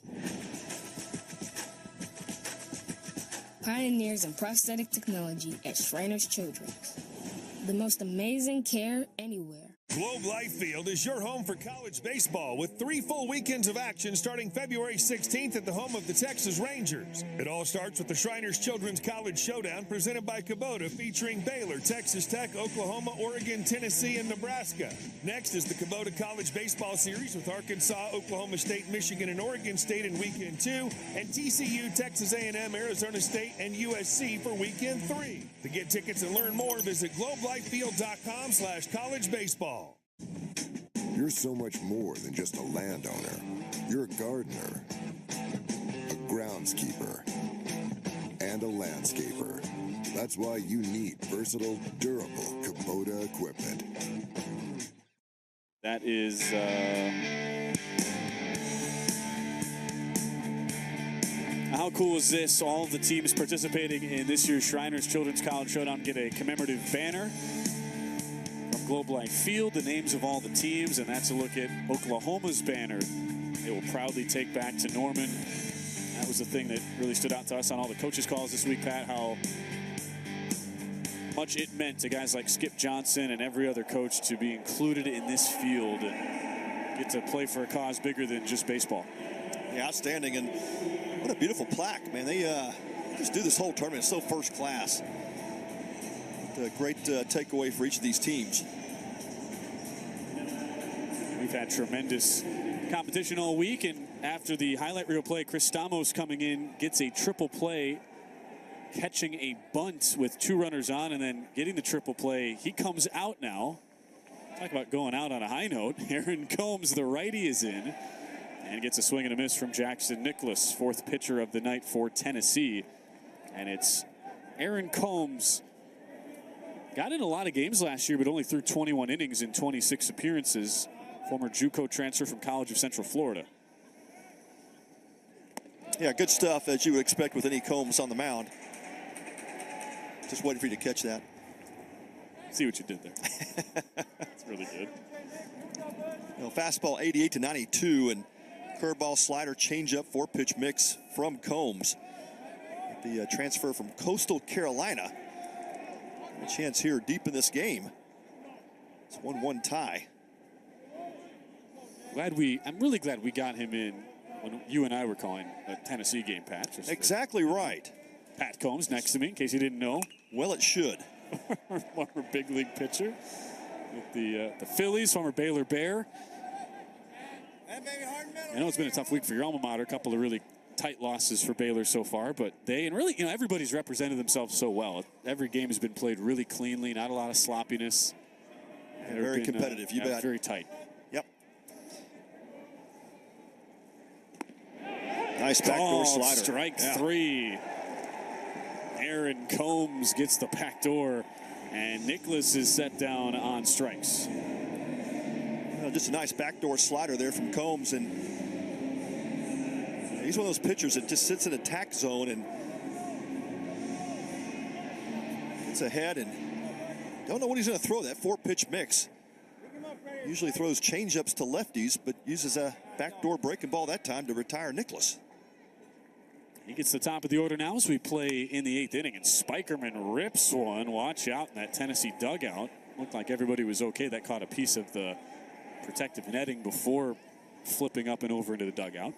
Pioneers in prosthetic technology at Shriners Children's. The most amazing care anywhere. Globe Life Field is your home for college baseball with 3 full weekends of action starting February 16th at the home of the Texas Rangers. It all starts with the Shriners Children's College Showdown presented by Kubota featuring Baylor, Texas Tech, Oklahoma, Oregon, Tennessee, and Nebraska. Next is the Kubota College Baseball Series with Arkansas, Oklahoma State, Michigan, and Oregon State in weekend 2, and TCU, Texas A&M, Arizona State, and USC for weekend 3. To get tickets and learn more, visit globelifefield.com/college baseball. You're so much more than just a landowner. You're a gardener, a groundskeeper, and a landscaper. That's why you need versatile, durable Kubota equipment. That is how cool is this? All of the teams participating in this year's Shriners Children's College Showdown get a commemorative banner from Globe Life Field, the names of all the teams, and that's a look at Oklahoma's banner. They will proudly take back to Norman. That was the thing that really stood out to us on all the coaches' calls this week, Pat, how much it meant to guys like Skip Johnson and every other coach to be included in this field and get to play for a cause bigger than just baseball. Yeah, outstanding, and what a beautiful plaque, man. They just do this whole tournament. It's so first class. A great takeaway for each of these teams. We've had tremendous competition all week, and after the highlight reel play, Chris Stamos coming in gets a triple play, catching a bunt with 2 runners on, and then getting the triple play. He comes out now. Talk about going out on a high note. Aaron Combs, the righty, is in and gets a swing and a miss from Jackson Nicholas, 4th pitcher of the night for Tennessee. And it's Aaron Combs. Got in a lot of games last year, but only threw 21 innings in 26 appearances. Former JUCO transfer from College of Central Florida. Yeah, good stuff, as you would expect with any Combs on the mound. Just waiting for you to catch that. See what you did there. It's really good. You know, fastball 88 to 92, and curveball, slider, changeup, 4-pitch mix from Combs. The transfer from Coastal Carolina. A chance here deep in this game. It's 1-1 tie. I'm really glad we got him in when you and I were calling a Tennessee game, Pat. Exactly right. Pat Combs next to me, in case you didn't know. Well, it should. Former big league pitcher with the Phillies, former Baylor Bear. I know it's been a tough week for your alma mater. A couple of really tight losses for Baylor so far, but everybody's represented themselves so well. Every game has been played really cleanly, not a lot of sloppiness. Very competitive. You bet. Very tight. Yep. Nice backdoor slider. Strike three. Aaron Combs gets the backdoor, and Nicholas is set down on strikes. Well, just a nice backdoor slider there from Combs, and he's one of those pitchers that just sits in attack zone and gets ahead and don't know what he's going to throw. That 4-pitch mix. Usually throws changeups to lefties, but uses a backdoor breaking ball that time to retire Nicholas. He gets the top of the order now as we play in the 8th inning, and Spikerman rips one. Watch out in that Tennessee dugout. Looked like everybody was okay. That caught a piece of the protective netting before flipping up and over into the dugout.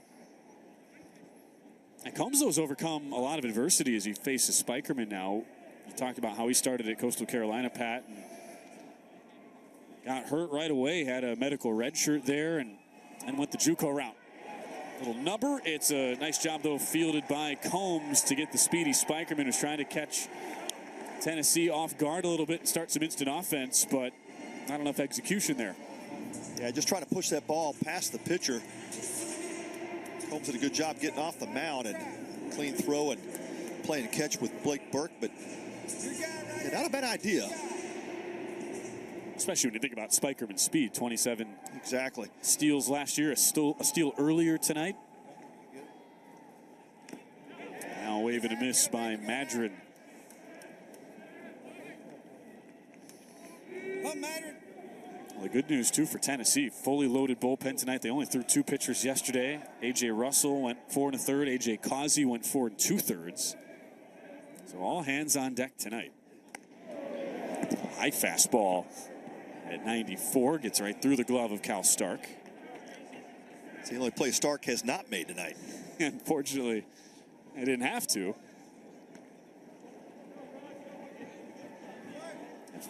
And Combs, though, has overcome a lot of adversity as he faces Spikerman now. You talked about how he started at Coastal Carolina, Pat, and got hurt right away, had a medical red shirt there, and went the JUCO route. Little number. It's a nice job, though, fielded by Combs to get the speedy Spikerman, who's trying to catch Tennessee off guard a little bit and start some instant offense, but not enough execution there. Yeah, just trying to push that ball past the pitcher. Combs did a good job getting off the mound and clean throw and playing catch with Blake Burke, but not a bad idea. Especially when you think about Spikerman's speed, 27 exactly steals last year, a steal earlier tonight. Now wave and a miss by Madron. Well, the good news, too, for Tennessee, fully loaded bullpen tonight. They only threw 2 pitchers yesterday. A.J. Russell went 4 1/3. A.J. Causey went 4 2/3. So all hands on deck tonight. High fastball at 94, gets right through the glove of Cal Stark. It's the only play Stark has not made tonight. Unfortunately, I didn't have to.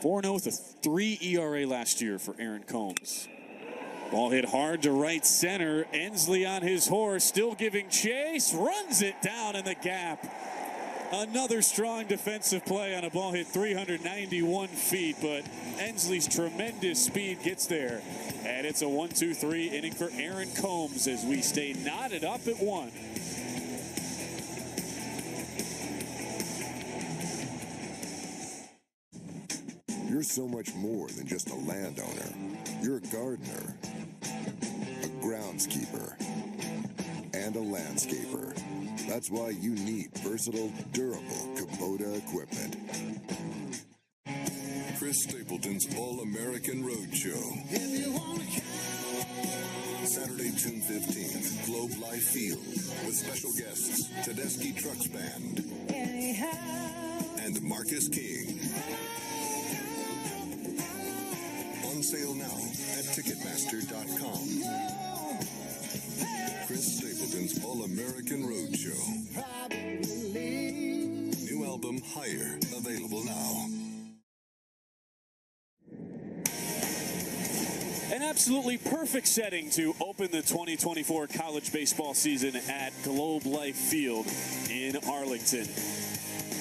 4-0 with a 3 ERA last year for Aaron Combs. Ball hit hard to right center. Ensley on his horse, still giving chase, runs it down in the gap. Another strong defensive play on a ball hit 391 feet, but Ensley's tremendous speed gets there. And it's a 1-2-3 inning for Aaron Combs as we stay knotted up at 1. You're so much more than just a landowner. You're a gardener, a groundskeeper, and a landscaper. That's why you need versatile, durable Kubota equipment. Chris Stapleton's All-American Roadshow. Saturday, June 15th, Globe Life Field, with special guests Tedeschi Trucks Band and Marcus King. On sale now at Ticketmaster.com. Chris Stapleton's All-American Roadshow. New album, Higher, available now. An absolutely perfect setting to open the 2024 college baseball season at Globe Life Field in Arlington.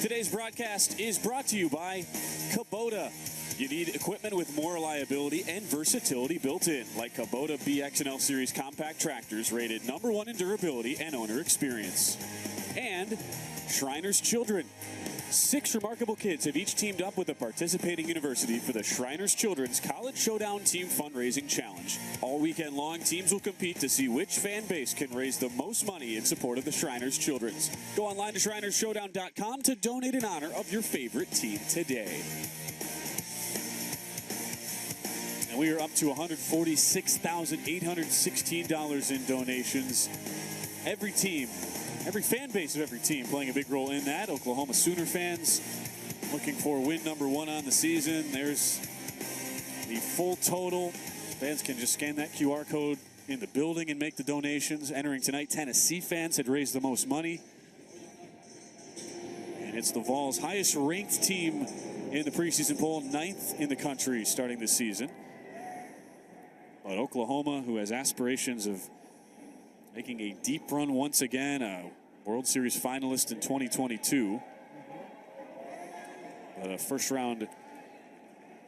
Today's broadcast is brought to you by Kubota. You need equipment with more reliability and versatility built in, like Kubota BX and L Series compact tractors rated #1 in durability and owner experience. And Shriners Children. 6 remarkable kids have each teamed up with a participating university for the Shriners Children's College Showdown Team Fundraising Challenge. All weekend long, teams will compete to see which fan base can raise the most money in support of the Shriners Children's. Go online to ShrinersShowdown.com to donate in honor of your favorite team today. And we are up to $146,816 in donations. Every team, every fan base of every team playing a big role in that. Oklahoma Sooner fans looking for win number 1 on the season. There's the full total. Fans can just scan that QR code in the building and make the donations. Entering tonight, Tennessee fans had raised the most money. And it's the Vols' highest ranked team in the preseason poll, 9th in the country starting this season. But Oklahoma, who has aspirations of making a deep run once again, a World Series finalist in 2022. But a first round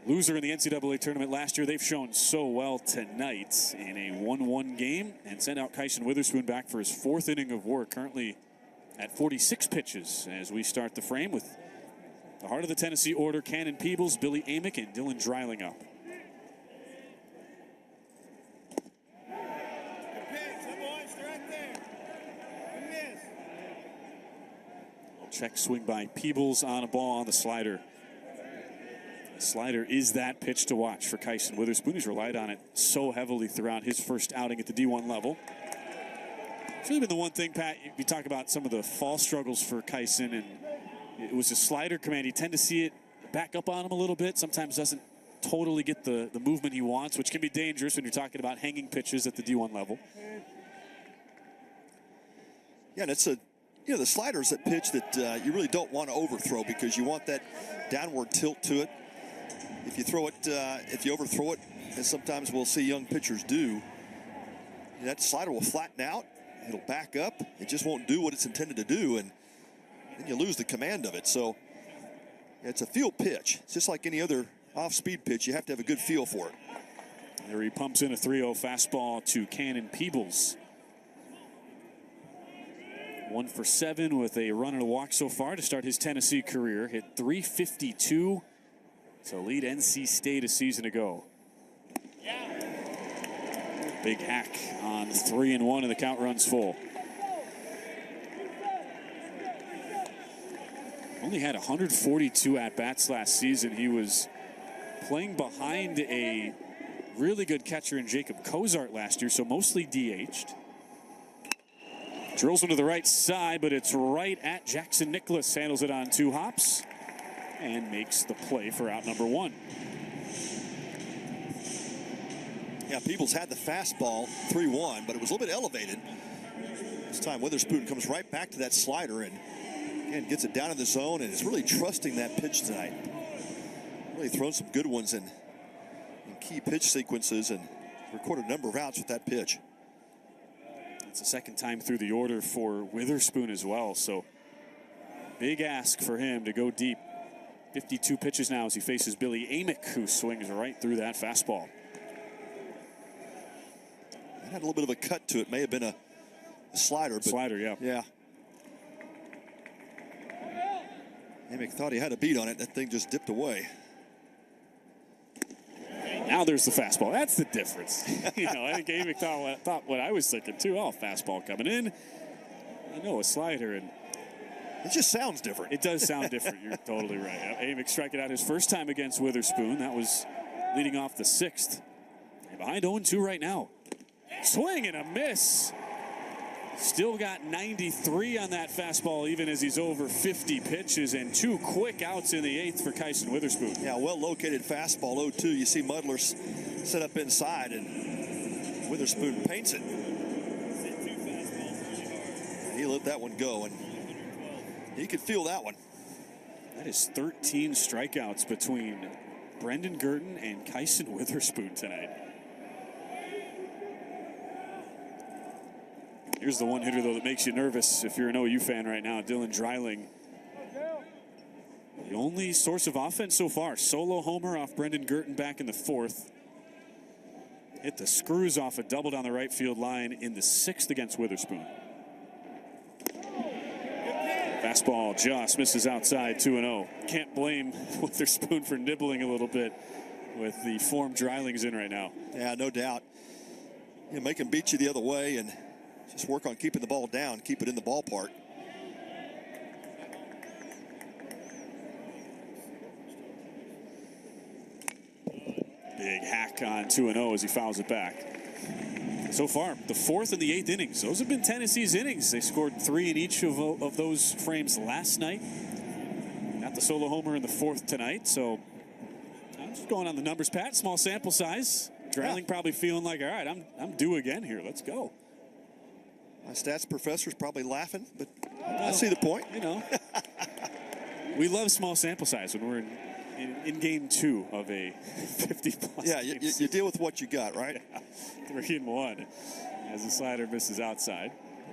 loser in the NCAA tournament last year. They've shown so well tonight in a 1-1 game and sent out Kyson Witherspoon back for his 4th inning of work, currently at 46 pitches as we start the frame with the heart of the Tennessee order, Cannon Peebles, Billy Amick, and Dylan Dreiling up. Check swing by Peebles on a ball on the slider. The slider is that pitch to watch for Kyson Witherspoon. He's relied on it so heavily throughout his first outing at the D1 level. It's really been the one thing, Pat, you talk about some of the fall struggles for Kyson, and it was a slider command. You tend to see it back up on him a little bit. Sometimes doesn't totally get the movement he wants, which can be dangerous when you're talking about hanging pitches at the D1 level. Yeah, and it's the slider is that pitch that you really don't want to overthrow because you want that downward tilt to it. If you throw it, if you overthrow it, as sometimes we'll see young pitchers do, that slider will flatten out. It'll back up. It just won't do what it's intended to do, and then you lose the command of it. So it's a feel pitch. It's just like any other off-speed pitch. You have to have a good feel for it. There he pumps in a 3-0 fastball to Cannon Peebles. 1 for 7 with a run and a walk so far to start his Tennessee career. Hit .352 to lead NC State a season ago. Big hack on 3-1 and the count runs full. Only had 142 at-bats last season. He was playing behind a really good catcher in Jacob Cozart last year, so mostly DH'd. Drills one to the right side, but it's right at Jackson Nicholas. Handles it on 2 hops and makes the play for out number 1. Yeah, Peebles had the fastball 3-1, but it was a little bit elevated. This time Witherspoon comes right back to that slider and again gets it down in the zone and is really trusting that pitch tonight. Really thrown some good ones in key pitch sequences and recorded a number of outs with that pitch. It's the second time through the order for Witherspoon as well, so big ask for him to go deep. 52 pitches now as he faces Billy Amick, who swings right through that fastball. It had a little bit of a cut to it. May have been a slider. But slider, yeah. Yeah. Amick thought he had a beat on it. That thing just dipped away. Now there's the fastball. That's the difference. I think Amick thought what I was thinking too. Oh, fastball coming in. I know a slider, and it just sounds different. It does sound different. You're totally right. Amick striking out his first time against Witherspoon. That was leading off the 6th. They're behind 0-2 right now. Swing and a miss. Still got 93 on that fastball, even as he's over 50 pitches, and 2 quick outs in the 8th for Kyson Witherspoon. Yeah, well-located fastball, 0-2. You see Mudler set up inside, and Witherspoon paints it. He let that one go, and he could feel that one. That is 13 strikeouts between Brendan Girton and Kyson Witherspoon tonight. Here's the one hitter, though, that makes you nervous if you're an OU fan right now, Dylan Dreiling. The only source of offense so far. Solo homer off Brendan Girton back in the 4th. Hit the screws off a double down the right field line in the 6th against Witherspoon. Fastball just misses outside, 2-0. Can't blame Witherspoon for nibbling a little bit with the form Dreiling's in right now. Yeah, no doubt. Make him beat you the other way and just work on keeping the ball down, keep it in the ballpark. Big hack on 2-0 as he fouls it back. So far, the 4th and the 8th innings. Those have been Tennessee's innings. They scored 3 in each of those frames last night. Now Got the solo homer in the 4th tonight, so I'm just going on the numbers, Pat. Small sample size. Dreiling probably feeling like, all right, I'm due again here. Let's go. My stats professor's probably laughing, but I see the point. You know, we love small sample size when we're in game 2 of a 50-plus. Yeah, you deal with what you got, right? Yeah. 3-1 as the slider misses outside.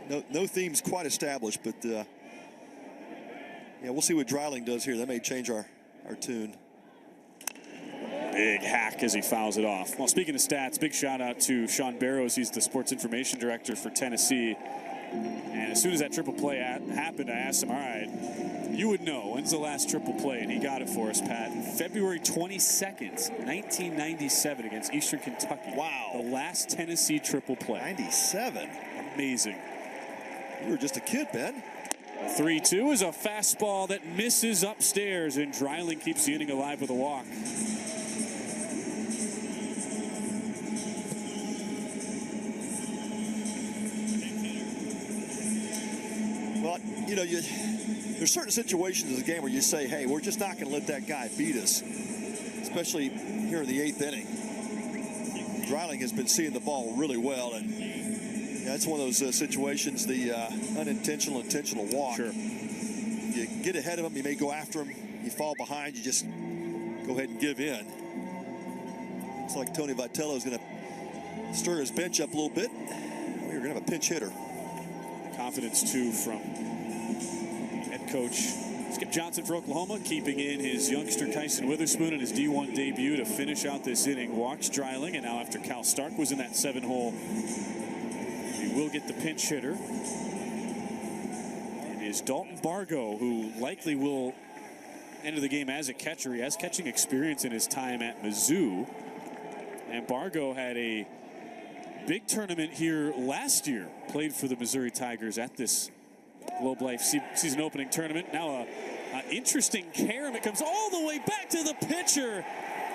No themes quite established, but yeah, we'll see what Dreiling does here. That may change our tune. Big hack as he fouls it off. Well, speaking of stats, big shout out to Sean Barrows. He's the sports information director for Tennessee. And as soon as that triple play happened, I asked him, all right, you would know, when's the last triple play? And he got it for us, Pat. February 22nd, 1997 against Eastern Kentucky. Wow. The last Tennessee triple play. 97. Amazing. You were just a kid, Ben. 3-2 is a fastball that misses upstairs, and Dreiling keeps the inning alive with a walk. Well, you know, there's certain situations in the game where you say, hey, we're just not going to let that guy beat us, especially here in the 8th inning. Dreiling has been seeing the ball really well, and that's one of those situations, the unintentional, intentional walk. Sure. You get ahead of him, you may go after him, you fall behind, you just go ahead and give in. Looks like Tony Vitello is going to stir his bench up a little bit. We're going to have a pinch hitter. Confidence, too, from head coach Skip Johnson for Oklahoma, keeping in his youngster Kyson Witherspoon in his D1 debut to finish out this inning. Walks Dreiling, and now after Cal Stark was in that 7-hole, he will get the pinch hitter. It is Dalton Bargo, who likely will enter the game as a catcher. He has catching experience in his time at Mizzou. And Bargo had a big tournament here last year. Played for the Missouri Tigers at this Globe Life season opening tournament. Now an interesting carom. It comes all the way back to the pitcher.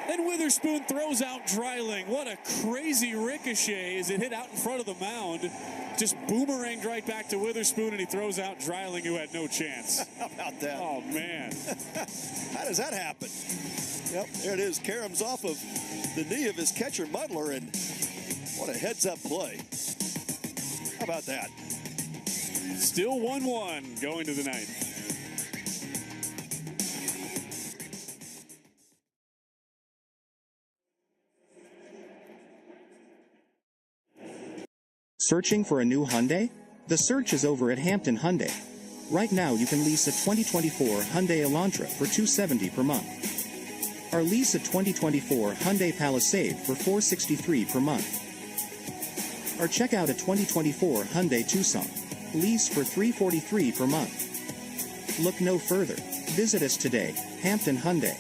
And Witherspoon throws out Dreiling. What a crazy ricochet as it hit out in front of the mound. Just boomeranged right back to Witherspoon, and he throws out Dreiling, who had no chance. How about that? Oh, man. How does that happen? Yep, there it is. Carom's off of the knee of his catcher, Muddler, and what a heads-up play. How about that? Still 1-1 going to the 9th. Searching for a new Hyundai? The search is over at Hampton Hyundai. Right now, you can lease a 2024 Hyundai Elantra for $270 per month. Or lease a 2024 Hyundai Palisade for $463 per month. Or check out a 2024 Hyundai Tucson, lease for $343 per month. Look no further. Visit us today, Hampton Hyundai.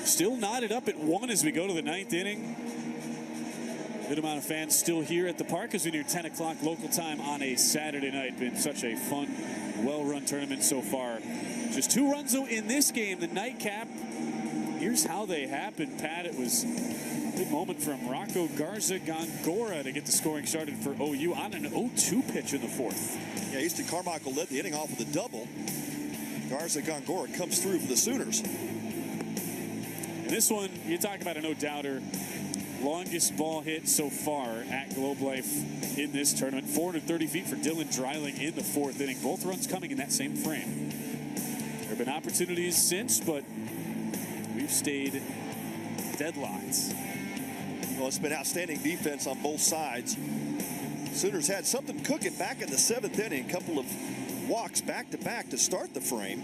Still knotted up at 1 as we go to the 9th inning. Good amount of fans still here at the park as we near 10 o'clock local time on a Saturday night. Been such a fun, well-run tournament so far. Just 2 runs though in this game, the nightcap. Here's how they happened, Pat. It was a big moment from Rocco Garza-Gongora to get the scoring started for OU on an 0-2 pitch in the 4th. Yeah, Easton Carmichael led the inning off with a double. Garza-Gongora comes through for the Sooners. And this one, you talk about a no-doubter. Longest ball hit so far at Globe Life in this tournament. 430 feet for Dylan Dreiling in the 4th inning. Both runs coming in that same frame. There have been opportunities since, but we've stayed deadlocked. Well, it's been outstanding defense on both sides. Sooners had something cooking back in the 7th inning. A couple of walks back-to-back to start the frame.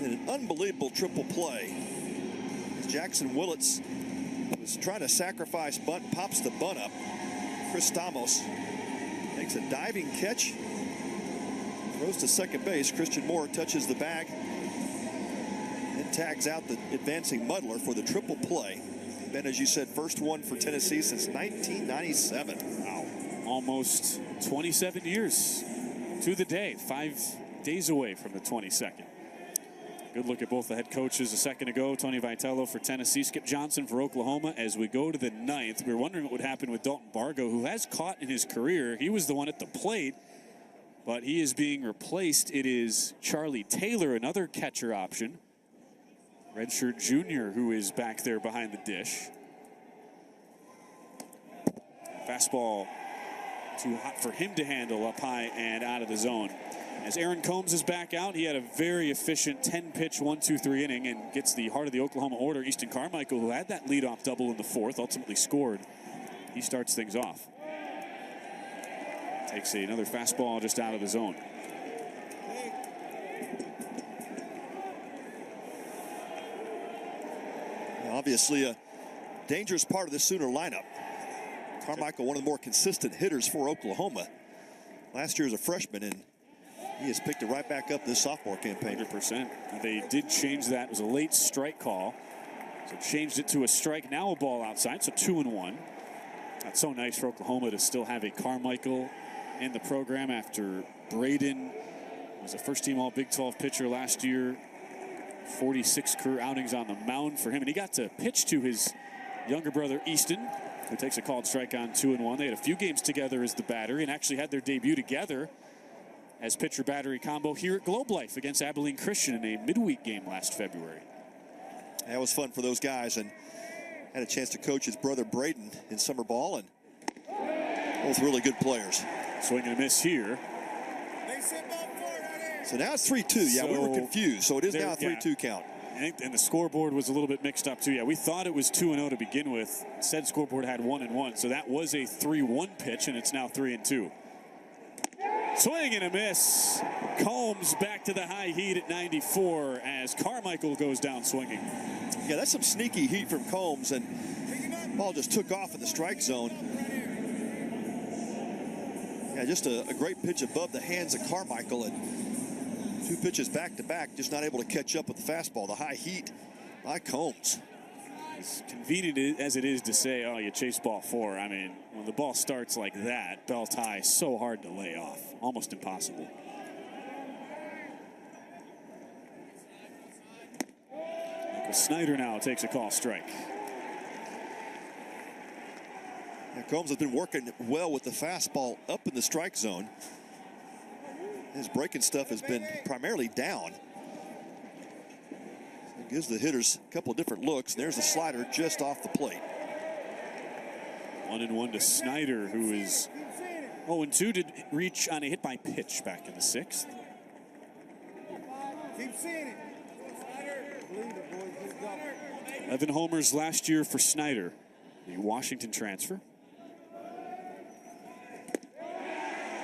And an unbelievable triple play. Jackson Willits was trying to sacrifice bunt, pops the bunt up. Chris Stamos makes a diving catch, throws to second base. Christian Moore touches the bag and tags out the advancing Muddler for the triple play. Ben, as you said, first one for Tennessee since 1997. Wow. Almost 27 years to the day. 5 days away from the 22nd. Good look at both the head coaches a second ago. Tony Vitello for Tennessee, Skip Johnson for Oklahoma. As we go to the 9th, we were wondering what would happen with Dalton Bargo, who has caught in his career. He was the one at the plate, but he is being replaced. It is Charlie Taylor, another catcher option. Redshirt junior, who is back there behind the dish. Fastball too hot for him to handle up high and out of the zone. As Aaron Combs is back out, he had a very efficient 10-pitch 1-2-3 inning and gets the heart of the Oklahoma order. Easton Carmichael, who had that leadoff double in the 4th, ultimately scored. He starts things off. Takes another fastball just out of the zone. Obviously a dangerous part of the Sooner lineup. Carmichael, one of the more consistent hitters for Oklahoma. Last year as a freshman, and he has picked it right back up this sophomore campaign. 100%. They did change that. It was a late strike call. So changed it to a strike. Now a ball outside, so 2-1. That's so nice for Oklahoma to still have a Carmichael in the program after Braden was a first-team All-Big 12 pitcher last year. 46 career outings on the mound for him. And he got to pitch to his younger brother, Easton, who takes a called strike on 2-1. They had a few games together as the battery and actually had their debut together as pitcher-battery combo here at Globe Life against Abilene Christian in a midweek game last February. That was fun for those guys, and had a chance to coach his brother Braden in summer ball, and both really good players. Swing and a miss here. So now it's 3-2. Yeah, we were confused. So it is now a 3-2 count. And the scoreboard was a little bit mixed up too. Yeah, we thought it was 2-0 to begin with. Said scoreboard had 1-1. So that was a 3-1 pitch, and it's now 3-2. Swing and a miss. Combs back to the high heat at 94 as Carmichael goes down swinging. Yeah, that's some sneaky heat from Combs, and ball just took off in the strike zone. Yeah, just a great pitch above the hands of Carmichael, and 2 pitches back to back, just not able to catch up with the fastball. The high heat by Combs. As convenient as it is to say, oh, you chase ball 4. I mean, when the ball starts like that, belt high, so hard to lay off. Almost impossible. Michael Snyder now takes a call strike. Now, Combs has been working well with the fastball up in the strike zone. His breaking stuff has been primarily down. It gives the hitters a couple of different looks. There's the slider just off the plate. 1-1 to Snyder, who is 0-2, did reach on a hit by pitch back in the 6th. Keep seeing it. 11 homers last year for Snyder, the Washington transfer.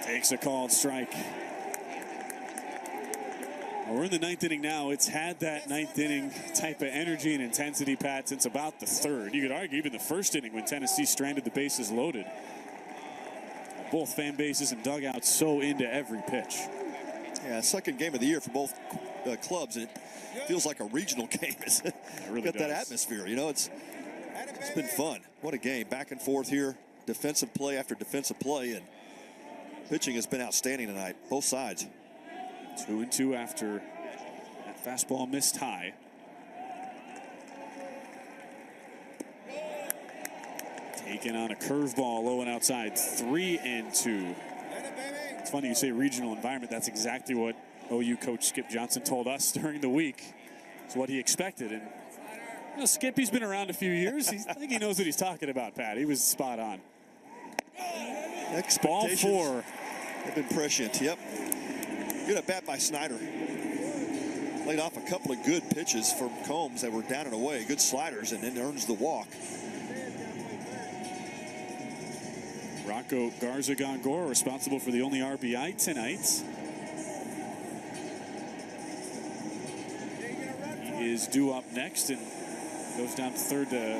Takes a called strike. We're in the 9th inning now. It's had that 9th inning type of energy and intensity, Pat, since about the 3rd. You could argue even the 1st inning when Tennessee stranded the bases loaded. Both fan bases and dugouts so into every pitch. Yeah, 2nd game of the year for both clubs, and it feels like a regional game. It's really got does. that atmosphere, you know. It's been fun. What a game, back and forth here, defensive play after defensive play, and pitching has been outstanding tonight, both sides. 2-2 after that fastball missed high. Taking on a curveball low and outside. 3-2. It's funny you say regional environment. That's exactly what OU coach Skip Johnson told us during the week. It's what he expected. And you know, Skip, he's been around a few years. I think he knows what he's talking about, Pat. He was spot on. Ball 4. Have been prescient. Yep. Good at bat by Snyder. Laid off a couple of good pitches from Combs that were down and away. Good sliders, and then earns the walk. Rocco Garza-Gongora responsible for the only RBI tonight. He is due up next and goes down to 3rd to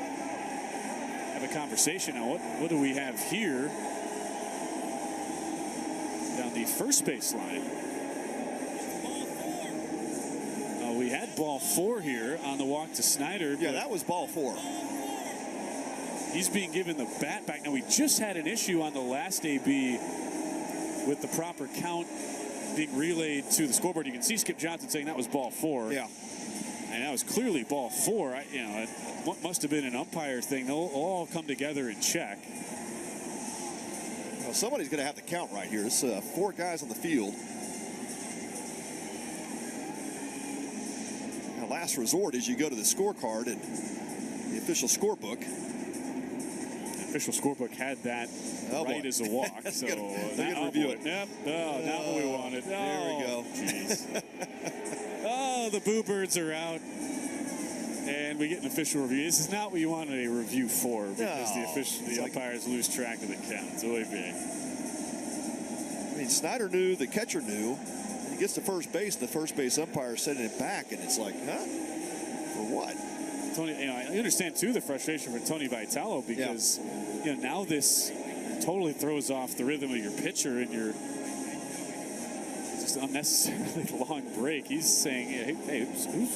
have a conversation. Now, what do we have here? Down the first base line. We had ball 4 here on the walk to Snyder. Yeah, that was ball 4. He's being given the bat back. Now, we just had an issue on the last AB with the proper count being relayed to the scoreboard. You can see Skip Johnson saying that was ball 4. Yeah. And that was clearly ball 4. What must have been an umpire thing. They'll all come together and check. Well, somebody's going to have to count right here. It's 4 guys on the field. Now, last resort is you go to the scorecard and the official scorebook. The official scorebook had that right as a walk. So review it. Yep. Oh, not what we wanted. There we go. Jeez. Oh, the Boo Birds are out. And we get an official review. This is not what you wanted a review for, because the umpires lose track of the counts. Oy vey. I mean, Snyder knew, the catcher knew. And he gets to first base, the first base umpire is sending it back, and it's like, huh? For what? Tony, I understand too the frustration for Tony Vitello, because now this totally throws off the rhythm of your pitcher, and your just unnecessarily long break. He's saying, hey,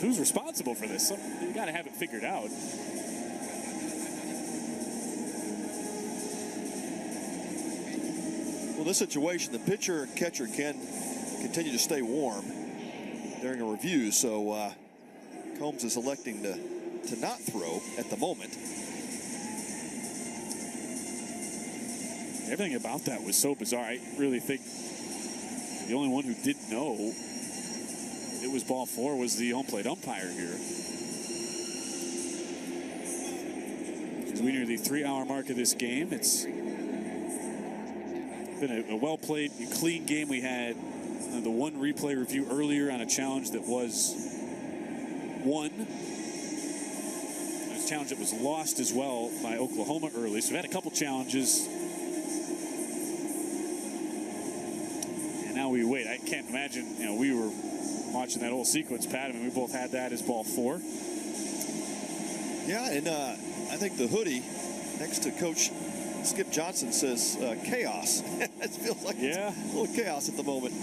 who's responsible for this? You got to have it figured out. Well, this situation, the pitcher and catcher can continue to stay warm during a review, so Combs is electing to not throw at the moment. Everything about that was so bizarre. I really think the only one who didn't know it was ball 4 was the home plate umpire here. As we near the 3-hour mark of this game, it's been a well-played, clean game. We had the one replay review earlier on a challenge that was won. It was a challenge that was lost as well by Oklahoma early. So we had a couple challenges. Now we wait. I can't imagine, we were watching that whole sequence, Pat. I mean, we both had that as ball 4. Yeah, and I think the hoodie next to Coach Skip Johnson says chaos. It feels like it's a little chaos at the moment.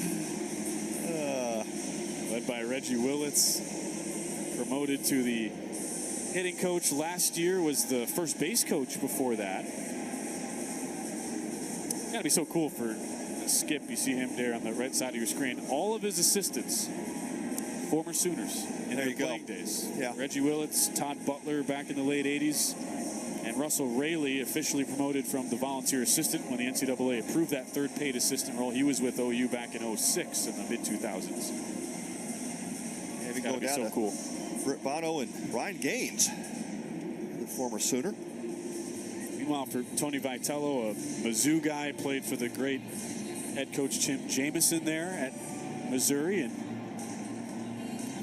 Led by Reggie Willits, promoted to the hitting coach last year, was the first base coach before that. It's gotta be so cool for Skip. You see him there on the right side of your screen. All of his assistants, former Sooners in their playing days. Yeah. Reggie Willits, Todd Butler back in the late 80s, and Russell Raley, officially promoted from the volunteer assistant when the NCAA approved that third paid assistant role. He was with OU back in 06 in the mid-2000s. And we go down so cool. Britt Bono and Ryan Gaines, the former Sooner. Meanwhile, for Tony Vitello, a Mizzou guy, played for the great head coach Tim Jamison there at Missouri. And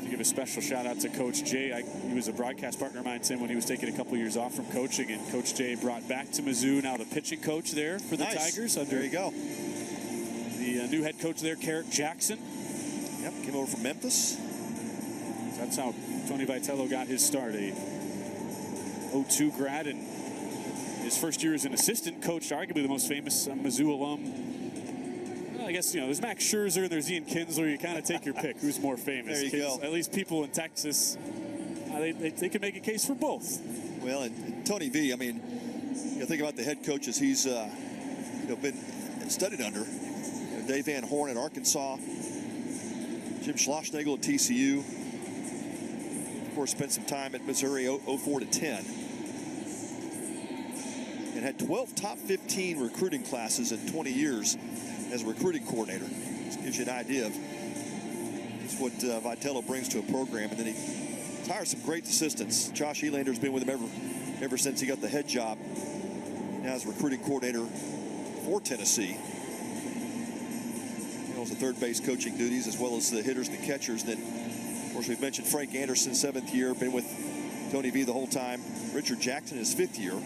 to give a special shout out to Coach Jay. He was a broadcast partner of mine, Tim, when he was taking a couple years off from coaching, and Coach Jay brought back to Mizzou, now the pitching coach there for the Tigers. There you go. The new head coach there, Carrick Jackson. Yep, came over from Memphis. So that's how Tony Vitello got his start, a 02 grad, and his first year as an assistant, coached arguably the most famous Mizzou alum. Well, I guess, there's Max Scherzer and there's Ian Kinsler. You kind of take your pick. Who's more famous? There you go. At least people in Texas, they can make a case for both. Well, and Tony V, I mean, think about the head coaches he's been studied under. Dave Van Horn at Arkansas, Jim Schlossnagel at TCU. Of course, spent some time at Missouri, 04 to 10. And had 12 top 15 recruiting classes in 20 years as a recruiting coordinator. Just gives you an idea of just what Vitello brings to a program. And then he hires some great assistants. Josh Elander's been with him ever since he got the head job. Now as recruiting coordinator for Tennessee. He knows the third base coaching duties as well as the hitters and the catchers. Then, of course, we've mentioned Frank Anderson, 7th year, been with Tony V the whole time. Richard Jackson, his 5th year.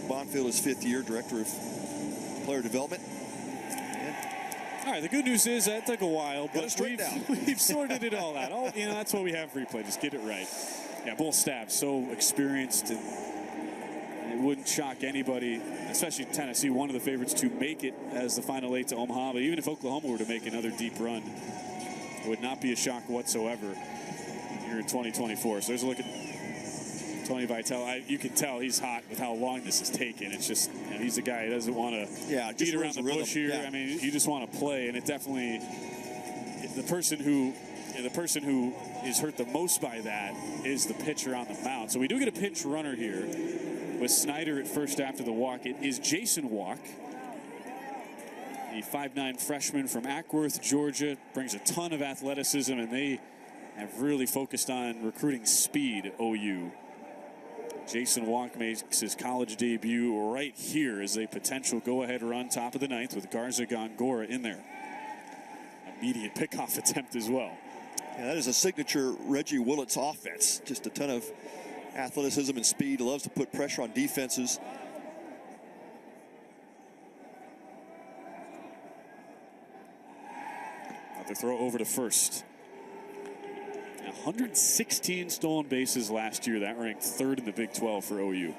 Bonfield is 5th year, director of player development. All right, the good news is that took a while, but we've sorted it all out. That's what we have replay. Just get it right. Yeah, both staffs so experienced, and it wouldn't shock anybody, especially Tennessee, one of the favorites to make it as the final 8 to Omaha. But even if Oklahoma were to make another deep run, it would not be a shock whatsoever here in 2024. So there's a look at Tony Vitello. You can tell he's hot with how long this has taken. It's just, And he's a guy who doesn't want to beat around the bush here. Yeah. I mean, you just want to play, and it definitely the person who is hurt the most by that is the pitcher on the mound. So we do get a pinch runner here with Snyder at first after the walk. It is Jason Walk, the 5'9" freshman from Ackworth, Georgia. Brings a ton of athleticism, and they have really focused on recruiting speed, OU. Jason Walk makes his college debut right here as a potential go-ahead run, top of the ninth, with Garza Gongora in there. Immediate pickoff attempt as well. Yeah, that is a signature Reggie Willits offense. Just a ton of athleticism and speed. Loves to put pressure on defenses. Another throw over to first. 116 stolen bases last year. That ranked third in the Big 12 for OU.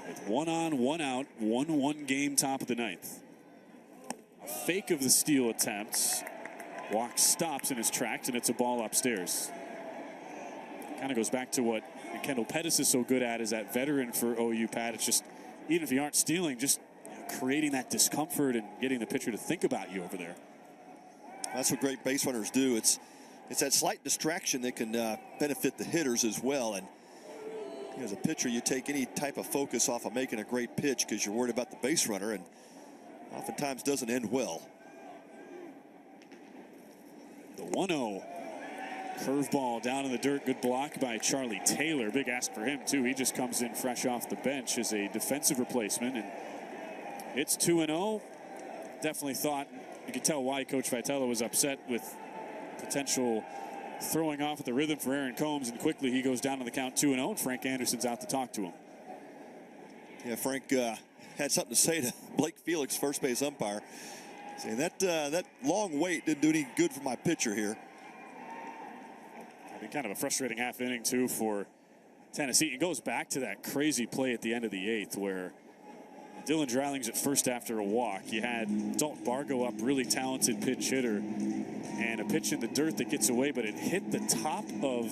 With 1 on, 1 out, 1-1 game, top of the ninth. A fake of the steal attempt. Walk stops in his tracks, and it's a ball upstairs. Kind of goes back to what Kendall Pettis is so good at, is that veteran for OU, Pat. It's just, even if you aren't stealing, just creating that discomfort and getting the pitcher to think about you over there. That's what great base runners do. It's that slight distraction that can benefit the hitters as well. And as a pitcher, you take any type of focus off of making a great pitch because you're worried about the base runner, and oftentimes doesn't end well. The 1-0 curveball down in the dirt. Good block by Charlie Taylor. Big ask for him, too. He just comes in fresh off the bench as a defensive replacement. And it's 2-0. Definitely thought, you could tell why Coach Vitello was upset with potential throwing off at the rhythm for Aaron Combs, and quickly he goes down to the count 2-0, and Frank Anderson's out to talk to him. Yeah, Frank had something to say to Blake Felix, first base umpire, saying that long wait didn't do any good for my pitcher here. I think kind of a frustrating half inning, too, for Tennessee. It goes back to that crazy play at the end of the eighth where Dylan Dryling's at first after a walk. You had Dalton Bargo up, really talented pinch hitter, and a pitch in the dirt that gets away, but it hit the top of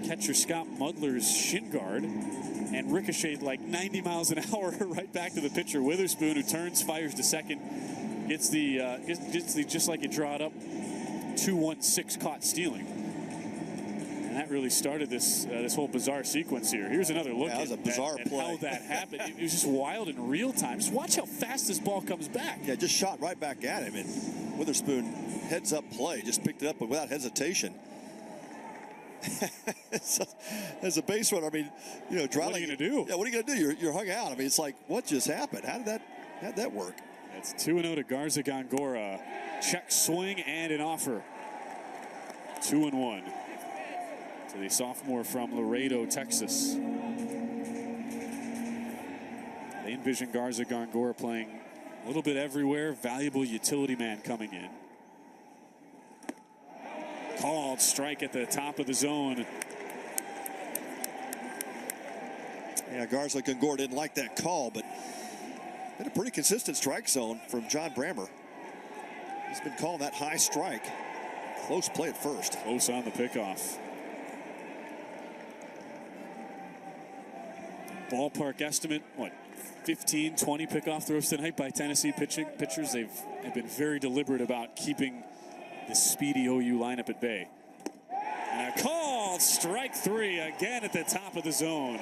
catcher Scott Mudler's shin guard and ricocheted like 90 miles an hour right back to the pitcher Witherspoon, who turns, fires to second, gets the just like you draw it up, 2-1-6 caught stealing. And that really started this whole bizarre sequence here. Here's another look at how that happened. It was just wild in real time. Just watch how fast this ball comes back. Yeah, just shot right back at him, and Witherspoon heads up play, just picked it up without hesitation. As a base runner, I mean, Dryling, what are you going to do? Yeah, what are you going to do? You're hung out. I mean, it's like, what just happened? How'd that work? It's 2-0 to Garza Gongora. Check swing and an offer. 2-1. To the sophomore from Laredo, Texas. They envision Garza Gongora playing a little bit everywhere. Valuable utility man coming in. Called strike at the top of the zone. Yeah, Garza Gongora didn't like that call, but been a pretty consistent strike zone from John Brammer. He's been calling that high strike. Close play at first. Close on the pickoff. Ballpark estimate, 15, 20 pickoff throws tonight by Tennessee pitchers. They've been very deliberate about keeping the speedy OU lineup at bay. And a call, strike 3 again at the top of the zone.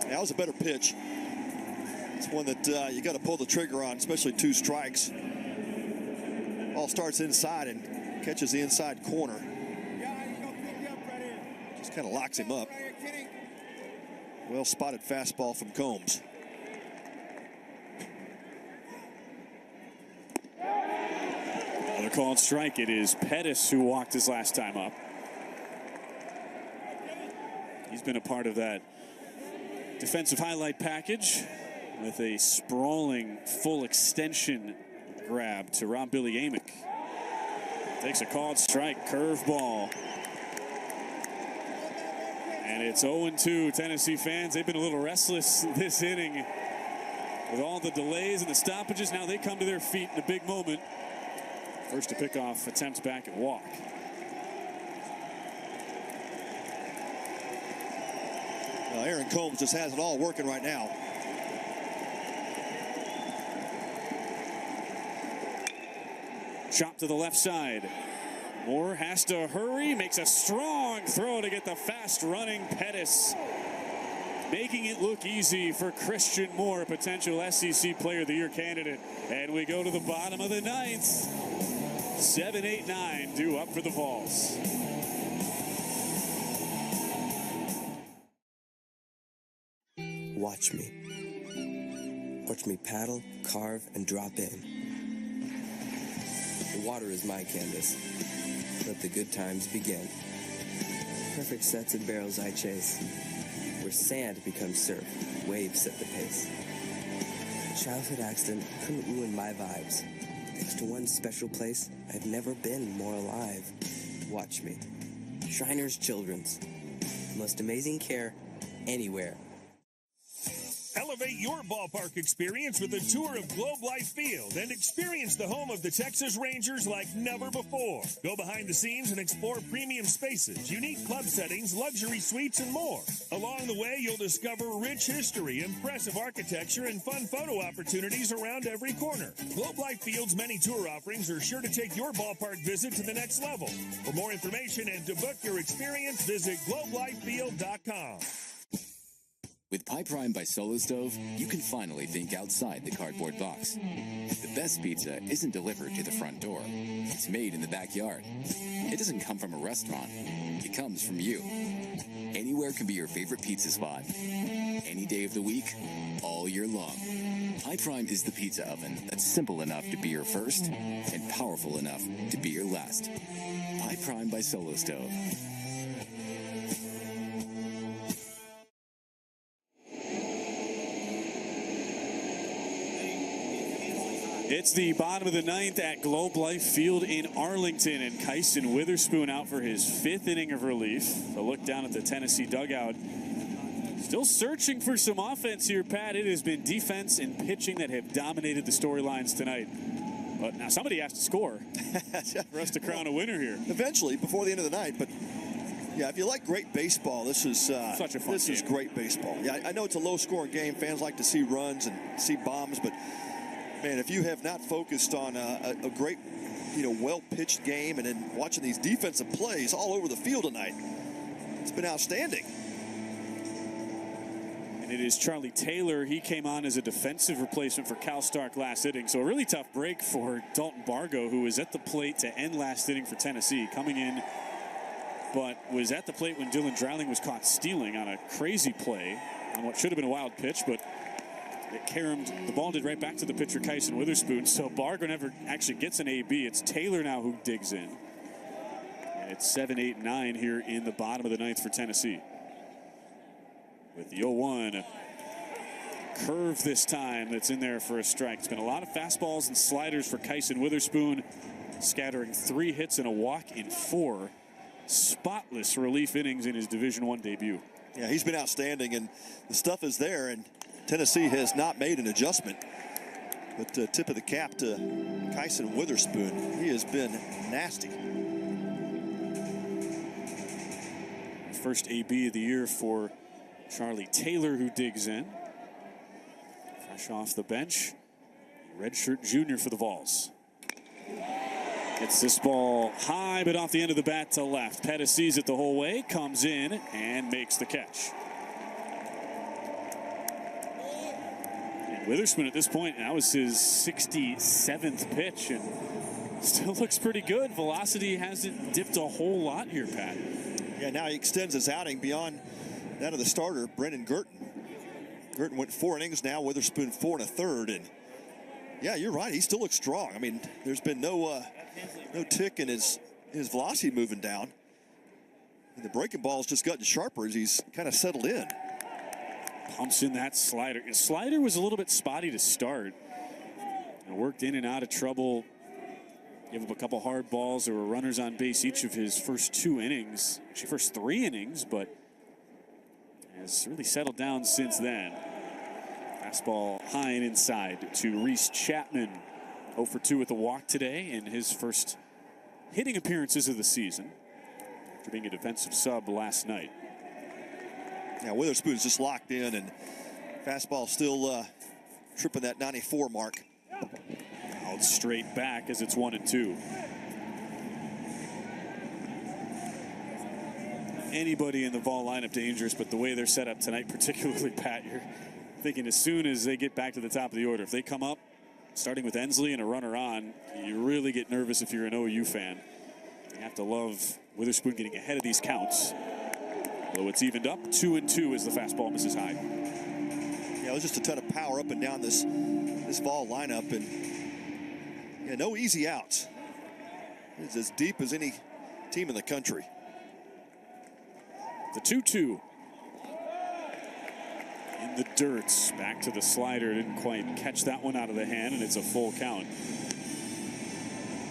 That was a better pitch. It's one that you got to pull the trigger on, especially 2 strikes. Ball starts inside and catches the inside corner. Just kind of locks him up. Well spotted fastball from Combs. Another called strike. It is Pettis who walked his last time up. He's been a part of that defensive highlight package with a sprawling full extension grab to Rob Billy Amick. Takes a called strike, curveball. And it's 0-2. Tennessee fans, they've been a little restless this inning with all the delays and the stoppages. Now they come to their feet in a big moment. First to pick off attempts back at walk. Aaron Combs just has it all working right now. Chop to the left side. Moore has to hurry, makes a strong throw to get the fast-running Pettis. Making it look easy for Christian Moore, potential SEC Player of the Year candidate. And we go to the bottom of the ninth. 7-8-9 due up for the Vols. Watch me. Watch me paddle, carve, and drop in. The water is my canvas. Let the good times begin. Perfect sets and barrels I chase. Where sand becomes surf, waves set the pace. A childhood accident couldn't ruin my vibes. Thanks to one special place, I've never been more alive. Watch me. Shriners Children's. The most amazing care anywhere. Elevate your ballpark experience with a tour of Globe Life Field and experience the home of the Texas Rangers like never before. Go behind the scenes and explore premium spaces, unique club settings, luxury suites, and more. Along the way, you'll discover rich history, impressive architecture, and fun photo opportunities around every corner. Globe Life Field's many tour offerings are sure to take your ballpark visit to the next level. For more information and to book your experience, visit globelifefield.com. With Pie Prime by Solo Stove, you can finally think outside the cardboard box. The best pizza isn't delivered to the front door. It's made in the backyard. It doesn't come from a restaurant. It comes from you. Anywhere can be your favorite pizza spot. Any day of the week, all year long. Pie Prime is the pizza oven that's simple enough to be your first and powerful enough to be your last. Pie Prime by Solo Stove. It's the bottom of the ninth at Globe Life Field in Arlington, and Kyson Witherspoon out for his 5th inning of relief. A look down at the Tennessee dugout. Still searching for some offense here, Pat. It has been defense and pitching that have dominated the storylines tonight. But now somebody has to score for us to crown a winner here. Eventually, before the end of the night. But yeah, if you like great baseball, this is such a fun this game. is great baseball. Yeah, I know it's a low-scoring game. Fans like to see runs and see bombs, but man, if you have not focused on a great, well-pitched game and then watching these defensive plays all over the field tonight, it's been outstanding. And it is Charlie Taylor. He came on as a defensive replacement for Cal Stark last inning. So a really tough break for Dalton Bargo, who was at the plate to end last inning for Tennessee, coming in, but was at the plate when Dylan Dreiling was caught stealing on a crazy play on what should have been a wild pitch, but it caromed the ball, did right back to the pitcher, Kyson Witherspoon. So Bargo never actually gets an AB. It's Taylor now who digs in. And it's 7-8-9 here in the bottom of the ninth for Tennessee. With the 0-1 curve this time that's in there for a strike. It's been a lot of fastballs and sliders for Kyson Witherspoon, scattering 3 hits and a walk in 4 spotless relief innings in his Division I debut. Yeah, he's been outstanding, and the stuff is there, and Tennessee has not made an adjustment. But tip of the cap to Kyson Witherspoon. He has been nasty. First AB of the year for Charlie Taylor, who digs in. Fresh off the bench. Redshirt junior for the Vols. Gets this ball high, but off the end of the bat to left. Pettis sees it the whole way, comes in, and makes the catch. And Witherspoon at this point, that was his 67th pitch, and still looks pretty good. Velocity hasn't dipped a whole lot here, Pat. Yeah, now he extends his outing beyond that of the starter, Brendan Girton. Girton went 4 innings now, Witherspoon 4 1/3, and yeah, you're right, he still looks strong. I mean, there's been no tick in his velocity moving down. And the breaking ball's just gotten sharper as he's kind of settled in. Pumps in that slider. His slider was a little bit spotty to start. And worked in and out of trouble. Gave up a couple hard balls. There were runners on base each of his first 2 innings. Actually, first 3 innings, but has really settled down since then. Fastball high and inside to Reese Chapman. 0 for 2 with a walk today in his first hitting appearances of the season after being a defensive sub last night. Now Witherspoon's just locked in, and fastball still tripping that 94 mark. Out straight back as it's 1-2. Anybody in the Vol lineup dangerous, but the way they're set up tonight, particularly Pat, you're thinking as soon as they get back to the top of the order, if they come up, starting with Ensley and a runner on, you really get nervous if you're an OU fan. You have to love Witherspoon getting ahead of these counts. Although it's evened up, 2-2 as the fastball misses high. Yeah, there's just a ton of power up and down this Vol lineup, and yeah, no easy outs. It's as deep as any team in the country. The 2-2. In the dirt, back to the slider. Didn't quite catch that one out of the hand, and it's a full count.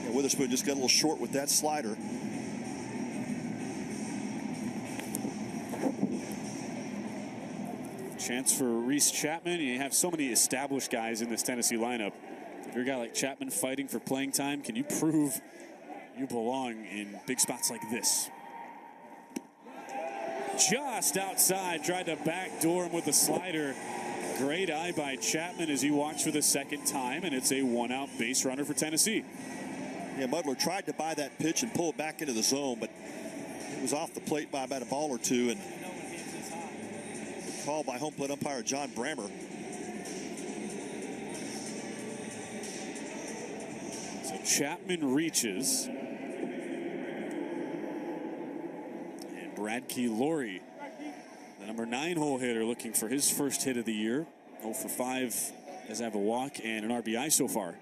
Yeah, Witherspoon just got a little short with that slider. Chance for Reese Chapman. You have so many established guys in this Tennessee lineup. If you're a guy like Chapman fighting for playing time, can you prove you belong in big spots like this? Just outside, tried to backdoor him with the slider. Great eye by Chapman as he walks for the second time, and it's a one-out base runner for Tennessee. Yeah, Mudler tried to buy that pitch and pull it back into the zone, but it was off the plate by about a ball or two, and called by home plate umpire John Brammer. So Chapman reaches. Bradkey Laurie, the number 9 hole hitter, looking for his first hit of the year. 0 for 5 as I have a walk and an RBI so far.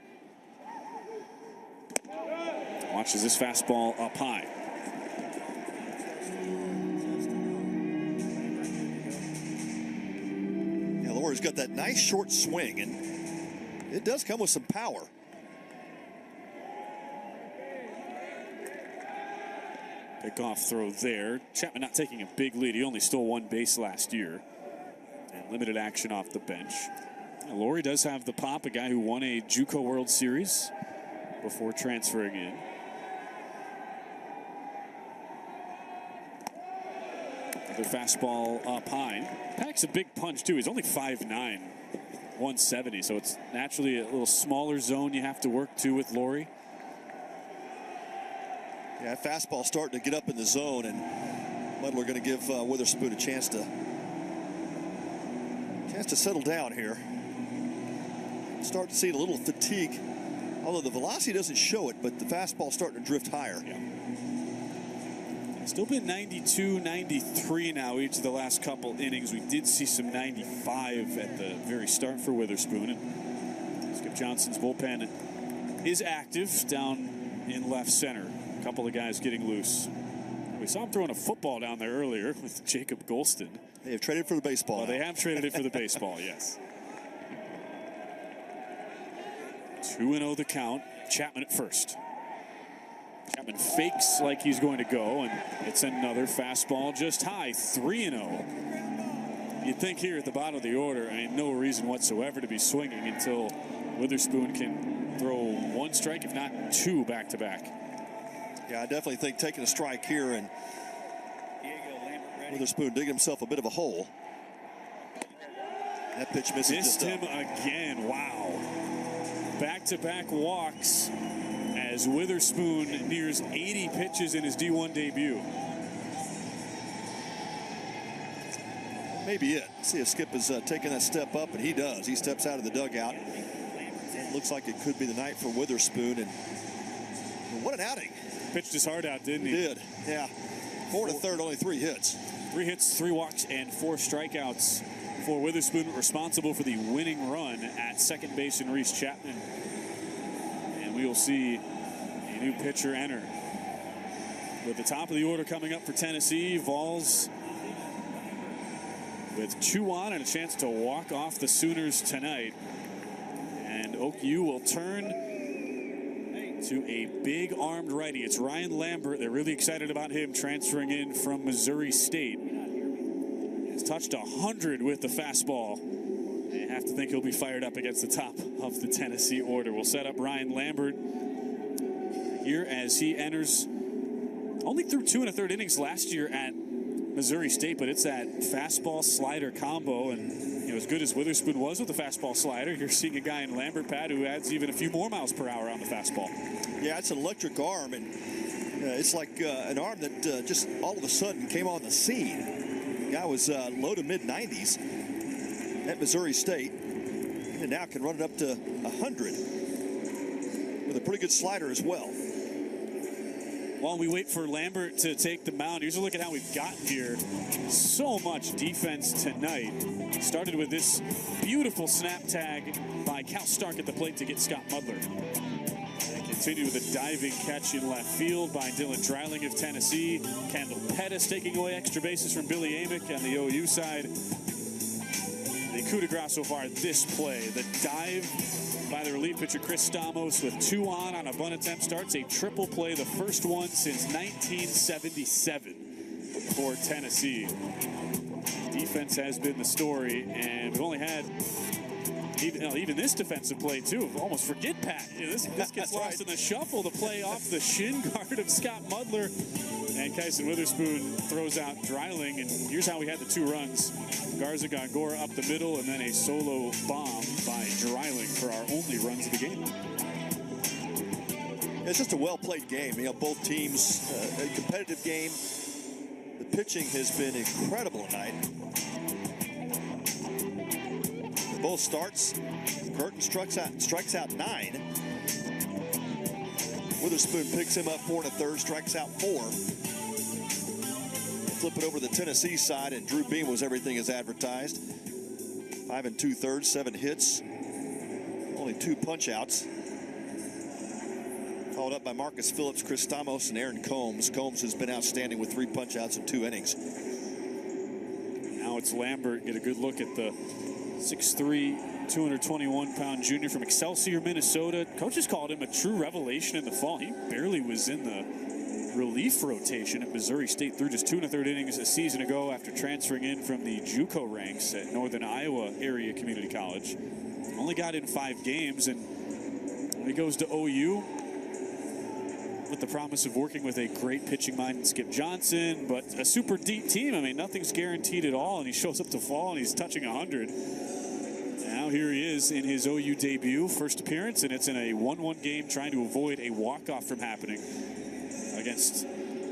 Watches this fastball up high. Yeah, Laurie's got that nice short swing, and it does come with some power. Pick-off throw there. Chapman not taking a big lead. He only stole 1 base last year. And limited action off the bench. And Laurie does have the pop, a guy who won a JUCO World Series before transferring in. Another fastball up high. Packs a big punch, too. He's only 5'9", 170, so it's naturally a little smaller zone you have to work to with Laurie. Yeah, fastball starting to get up in the zone, and Mudler going to give Witherspoon a chance to settle down here. Start to see a little fatigue, although the velocity doesn't show it, but the fastball starting to drift higher. Yeah. Still been 92, 93 now each of the last couple innings. We did see some 95 at the very start for Witherspoon. And Skip Johnson's bullpen is active down in left center. A couple of guys getting loose. We saw him throwing a football down there earlier with Jacob Golston. They have traded for the baseball. Well, they have traded it for the baseball, yes. 2-0 the count. Chapman at first. Chapman fakes like he's going to go, and it's another fastball just high. 3-0. You'd think here at the bottom of the order, I mean, no reason whatsoever to be swinging until Witherspoon can throw 1 strike, if not 2 back-to-back. Yeah, I definitely think taking a strike here, and Witherspoon digging himself a bit of a hole. That pitch misses. Missed him again. Wow. Back-to-back walks as Witherspoon nears 80 pitches in his D1 debut. Maybe it. See if Skip is taking that step up, and he does. He steps out of the dugout. Looks like it could be the night for Witherspoon, and what an outing. Pitched his heart out, didn't he? He did, yeah. 4 to third, only 3 hits. 3 hits, 3 walks, and 4 strikeouts for Witherspoon, responsible for the winning run at second base in Reese Chapman. And we will see a new pitcher enter. With the top of the order coming up for Tennessee, Vols with 2 on and a chance to walk off the Sooners tonight. And Oak U will turn to a big armed righty. It's Ryan Lambert. They're really excited about him transferring in from Missouri State. He's touched 100 with the fastball. You have to think he'll be fired up against the top of the Tennessee order. We'll set up Ryan Lambert here as he enters. Only threw 2 1/3 innings last year at Missouri State, but it's that fastball slider combo. And as good as Witherspoon was with the fastball slider, you're seeing a guy in Lambert Pat who adds even a few more miles per hour on the fastball. Yeah, it's an electric arm, and it's like an arm that just all of a sudden came on the scene. The guy was low to mid-90s at Missouri State, and now can run it up to 100 with a pretty good slider as well. While we wait for Lambert to take the mound, here's a look at how we've gotten here. So much defense tonight. Started with this beautiful snap tag by Cal Stark at the plate to get Scott Mudler. And continued with a diving catch in left field by Dylan Dreiling of Tennessee. Kendall Pettis taking away extra bases from Billy Amick on the OU side. The coup de grace so far this play. The dive by the relief pitcher Chris Stamos with 2 on a bunt attempt starts a triple play, the first one since 1977 for Tennessee. Defense has been the story, and we've only had even this defensive play too. Almost forget Pat. This gets lost in the shuffle. The play off the shin guard of Scott Mudler, and Kyson Witherspoon throws out Dreiling, and here's how we had the 2 runs. Garza Gongora up the middle, and then a solo bomb by Dreiling for our only runs of the game. It's just a well-played game. Both teams, a competitive game. The pitching has been incredible tonight. Both starts. Girton strikes out 9. Witherspoon picks him up 4 1/3, strikes out 4. Flip it over to the Tennessee side, and Drew Beam was everything as advertised. 5 2/3, 7 hits, only 2 punch-outs. Followed up by Marcus Phillips, Chris Stamos, and Aaron Combs. Combs has been outstanding with 3 punch-outs in 2 innings. Now it's Lambert. Get a good look at the 6'3", 221-pound junior from Excelsior, Minnesota. Coaches called him a true revelation in the fall. He barely was in the relief rotation at Missouri State through just 2 1/3 innings a season ago after transferring in from the JUCO ranks at Northern Iowa Area Community College. Only got in 5 games, and he goes to OU with the promise of working with a great pitching mind in Skip Johnson, but a super deep team. I mean, nothing's guaranteed at all, and he shows up to fall, and he's touching 100. Now here he is in his OU debut, first appearance, and it's in a 1-1 game trying to avoid a walk-off from happening against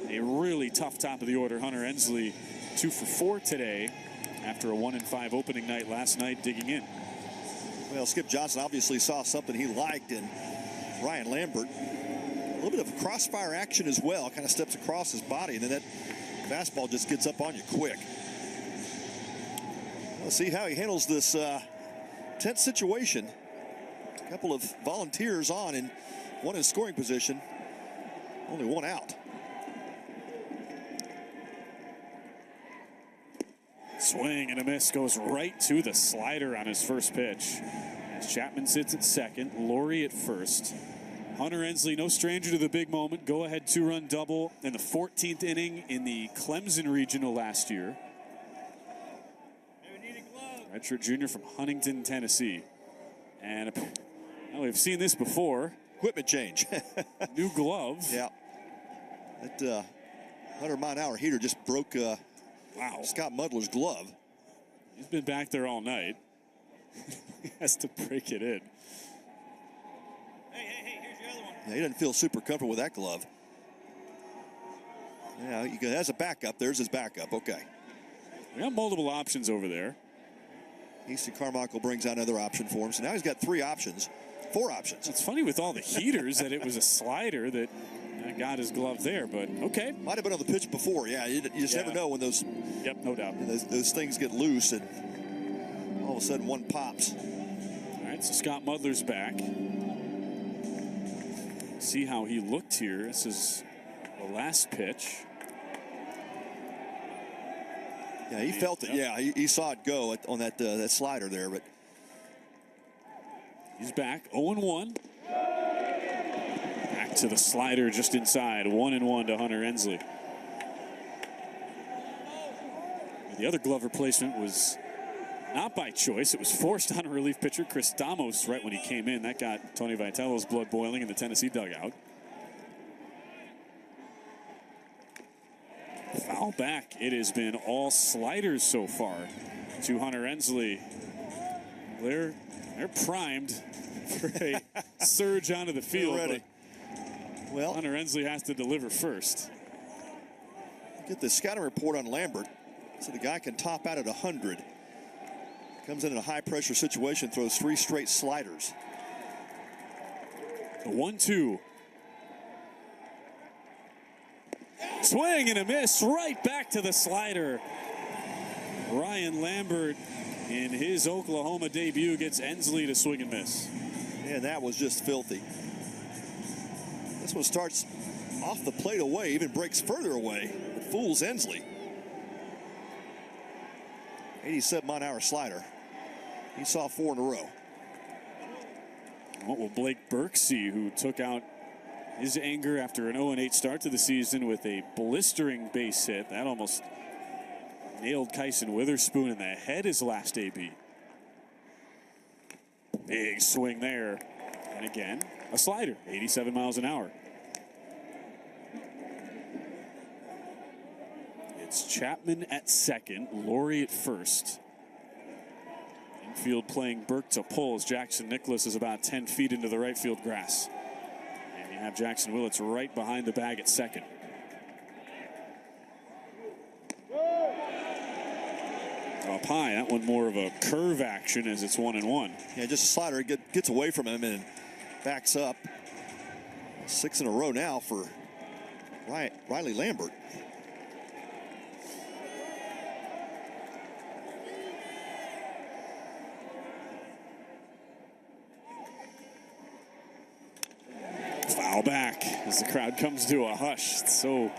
a really tough top of the order. Hunter Ensley 2 for 4 today after a 1-5 opening night last night, digging in. Well, Skip Johnson obviously saw something he liked in Ryan Lambert. A little bit of crossfire action as well, kind of steps across his body, and then that fastball just gets up on you quick. Let's see how he handles this tense situation. A couple of volunteers on and one in scoring position. Only 1 out. Swing and a miss, goes right to the slider on his first pitch. As Chapman sits at second, Laurie at first. Hunter Ensley, no stranger to the big moment. Go-ahead 2-run double in the 14th inning in the Clemson Regional last year. Redshirt junior from Huntington, Tennessee. And well, we've seen this before. Equipment change. New glove. Yeah. That 100-mile-an-hour heater just broke Scott Mudler's glove. He's been back there all night. He has to break it in. Yeah, he doesn't feel super comfortable with that glove. Yeah, he has a backup. There's his backup. Okay. We got multiple options over there. Easton Carmichael brings out another option for him. So now he's got 4 options. It's funny with all the heaters that it was a slider that got his glove there, but okay. Might have been on the pitch before. Yeah, you just never know when those. Yep, no doubt. Those things get loose, and all of a sudden one pops. All right, so Scott Mudler's back. See how he looked here. This is the last pitch. Yeah, he felt it. Yeah, he saw it go on that slider there, but he's back. 0-1. Back to the slider just inside. 1-1 to Hunter Ensley. The other glove replacement was not by choice. It was forced on a relief pitcher, Chris Stamos, right when he came in. That got Tony Vitello's blood boiling in the Tennessee dugout. Foul back. It has been all sliders so far to Hunter Ensley. They're primed for a surge onto the field. Ready. Well, Hunter Ensley has to deliver first. Get the scouting report on Lambert. So the guy can top out at 100. Comes in a high pressure situation, throws 3 straight sliders. The 1-2. Swing and a miss, right back to the slider. Ryan Lambert in his Oklahoma debut gets Ensley to swing and miss. And that was just filthy. This one starts off the plate away, even breaks further away. It fools Ensley. 87-mile-an-hour slider. He saw 4 in a row. What will Blake Burke see, who took out his anger after an 0-8 start to the season with a blistering base hit? That almost nailed Kyson Witherspoon in the head his last AB. Big swing there. And again, a slider, 87 miles an hour. It's Chapman at second, Laurie at first. Infield playing Burke to pull as Jackson Nicholas is about 10 feet into the right field grass. And you have Jackson Willits right behind the bag at second. Up high, that one more of a curve action as it's 1-1. Yeah, just a slider. It gets away from him and backs up. 6 in a row now for Riley Lambert. Foul back as the crowd comes to a hush. So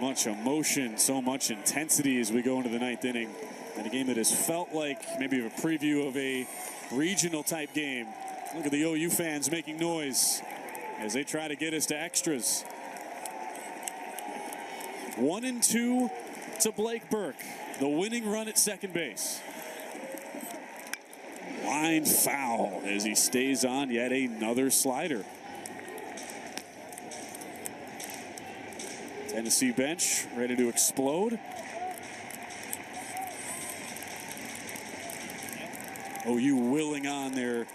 much emotion, so much intensity as we go into the 9th inning. And a game that has felt like maybe a preview of a regional type game. Look at the OU fans making noise as they try to get us to extras. 1-2 to Blake Burke, the winning run at second base. Line foul as he stays on yet another slider. Tennessee bench ready to explode. OU willing on their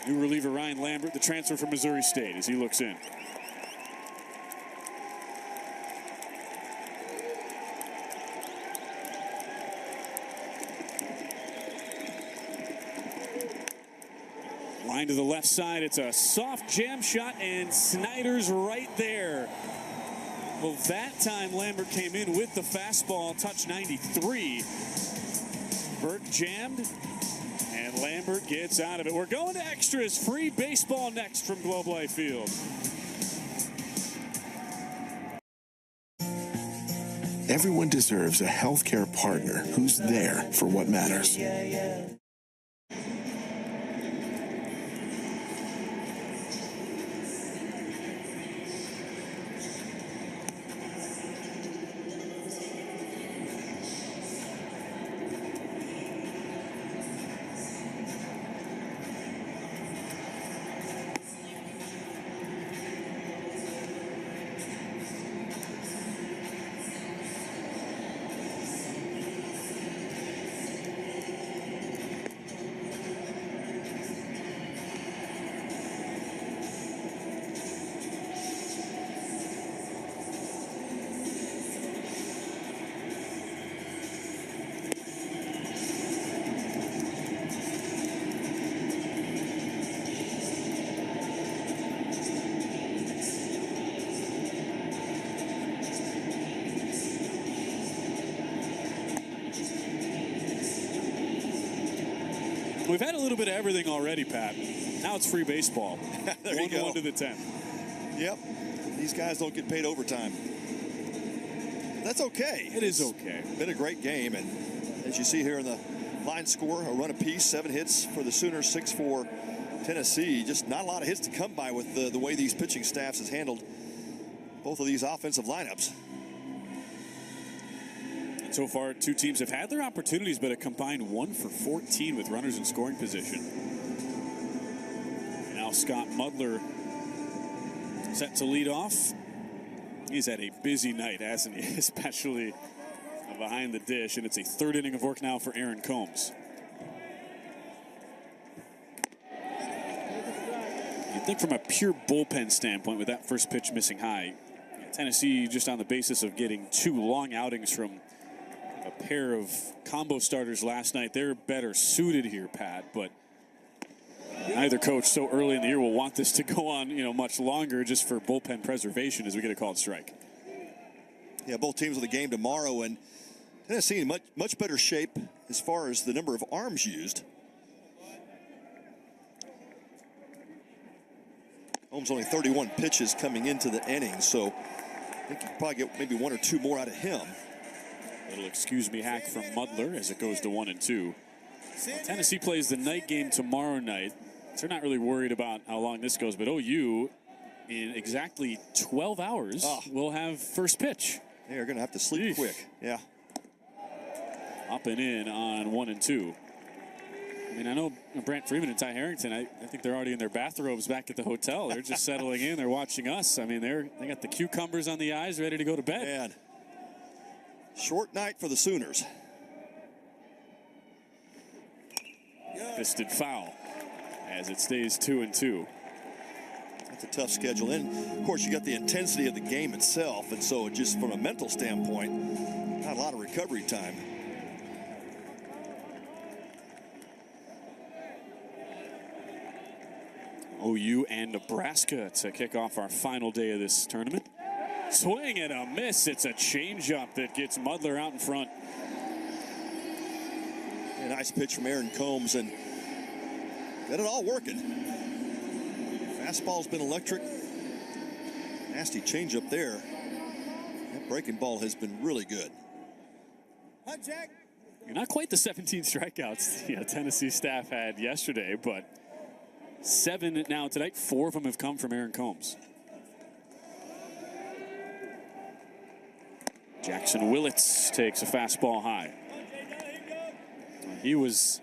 new reliever Ryan Lambert, the transfer from Missouri State, as he looks in. Line to the left side. It's a soft jam shot, and Snyder's right there. Well, that time Lambert came in with the fastball, touch 93. Burke jammed, and Lambert gets out of it. We're going to extras. Free baseball next from Globe Life Field. Everyone deserves a healthcare partner who's there for what matters. We've had a little bit of everything already, Pat. Now it's free baseball. There you go. 1-1 to the 10th. Yep. These guys don't get paid overtime. That's okay. It is okay. Been a great game, and as you see here in the line score, a run apiece, 7 hits for the Sooners, 6 for Tennessee. Just not a lot of hits to come by with the way these pitching staffs has handled both of these offensive lineups. So far, two teams have had their opportunities, but a combined 1 for 14 with runners in scoring position. Now Scott Mudler set to lead off. He's had a busy night, hasn't he? Especially behind the dish, and it's a third inning of work now for Aaron Combs. You'd think from a pure bullpen standpoint, with that first pitch missing high, Tennessee, just on the basis of getting 2 long outings from a pair of combo starters last night, they're better suited here, Pat, but neither coach so early in the year will want this to go on, much longer just for bullpen preservation as we get a called strike. Yeah, both teams in the game tomorrow, and Tennessee in much better shape as far as the number of arms used. Holmes only 31 pitches coming into the inning, so I think you could probably get maybe 1 or 2 more out of him. Little excuse me hack from Mudler as it goes to 1-2. Tennessee plays the night game tomorrow night. So they're not really worried about how long this goes, but OU in exactly 12 hours will have first pitch. They're going to have to sleep quick. Yeah. Up and in on 1-2. I mean, I know Brant Freeman and Ty Harrington, I think they're already in their bathrobes back at the hotel. They're just settling in. They're watching us. I mean, they got the cucumbers on the eyes, ready to go to bed. Man. Short night for the Sooners. Fisted foul as it stays 2-2. That's a tough schedule. And, of course, you got the intensity of the game itself. And so just from a mental standpoint, not a lot of recovery time. OU and Nebraska to kick off our final day of this tournament. Swing and a miss. It's a changeup that gets Mudler out in front. A nice pitch from Aaron Combs, and got it all working. Fastball's been electric. Nasty changeup there. That breaking ball has been really good. You're not quite the 17 strikeouts the Tennessee staff had yesterday, but 7 now tonight. 4 of them have come from Aaron Combs. Jackson Willits takes a fastball high. He was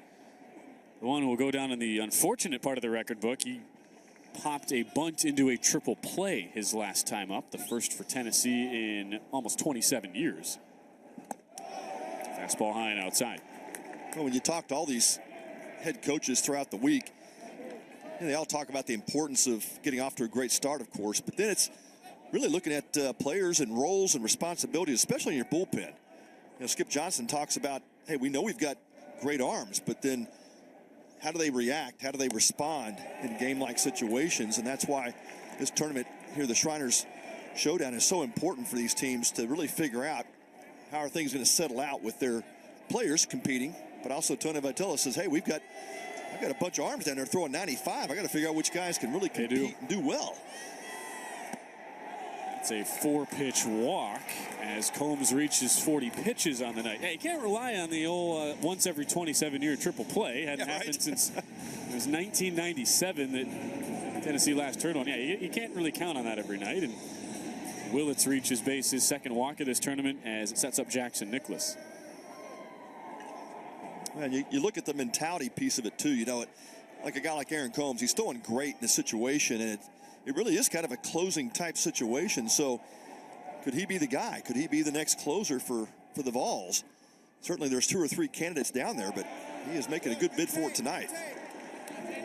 the one who will go down in the unfortunate part of the record book. He popped a bunt into a triple play his last time up, the first for Tennessee in almost 27 years. Fastball high and outside. Well, when you talk to all these head coaches throughout the week, they all talk about the importance of getting off to a great start, of course, but then it's really looking at players and roles and responsibilities, especially in your bullpen. Skip Johnson talks about, hey, we know we've got great arms, but then how do they react? How do they respond in game-like situations? And that's why this tournament here, the Shriners Showdown, is so important for these teams to really figure out how are things going to settle out with their players competing. But also Tony Vitello says, hey, I've got a bunch of arms down there throwing 95. I got to figure out which guys can really compete and do well. It's a 4-pitch walk as Combs reaches 40 pitches on the night. Hey, you can't rely on the old once every 27-year triple play. Hadn't happened since it was 1997 that Tennessee last turned on. Yeah, you can't really count on that every night. And Willits reaches base, his second walk of this tournament, as it sets up Jackson Nicholas. Man, you look at the mentality piece of it too. Like a guy like Aaron Combs, he's throwing great in this situation, and it really is kind of a closing type situation. So could he be the guy? Could he be the next closer for the Vols? Certainly there's 2 or 3 candidates down there, but he is making a good bid for it tonight.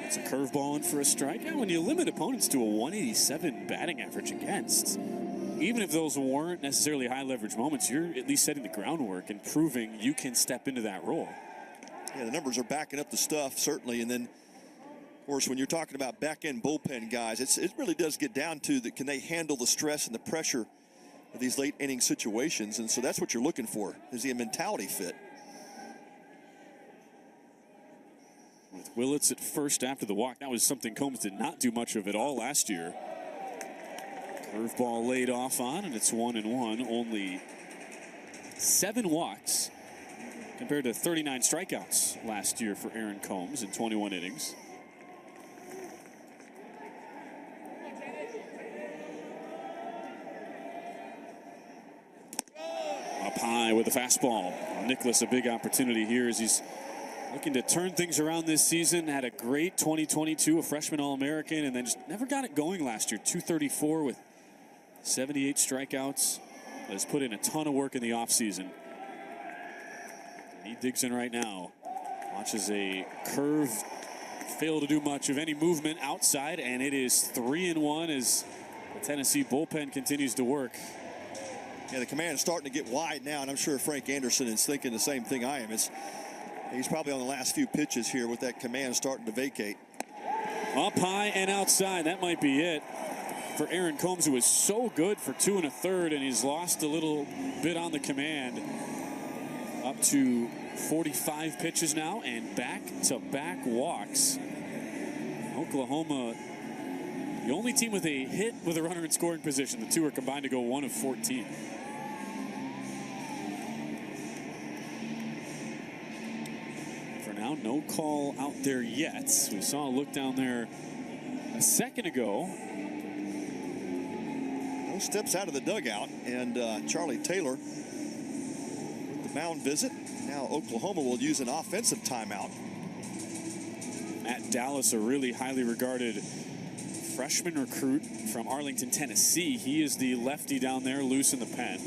It's a curveball in for a strikeout. When you limit opponents to a 187 batting average against, even if those weren't necessarily high leverage moments, you're at least setting the groundwork and proving you can step into that role. Yeah, the numbers are backing up the stuff, certainly. And then, of course, when you're talking about back-end bullpen guys, it really does get down to can they handle the stress and the pressure of these late inning situations. And so that's what you're looking for. Is he a mentality fit? With Willits at first after the walk, that was something Combs did not do much of at all last year. Curveball laid off on, and it's 1-1. Only 7 walks compared to 39 strikeouts last year for Aaron Combs in 21 innings. Up high with a fastball. Nicholas, a big opportunity here as he's looking to turn things around this season. Had a great 2022, a freshman All-American, and then just never got it going last year. .234 with 78 strikeouts. Has put in a ton of work in the offseason. He digs in right now. Watches a curve fail to do much of any movement outside, and it is 3-1 as the Tennessee bullpen continues to work. Yeah, the command is starting to get wide now, and I'm sure Frank Anderson is thinking the same thing I am. He's probably on the last few pitches here with that command starting to vacate. Up high and outside. That might be it for Aaron Combs, who was so good for 2 1/3, and he's lost a little bit on the command. Up to 45 pitches now, and back-to-back walks. Oklahoma, the only team with a hit with a runner in scoring position. The two are combined to go 1 of 14. For now, no call out there yet. We saw a look down there a second ago. No steps out of the dugout, and Charlie Taylor with the mound visit. Now Oklahoma will use an offensive timeout. Matt Dallas, a really highly regarded freshman recruit from Arlington, Tennessee. He is the lefty down there, loose in the pen.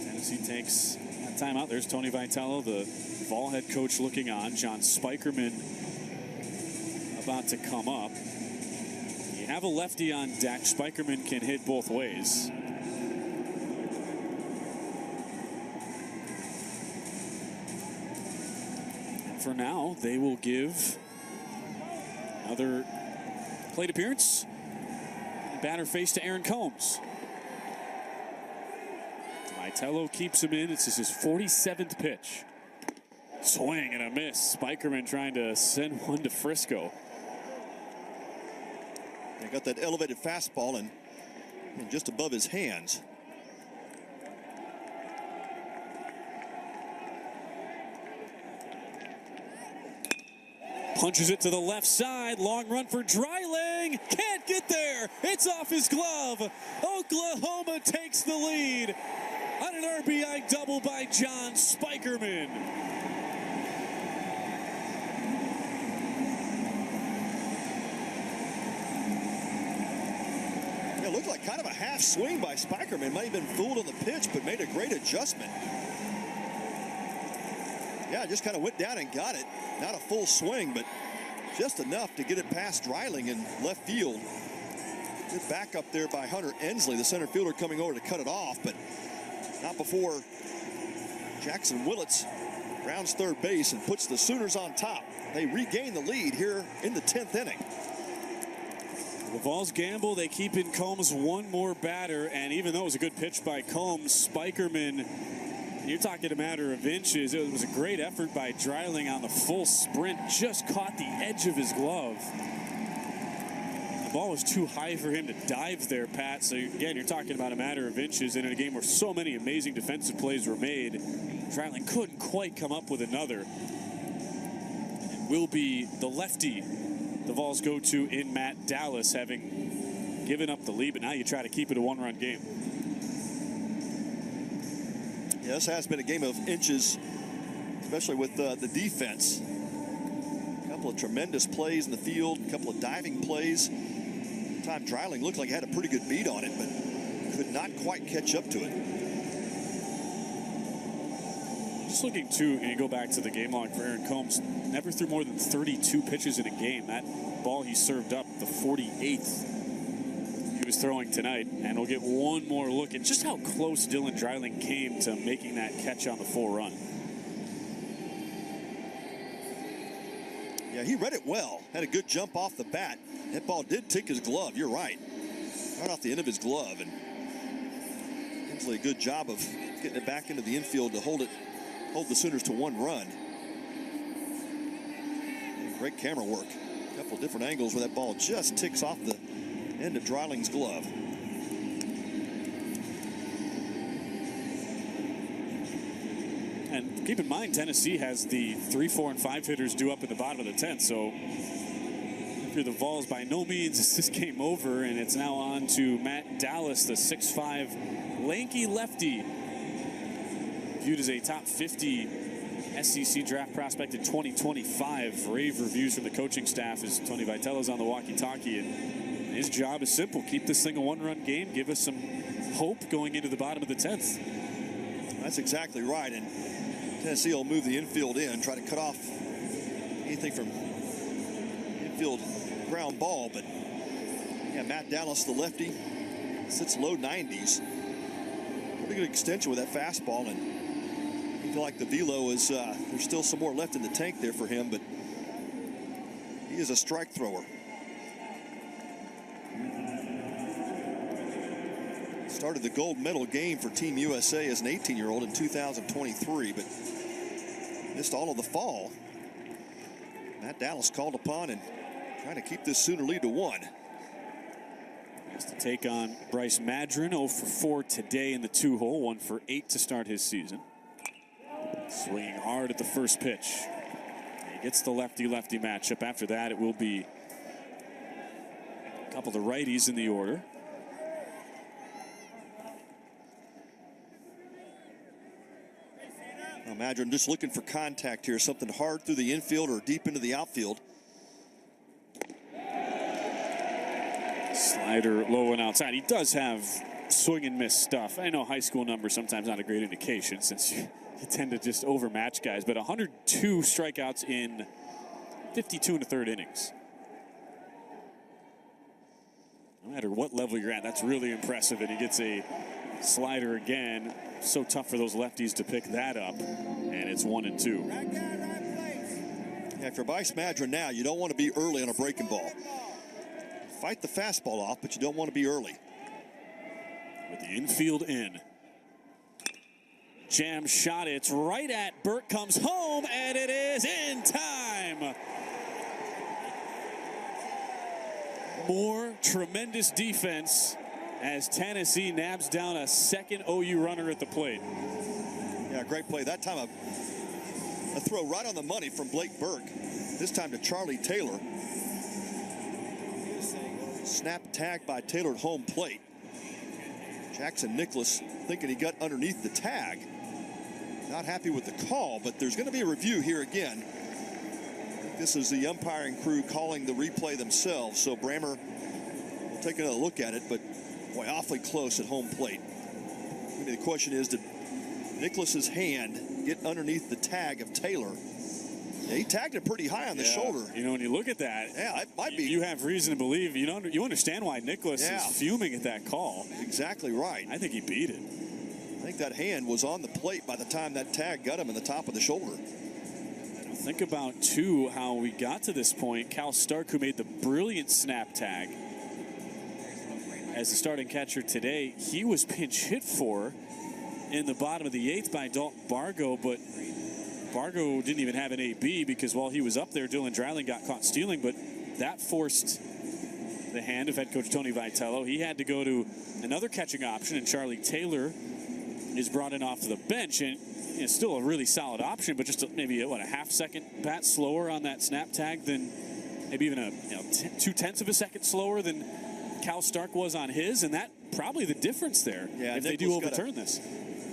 Tennessee takes that timeout. There's Tony Vitello, the Vol head coach, looking on. John Spikerman about to come up. You have a lefty on deck. Spikerman can hit both ways. For now, they will give another plate appearance. Batter face to Aaron Combs. Vitello keeps him in. This is his 47th pitch. Swing and a miss. Spikerman trying to send one to Frisco. They got that elevated fastball and just above his hands. Punches it to the left side. Long run for Dreiling. Can't get there. It's off his glove. Oklahoma takes the lead on an RBI double by John Spikerman. It looked like kind of a half swing by Spikerman. Might have been fooled on the pitch, but made a great adjustment. Yeah, just kind of went down and got it. Not a full swing, but just enough to get it past Dreiling in left field. Good back up there by Hunter Ensley, the center fielder, coming over to cut it off, but not before Jackson Willits rounds third base and puts the Sooners on top. They regain the lead here in the 10th inning. The Vols gamble. They keep in Combs one more batter, and even though it was a good pitch by Combs, Spikerman, you're talking a matter of inches. It was a great effort by Dreiling on the full sprint. Just caught the edge of his glove. The ball was too high for him to dive there, Pat. So again, you're talking about a matter of inches. And in a game where so many amazing defensive plays were made, Dreiling couldn't quite come up with another. It will be the lefty the Vols go to in Matt Dallas, having given up the lead. But now you try to keep it a one-run game. Yeah, this has been a game of inches, especially with the defense. A couple of tremendous plays in the field, a couple of diving plays. Time Dreiling looked like he had a pretty good beat on it, but could not quite catch up to it. Just looking to, and you go back to the game log for Aaron Combs, never threw more than 32 pitches in a game. That ball he served up, the 48th he was throwing tonight, and we'll get one more look at just how close Dylan Dreiling came to making that catch on the full run. Yeah, he read it well. Had a good jump off the bat. That ball did tick his glove. You're right. Right off the end of his glove, and Hensley, a good job of getting it back into the infield to hold the Sooners to one run. And great camera work. A couple of different angles where that ball just ticks off the end of Dreiling's glove. And keep in mind, Tennessee has the 3, 4, and 5 hitters due up in the bottom of the 10th. So if you're the Vols, by no means is this game over, and it's now on to Matt Dallas, the 6'5", lanky lefty, viewed as a top 50 SEC draft prospect in 2025. Rave reviews from the coaching staff as Tony Vitello's on the walkie-talkie, and His job is simple. Keep this thing a one-run game. Give us some hope going into the bottom of the 10th. That's exactly right. And Tennessee will move the infield in, try to cut off anything from infield ground ball. But yeah, Matt Dallas, the lefty, sits low 90s. Pretty good extension with that fastball. And I feel like the velo is, there's still some more left in the tank there for him, but he is a strike thrower. Started the gold medal game for Team USA as an 18-year-old in 2023, but missed all of the fall. Matt Dallas called upon and trying to keep this Sooner lead to 1. Has to take on Bryce Madron, 0 for 4 today in the 2-hole, 1 for 8 to start his season. Swinging hard at the first pitch. He gets the lefty-lefty matchup. After that, it will be a couple of righties in the order. Madron just looking for contact here, something hard through the infield or deep into the outfield. Slider low and outside. He does have swing and miss stuff. I know high school numbers sometimes not a great indication since you tend to just overmatch guys, but 102 strikeouts in 52 and a third innings. No matter what level you're at, that's really impressive. And he gets a slider again. So tough for those lefties to pick that up, and it's 1-2. Yeah, if you're Bryce Madron now, you don't want to be early on a breaking ball. Fight the fastball off, but you don't want to be early. With the infield in. Jam shot, it's right at Burt, comes home, and it is in time. More tremendous defense as Tennessee nabs down a second OU runner at the plate. Yeah, great play. That time a throw right on the money from Blake Burke. This time to Charlie Taylor. Snap tag by Taylor at home plate. Jackson Nicholas thinking he got underneath the tag. Not happy with the call, but there's going to be a review here again. This is the umpiring crew calling the replay themselves, so Brammer will take another look at it, but boy, awfully close at home plate. Maybe the question is, did Nicholas's hand get underneath the tag of Taylor? Yeah, he tagged it pretty high on the shoulder. You know, when you look at that, yeah, it might be. You have reason to believe. You understand why Nicholas is fuming at that call. Exactly right. I think he beat it. I think that hand was on the plate by the time that tag got him in the top of the shoulder. Think about, too, how we got to this point. Cal Stark, who made the brilliant snap tag as the starting catcher today, he was pinch hit for in the bottom of the 8th by Dalton Bargo, but Bargo didn't even have an AB because while he was up there, Dylan Dreiling got caught stealing, but that forced the hand of head coach Tony Vitello. He had to go to another catching option, and Charlie Taylor is brought in off the bench, and it's still a really solid option, but just maybe a half-second bat slower on that snap tag than maybe even a 0.2 of a second slower than Cal Stark was on his, and that probably the difference there if they do overturn this.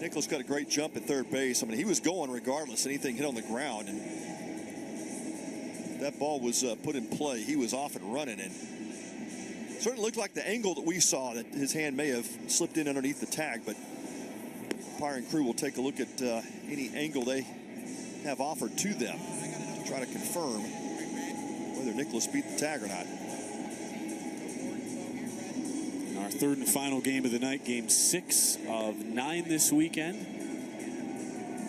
Nicholas got a great jump at third base. I mean, he was going regardless. Anything hit on the ground, and that ball was put in play. He was off and running, and certainly looked like the angle that we saw that his hand may have slipped in underneath the tag, but umpiring crew will take a look at any angle they have offered to them to try to confirm whether Nicholas beat the tag or not. Our third and final game of the night, game 6 of 9 this weekend.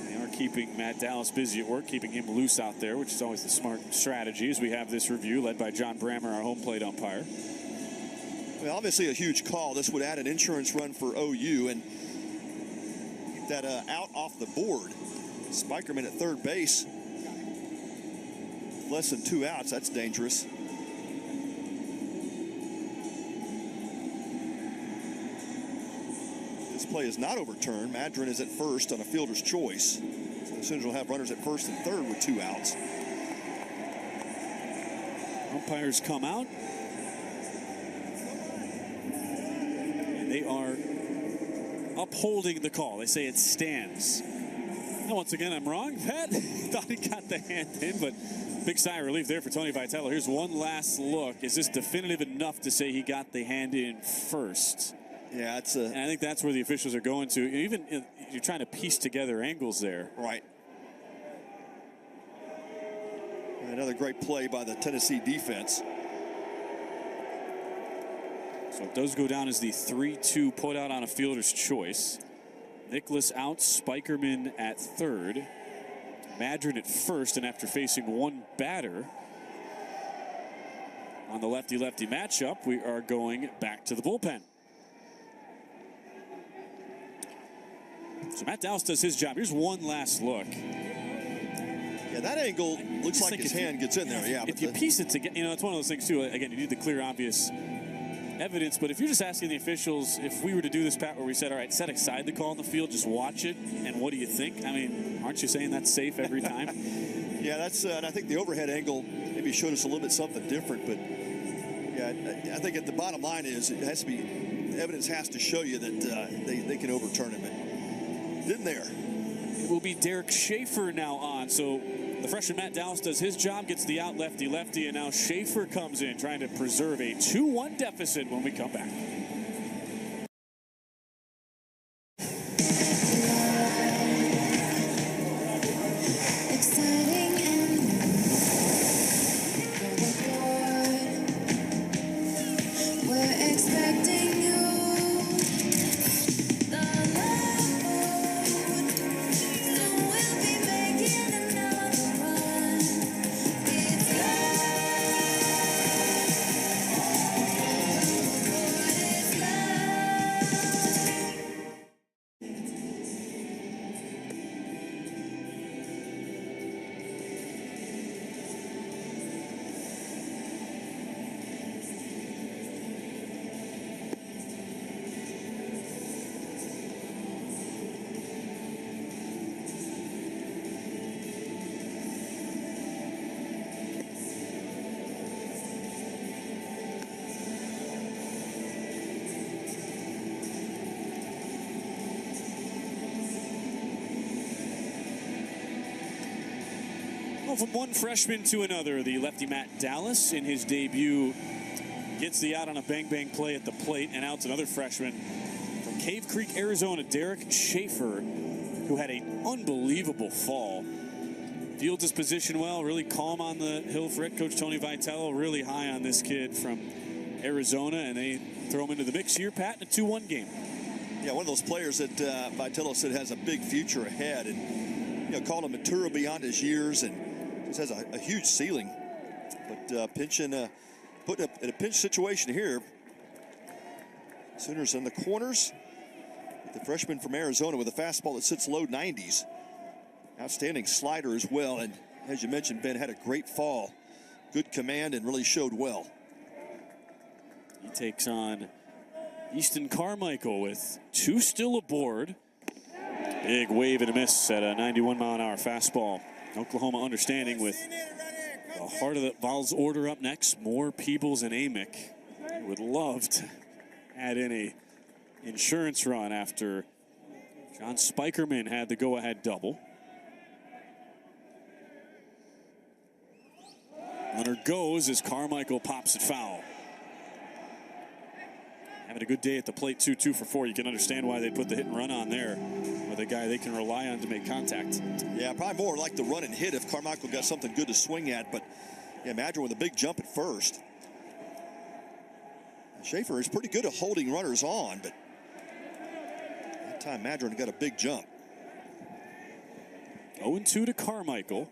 They are keeping Matt Dallas busy at work, keeping him loose out there, which is always the smart strategy as we have this review led by John Brammer, our home plate umpire. Well, obviously a huge call. This would add an insurance run for OU and keep that out off the board. Spikerman at third base. Less than 2 outs. That's dangerous. This play is not overturned. Madron is at first on a fielder's choice. So the Sooners will have runners at first and third with 2 outs. Umpires come out. And they are upholding the call. They say it stands. And once again, I'm wrong. Pat thought he got the hand in, but big sigh of relief there for Tony Vitello. Here's one last look. Is this definitive enough to say he got the hand in first? Yeah, it's and I think that's where the officials are going to. Even you're trying to piece together angles there. Right. Another great play by the Tennessee defense. So it does go down as the 3-2 put out on a fielder's choice. Nicholas out, Spikerman at third. Madron at first, and after facing one batter on the lefty-lefty matchup, we are going back to the bullpen. So Matt Dallas does his job. Here's one last look. Yeah, that angle looks like his hand gets in there. Yeah, if you piece it together, it's one of those things too. Again, you need the clear, obvious evidence, but if you're just asking the officials, if we were to do this, Pat, where we said, all right, set aside the call in the field, just watch it, and what do you think? I mean, aren't you saying that's safe every time? Yeah, that's, and I think the overhead angle maybe showed us a little bit something different, but yeah, I think at the bottom line is it has to be, evidence has to show you that they can overturn him. And didn't there. It will be Derek Schaefer now on, so the freshman Matt Dallas does his job, gets the out lefty-lefty, and now Schaefer comes in trying to preserve a 2-1 deficit when we come back. From one freshman to another, the lefty Matt Dallas in his debut gets the out on a bang-bang play at the plate, and out's another freshman from Cave Creek, Arizona, Derek Schaefer, who had an unbelievable fall. Fields his position well, really calm on the hill for it. Coach Tony Vitello really high on this kid from Arizona, and they throw him into the mix here, Pat, in a 2-1 game. Yeah, one of those players that Vitello said has a big future ahead, and called him mature beyond his years, and just has a huge ceiling. But put up in a pinch situation here. Sooners in the corners. The freshman from Arizona with a fastball that sits low 90s. Outstanding slider as well. And as you mentioned, Ben had a great fall. Good command and really showed well. He takes on Easton Carmichael with 2 still aboard. Big wave and a miss at a 91-mile-an-hour fastball. Oklahoma understanding with the heart of the Vols order up next. Moore, Peebles, and Amick would love to add in a insurance run after John Spikerman had the go-ahead double. Runner goes as Carmichael pops it foul. Having a good day at the plate, 2 for 4. You can understand why they put the hit and run on there with a guy they can rely on to make contact. Yeah, probably more like the run and hit if Carmichael got something good to swing at. But yeah, Madron with a big jump at first. Schaefer is pretty good at holding runners on, but that time Madron got a big jump. 0-2 to Carmichael.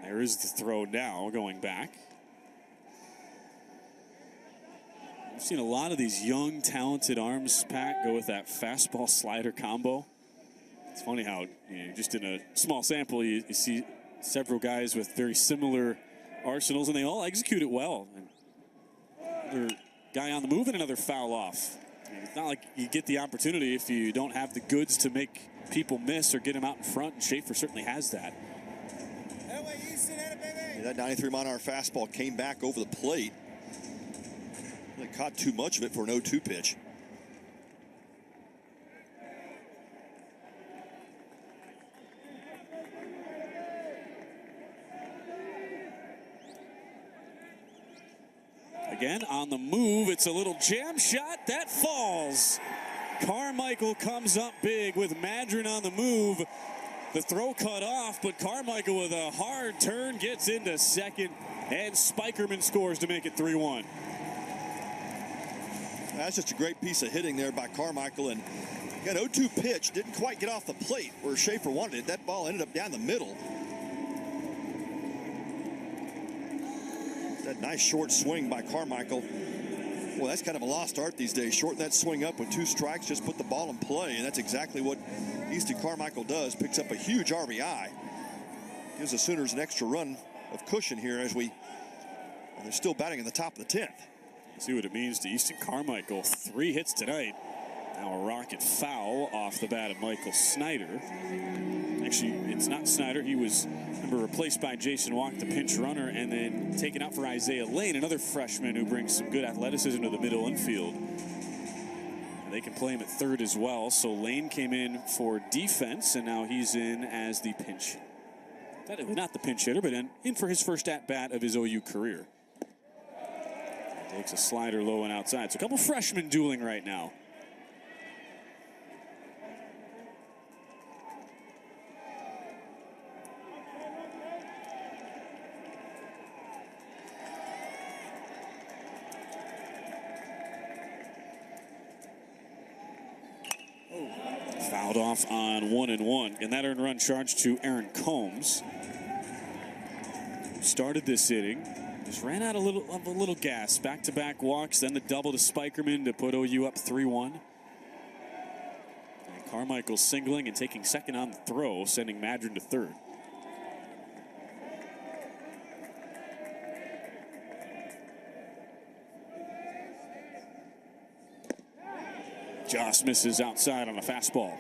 There is the throw now going back. We've seen a lot of these young, talented arms, Pat, go with that fastball slider combo. It's funny how, just in a small sample, you see several guys with very similar arsenals, and they all execute it well. And another guy on the move and another foul off. It's not like you get the opportunity if you don't have the goods to make people miss or get them out in front, and Schaefer certainly has that. Yeah, that 93-mile-an-hour fastball came back over the plate. They caught too much of it for an 0-2 pitch. Again, on the move, it's a little jam shot that falls. Carmichael comes up big with Madron on the move. The throw cut off, but Carmichael with a hard turn gets into second, and Spikerman scores to make it 3-1. That's just a great piece of hitting there by Carmichael, and got 0-2 pitch, didn't quite get off the plate where Schaefer wanted it. That ball ended up down the middle. That nice short swing by Carmichael. Well, that's kind of a lost art these days. Shorten that swing up with 2 strikes, just put the ball in play, and that's exactly what Easton Carmichael does. Picks up a huge RBI. Gives the Sooners an extra run of cushion here as they're still batting in the top of the 10th. See what it means to Easton Carmichael. 3 hits tonight. Now a rocket foul off the bat of Michael Snyder. Actually, it's not Snyder. He was, remember, replaced by Jason Walk, the pinch runner, and then taken out for Isaiah Lane, another freshman who brings some good athleticism to the middle infield. And they can play him at third as well. So Lane came in for defense, and now he's in as the pinch. Not the pinch hitter, but in for his first at-bat of his OU career. Takes a slider low and outside. So a couple freshmen dueling right now. Fouled off on 1-1, and that earned run charge to Aaron Combs. Started this inning, just ran out of a little gas. Back-to-back walks, then the double to Spikerman to put OU up 3-1. And Carmichael singling and taking second on the throw, sending Madron to third. Joss misses outside on a fastball.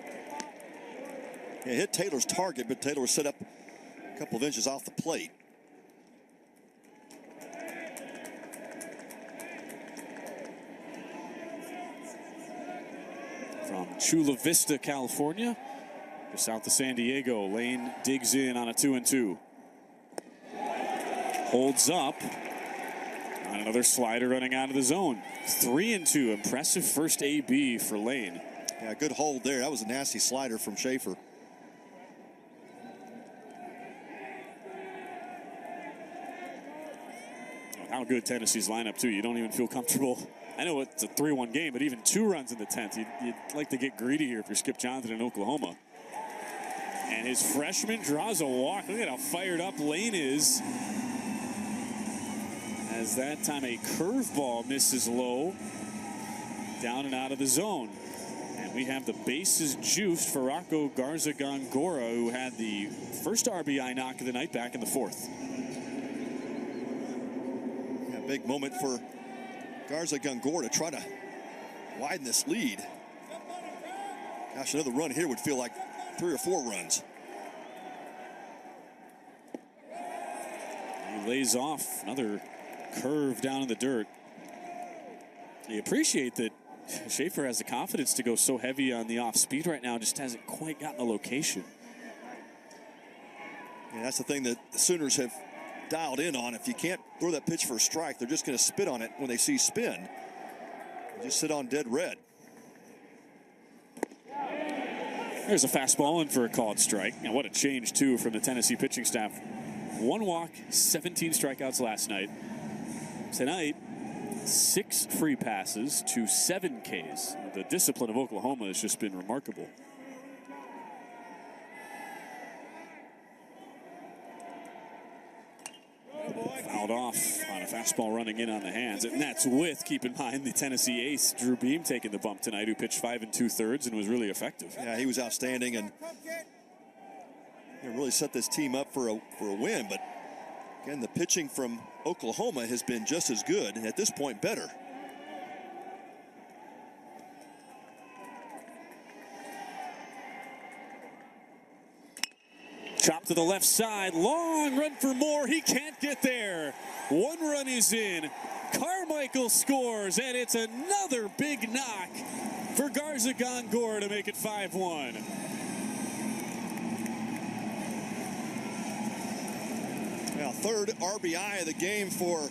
Yeah, hit Taylor's target, but Taylor was set up a couple of inches off the plate. From Chula Vista, California, just south of San Diego, Lane digs in on a 2-2. Holds up. On another slider running out of the zone. 3-2. Impressive first AB for Lane. Yeah, good hold there. That was a nasty slider from Schaefer. How good Tennessee's lineup, too. You don't even feel comfortable. I know it's a 3-1 game, but even 2 runs in the 10th, you'd like to get greedy here if you're Skip Johnson in Oklahoma. And his freshman draws a walk. Look at how fired up Lane is. As that time a curveball misses low, down and out of the zone. And we have the bases juiced for Rocco Garza-Gongora, who had the first RBI knock of the night back in the 4th. Yeah, big moment for Garza-Gongora to try to widen this lead. Gosh, another run here would feel like 3 or 4 runs. He lays off another curve down in the dirt. You appreciate that Schaefer has the confidence to go so heavy on the off speed right now, just hasn't quite gotten the location. Yeah, that's the thing that the Sooners have dialed in on. If you can't throw that pitch for a strike, they're just going to spit on it when they see spin. They just sit on dead red. There's a fastball in for a called strike. And what a change, too, from the Tennessee pitching staff. 1 walk, 17 strikeouts last night. Tonight, 6 free passes to 7 Ks. The discipline of Oklahoma has just been remarkable. Fouled off on a fastball running in on the hands. And that's with, keep in mind, the Tennessee ace, Drew Beam, taking the bump tonight, who pitched 5 2/3 and was really effective. Yeah, he was outstanding and really set this team up for a win. But again, the pitching from Oklahoma has been just as good, and at this point better. Chop to the left side, long run for more. He can't get there. 1 run is in. Carmichael scores, and it's another big knock for Garza-Gongora to make it 5-1. Now, 3rd RBI of the game for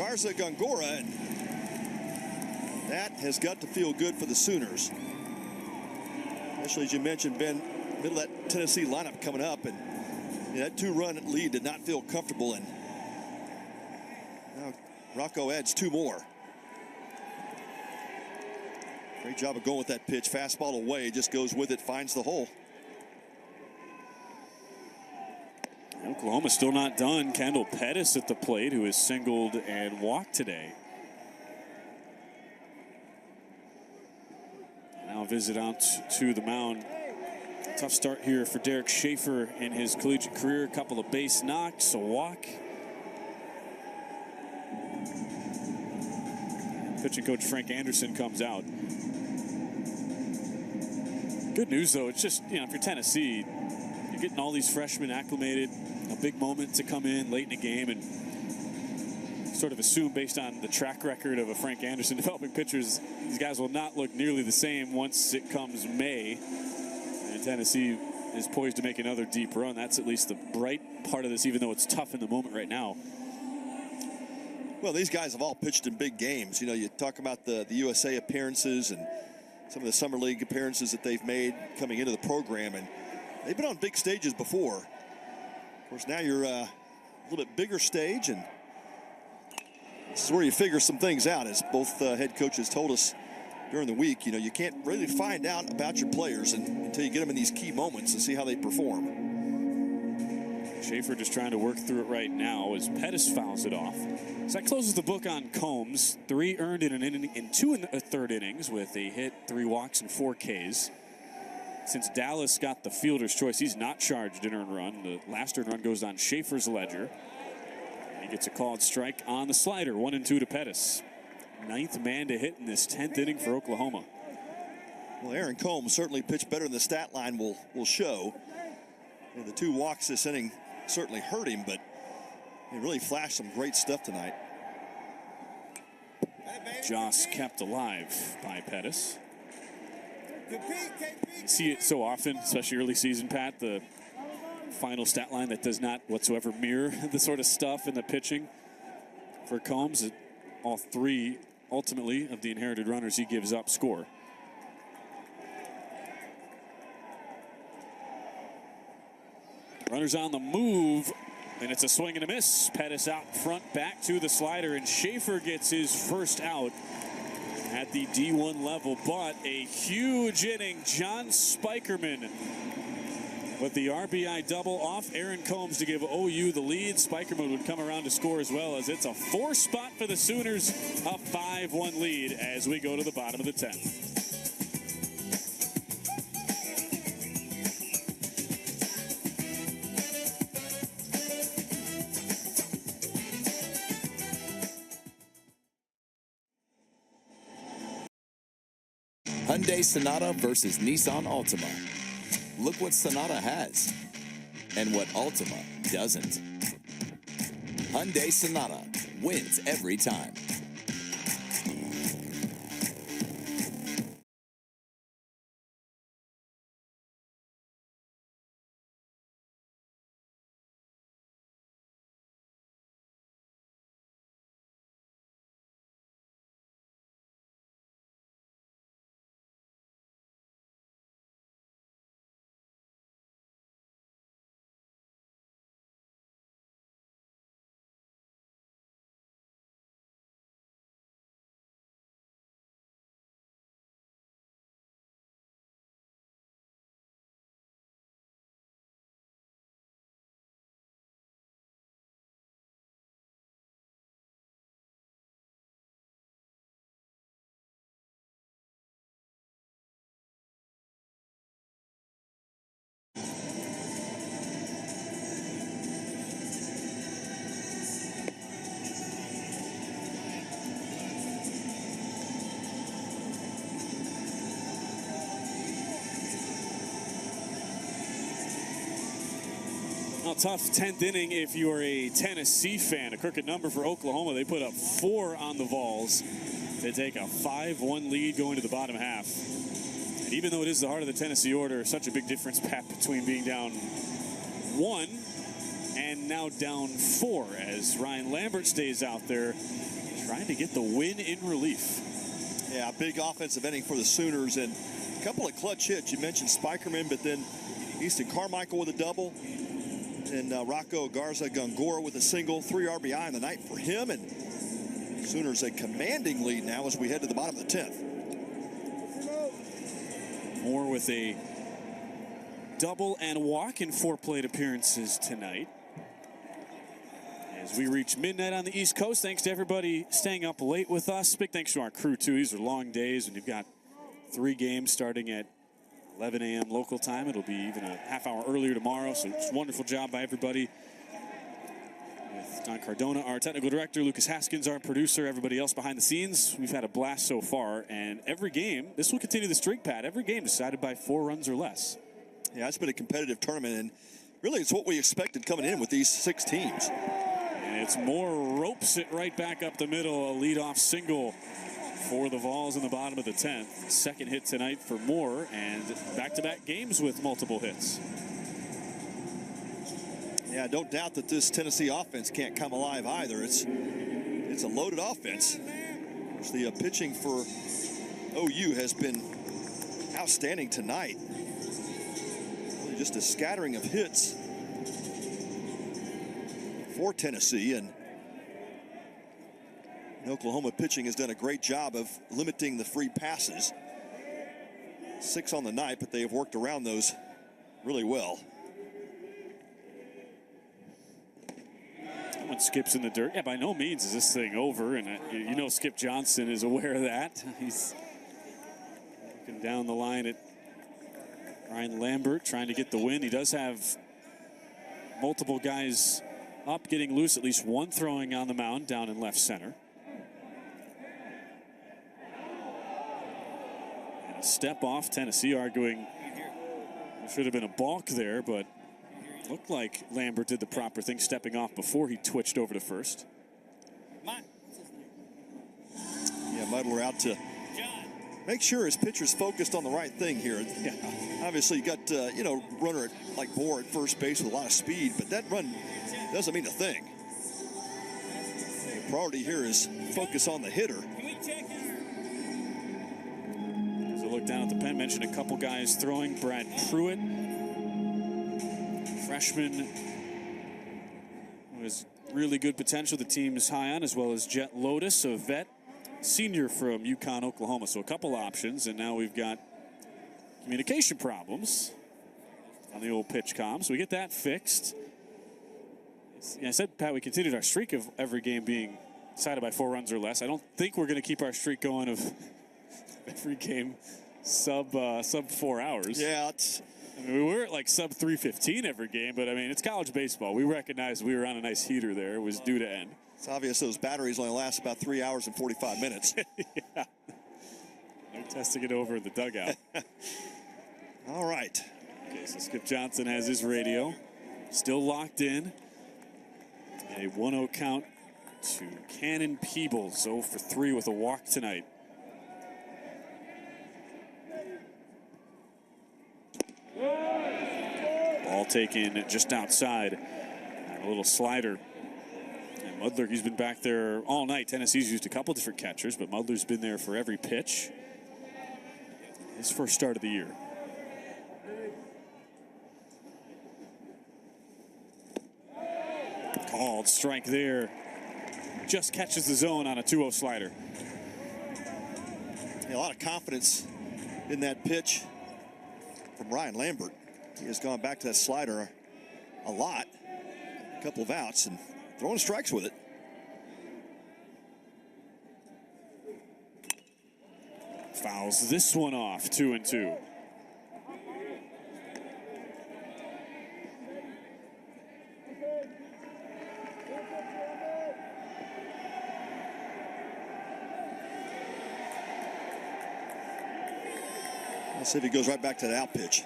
Garza Gongora, and that has got to feel good for the Sooners. Especially as you mentioned, Ben, middle of that Tennessee lineup coming up, and that 2-run lead did not feel comfortable, and now Rocco adds 2 more. Great job of going with that pitch. Fastball away, just goes with it, finds the hole. Oklahoma still not done. Kendall Pettis at the plate, who has singled and walked today. Now visit out to the mound. Tough start here for Derek Schaefer in his collegiate career. A couple of base knocks, a walk. Pitching coach Frank Anderson comes out. Good news, though, it's just, if you're Tennessee, you're getting all these freshmen acclimated. A big moment to come in late in the game and sort of assume, based on the track record of a Frank Anderson developing pitchers, these guys will not look nearly the same once it comes May. And Tennessee is poised to make another deep run. That's at least the bright part of this, even though it's tough in the moment right now. Well, these guys have all pitched in big games. You talk about the USA appearances and some of the summer league appearances that they've made coming into the program, and they've been on big stages before. Of course, now you're a little bit bigger stage, and this is where you figure some things out, as both head coaches told us during the week. You can't really find out about your players until you get them in these key moments and see how they perform. Schaefer just trying to work through it right now as Pettis fouls it off. So that closes the book on Combs. 3 earned in an inning and 2 in the third innings with a hit, 3 walks, and 4 Ks. Since Dallas got the fielder's choice, he's not charged an earned run. The last earned run goes on Schaefer's ledger. He gets a called strike on the slider. 1-2 to Pettis. 9th man to hit in this 10th inning for Oklahoma. Well, Aaron Combs certainly pitched better than the stat line will show. The 2 walks this inning certainly hurt him, but he really flashed some great stuff tonight. Joss kept alive by Pettis. You see it so often, especially early season, Pat, the final stat line that does not whatsoever mirror the sort of stuff in the pitching for Combs. All 3, ultimately, of the inherited runners he gives up score. Runners on the move, and it's a swing and a miss. Pettis out front, back to the slider, and Schaefer gets his first out at the D1 level. But a huge inning. John Spikerman with the RBI double off Aaron Combs to give OU the lead. Spikerman would come around to score as well, as it's a 4 spot for the Sooners, a 5-1 lead as we go to the bottom of the 10th. Hyundai Sonata versus Nissan Altima. Look what Sonata has and what Altima doesn't. Hyundai Sonata wins every time. Well, tough 10th inning if you are a Tennessee fan. A crooked number for Oklahoma. They put up 4 on the Vols to take a 5-1 lead going to the bottom half. And even though it is the heart of the Tennessee order, such a big difference, Pat, between being down 1 and now down 4 as Ryan Lambert stays out there trying to get the win in relief. Yeah, big offensive inning for the Sooners, and a couple of clutch hits. You mentioned Spikerman, but then Easton Carmichael with a double, and Rocco Garza Gongora with a single. 3 RBI in the night for him, and Sooners a commanding lead now as we head to the bottom of the 10th. Moore with a double and walk in 4 plate appearances tonight. As we reach midnight on the East Coast, thanks to everybody staying up late with us. Big thanks to our crew, too. These are long days, and you've got 3 games starting at 11 a.m. local time. It'll be even a half hour earlier tomorrow, so it's a wonderful job by everybody. With Don Cardona, our technical director, Lucas Haskins, our producer, everybody else behind the scenes. We've had a blast so far, and every game, this will continue the streak, Pat. Every game decided by 4 runs or less. Yeah, it's been a competitive tournament, and really it's what we expected coming in with these 6 teams. And it's Moore ropes it right back up the middle. A leadoff single for the Vols in the bottom of the 10th. Second hit tonight for Moore, and back-to-back games with multiple hits. Yeah, don't doubt that this Tennessee offense can't come alive either. It's a loaded offense. The pitching for OU has been outstanding tonight. Really just a scattering of hits for Tennessee, and Oklahoma pitching has done a great job of limiting the free passes. 6 on the night, but they have worked around those really well. Someone skips in the dirt. Yeah, by no means is this thing over, and you know Skip Johnson is aware of that. He's looking down the line at Ryan Lambert, trying to get the win. He does have multiple guys up, getting loose, at least one throwing on the mound down in left center. And a step off, Tennessee arguing there should have been a balk there, but looked like Lambert did the proper thing, stepping off before he twitched over to first. Yeah, Muddler out to make sure his pitcher's focused on the right thing here. Yeah. Obviously, you got, runner like Moore at first base with a lot of speed, but that run doesn't mean a thing. The priority here is focus on the hitter. As I look down at the pen, mentioned a couple guys throwing. Brad Pruitt, freshman, who has really good potential the team is high on, as well as Jet Lotus, a vet, senior from UConn, Oklahoma. So a couple options, and now we've got communication problems on the old pitch comm. So we get that fixed. Yeah, I said, Pat, we continued our streak of every game being decided by 4 runs or less. I don't think we're going to keep our streak going of every game sub 4 hours. Yeah, I mean, we were at like sub 3:15 every game, but I mean, it's college baseball. We recognized we were on a nice heater there. It was due to end. It's obvious those batteries only last about 3 hours and 45 minutes. Yeah. They're testing it over in the dugout. All right. Okay, so Skip Johnson has his radio. Still locked in. A 1-0 count to Cannon Peebles, 0 for 3 with a walk tonight. Ball taken just outside. A little slider. And Mudler, he's been back there all night. Tennessee's used a couple different catchers, but Mudler's been there for every pitch. His first start of the year. Called strike there. Just catches the zone on a 2-0 slider. Yeah, a lot of confidence in that pitch from Ryan Lambert. He has gone back to that slider a lot. A couple of outs and throwing strikes with it. Fouls this one off, 2-2. Let's see if he goes right back to that out pitch.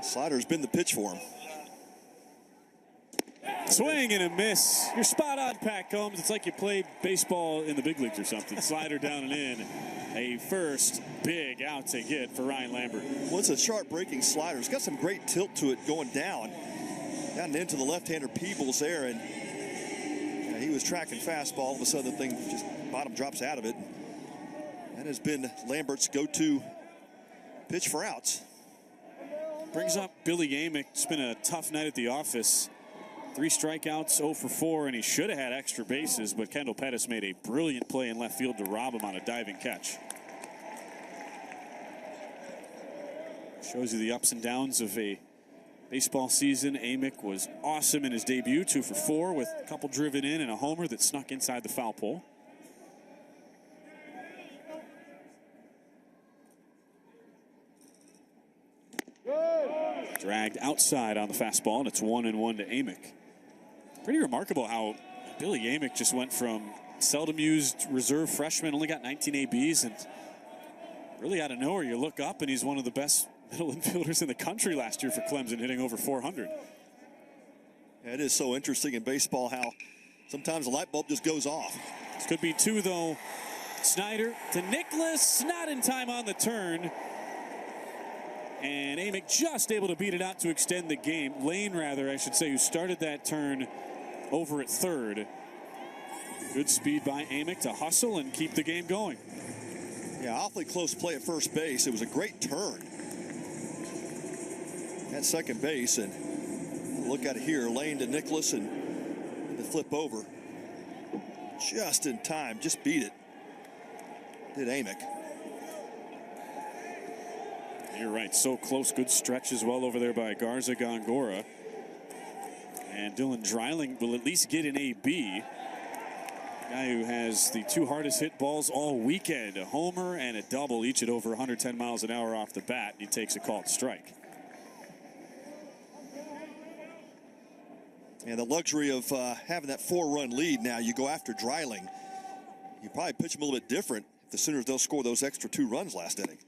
Slider's been the pitch for him. Swing and a miss. You're spot on, Pat Combs. It's like you played baseball in the big leagues or something. Slider down and in. A first big outing hit for Ryan Lambert. Well, it's a sharp breaking slider. It's got some great tilt to it going down and into the left-hander Peebles there. And He was tracking fastball. All of a sudden, the thing just bottom drops out of it. That has been Lambert's go-to pitch for outs. Brings up Billy Amick. It's been a tough night at the office. 3 strikeouts, 0 for 4, and he should have had extra bases, but Kendall Pettis made a brilliant play in left field to rob him on a diving catch. Shows you the ups and downs of a baseball season. Amick was awesome in his debut, 2 for 4 with a couple driven in and a homer that snuck inside the foul pole. Dragged outside on the fastball, and it's 1-1 to Amick. Pretty remarkable how Billy Amick just went from seldom used reserve freshman, only got 19 ABs, and really out of nowhere you look up and he's one of the best middle infielders in the country last year for Clemson, hitting over 400. Yeah, it is so interesting in baseball how sometimes the light bulb just goes off. This could be 2 though. Snyder to Nicholas, not in time on the turn. And Amick just able to beat it out to extend the game. Lane, rather, I should say, who started that turn over at third. Good speed by Amick to hustle and keep the game going. Yeah, awfully close play at first base. It was a great turn at second base. And look at it here. Lane to Nicholas and the flip over. Just in time. Just beat it. Did Amick. You're right, so close. Good stretch as well over there by Garza Gongora. And Dylan Dreiling will at least get an AB. Guy who has the 2 hardest hit balls all weekend. A homer and a double, each at over 110 miles an hour off the bat. He takes a called strike. And the luxury of having that 4-run lead now, you go after Dreiling. You probably pitch him a little bit different if the Sooners don't score those extra 2 runs last inning.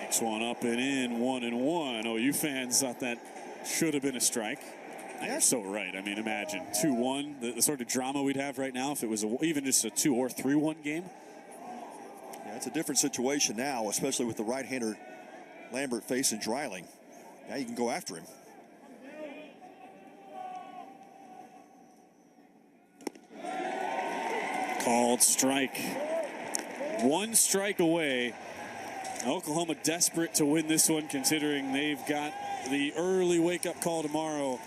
Takes one up and in, 1-1. OU fans thought that should have been a strike. You're so right. I mean, imagine 2-1, the sort of drama we'd have right now if it was even just a 2 or 3-1 game. Yeah, it's a different situation now, especially with the right-hander Lambert facing Dreiling. Now you can go after him. Called strike. 1 strike away. Oklahoma desperate to win this one, considering they've got the early wake-up call tomorrow.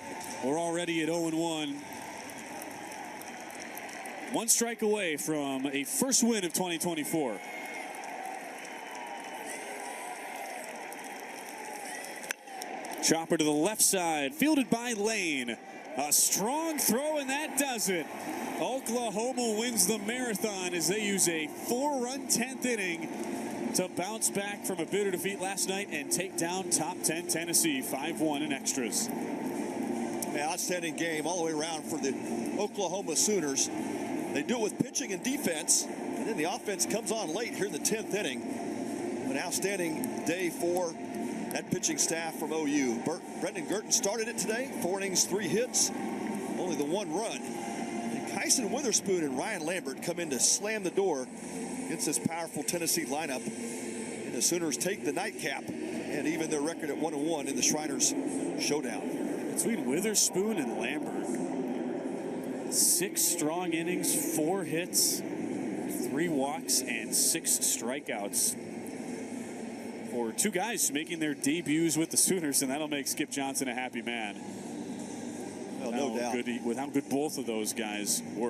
We're already at 0-1. 1 strike away from a first win of 2024. Chopper to the left side, fielded by Lane. A strong throw, and that does it. Oklahoma wins the marathon as they use a 4-run 10th inning to bounce back from a bitter defeat last night and take down top 10 Tennessee 5-1 in extras. Yeah, outstanding game all the way around for the Oklahoma Sooners. They do it with pitching and defense, and then the offense comes on late here in the 10th inning. An outstanding day for that pitching staff from OU. Brendan Girton started it today. 4 innings, 3 hits, only the 1 run. And Kyson Witherspoon and Ryan Lambert come in to slam the door against this powerful Tennessee lineup. And the Sooners take the nightcap and even their record at 1-1 in the Shriners showdown. Between Witherspoon and Lambert, 6 strong innings, 4 hits, 3 walks, and 6 strikeouts for 2 guys making their debuts with the Sooners, and that'll make Skip Johnson a happy man. Well, no doubt. With how good both of those guys were.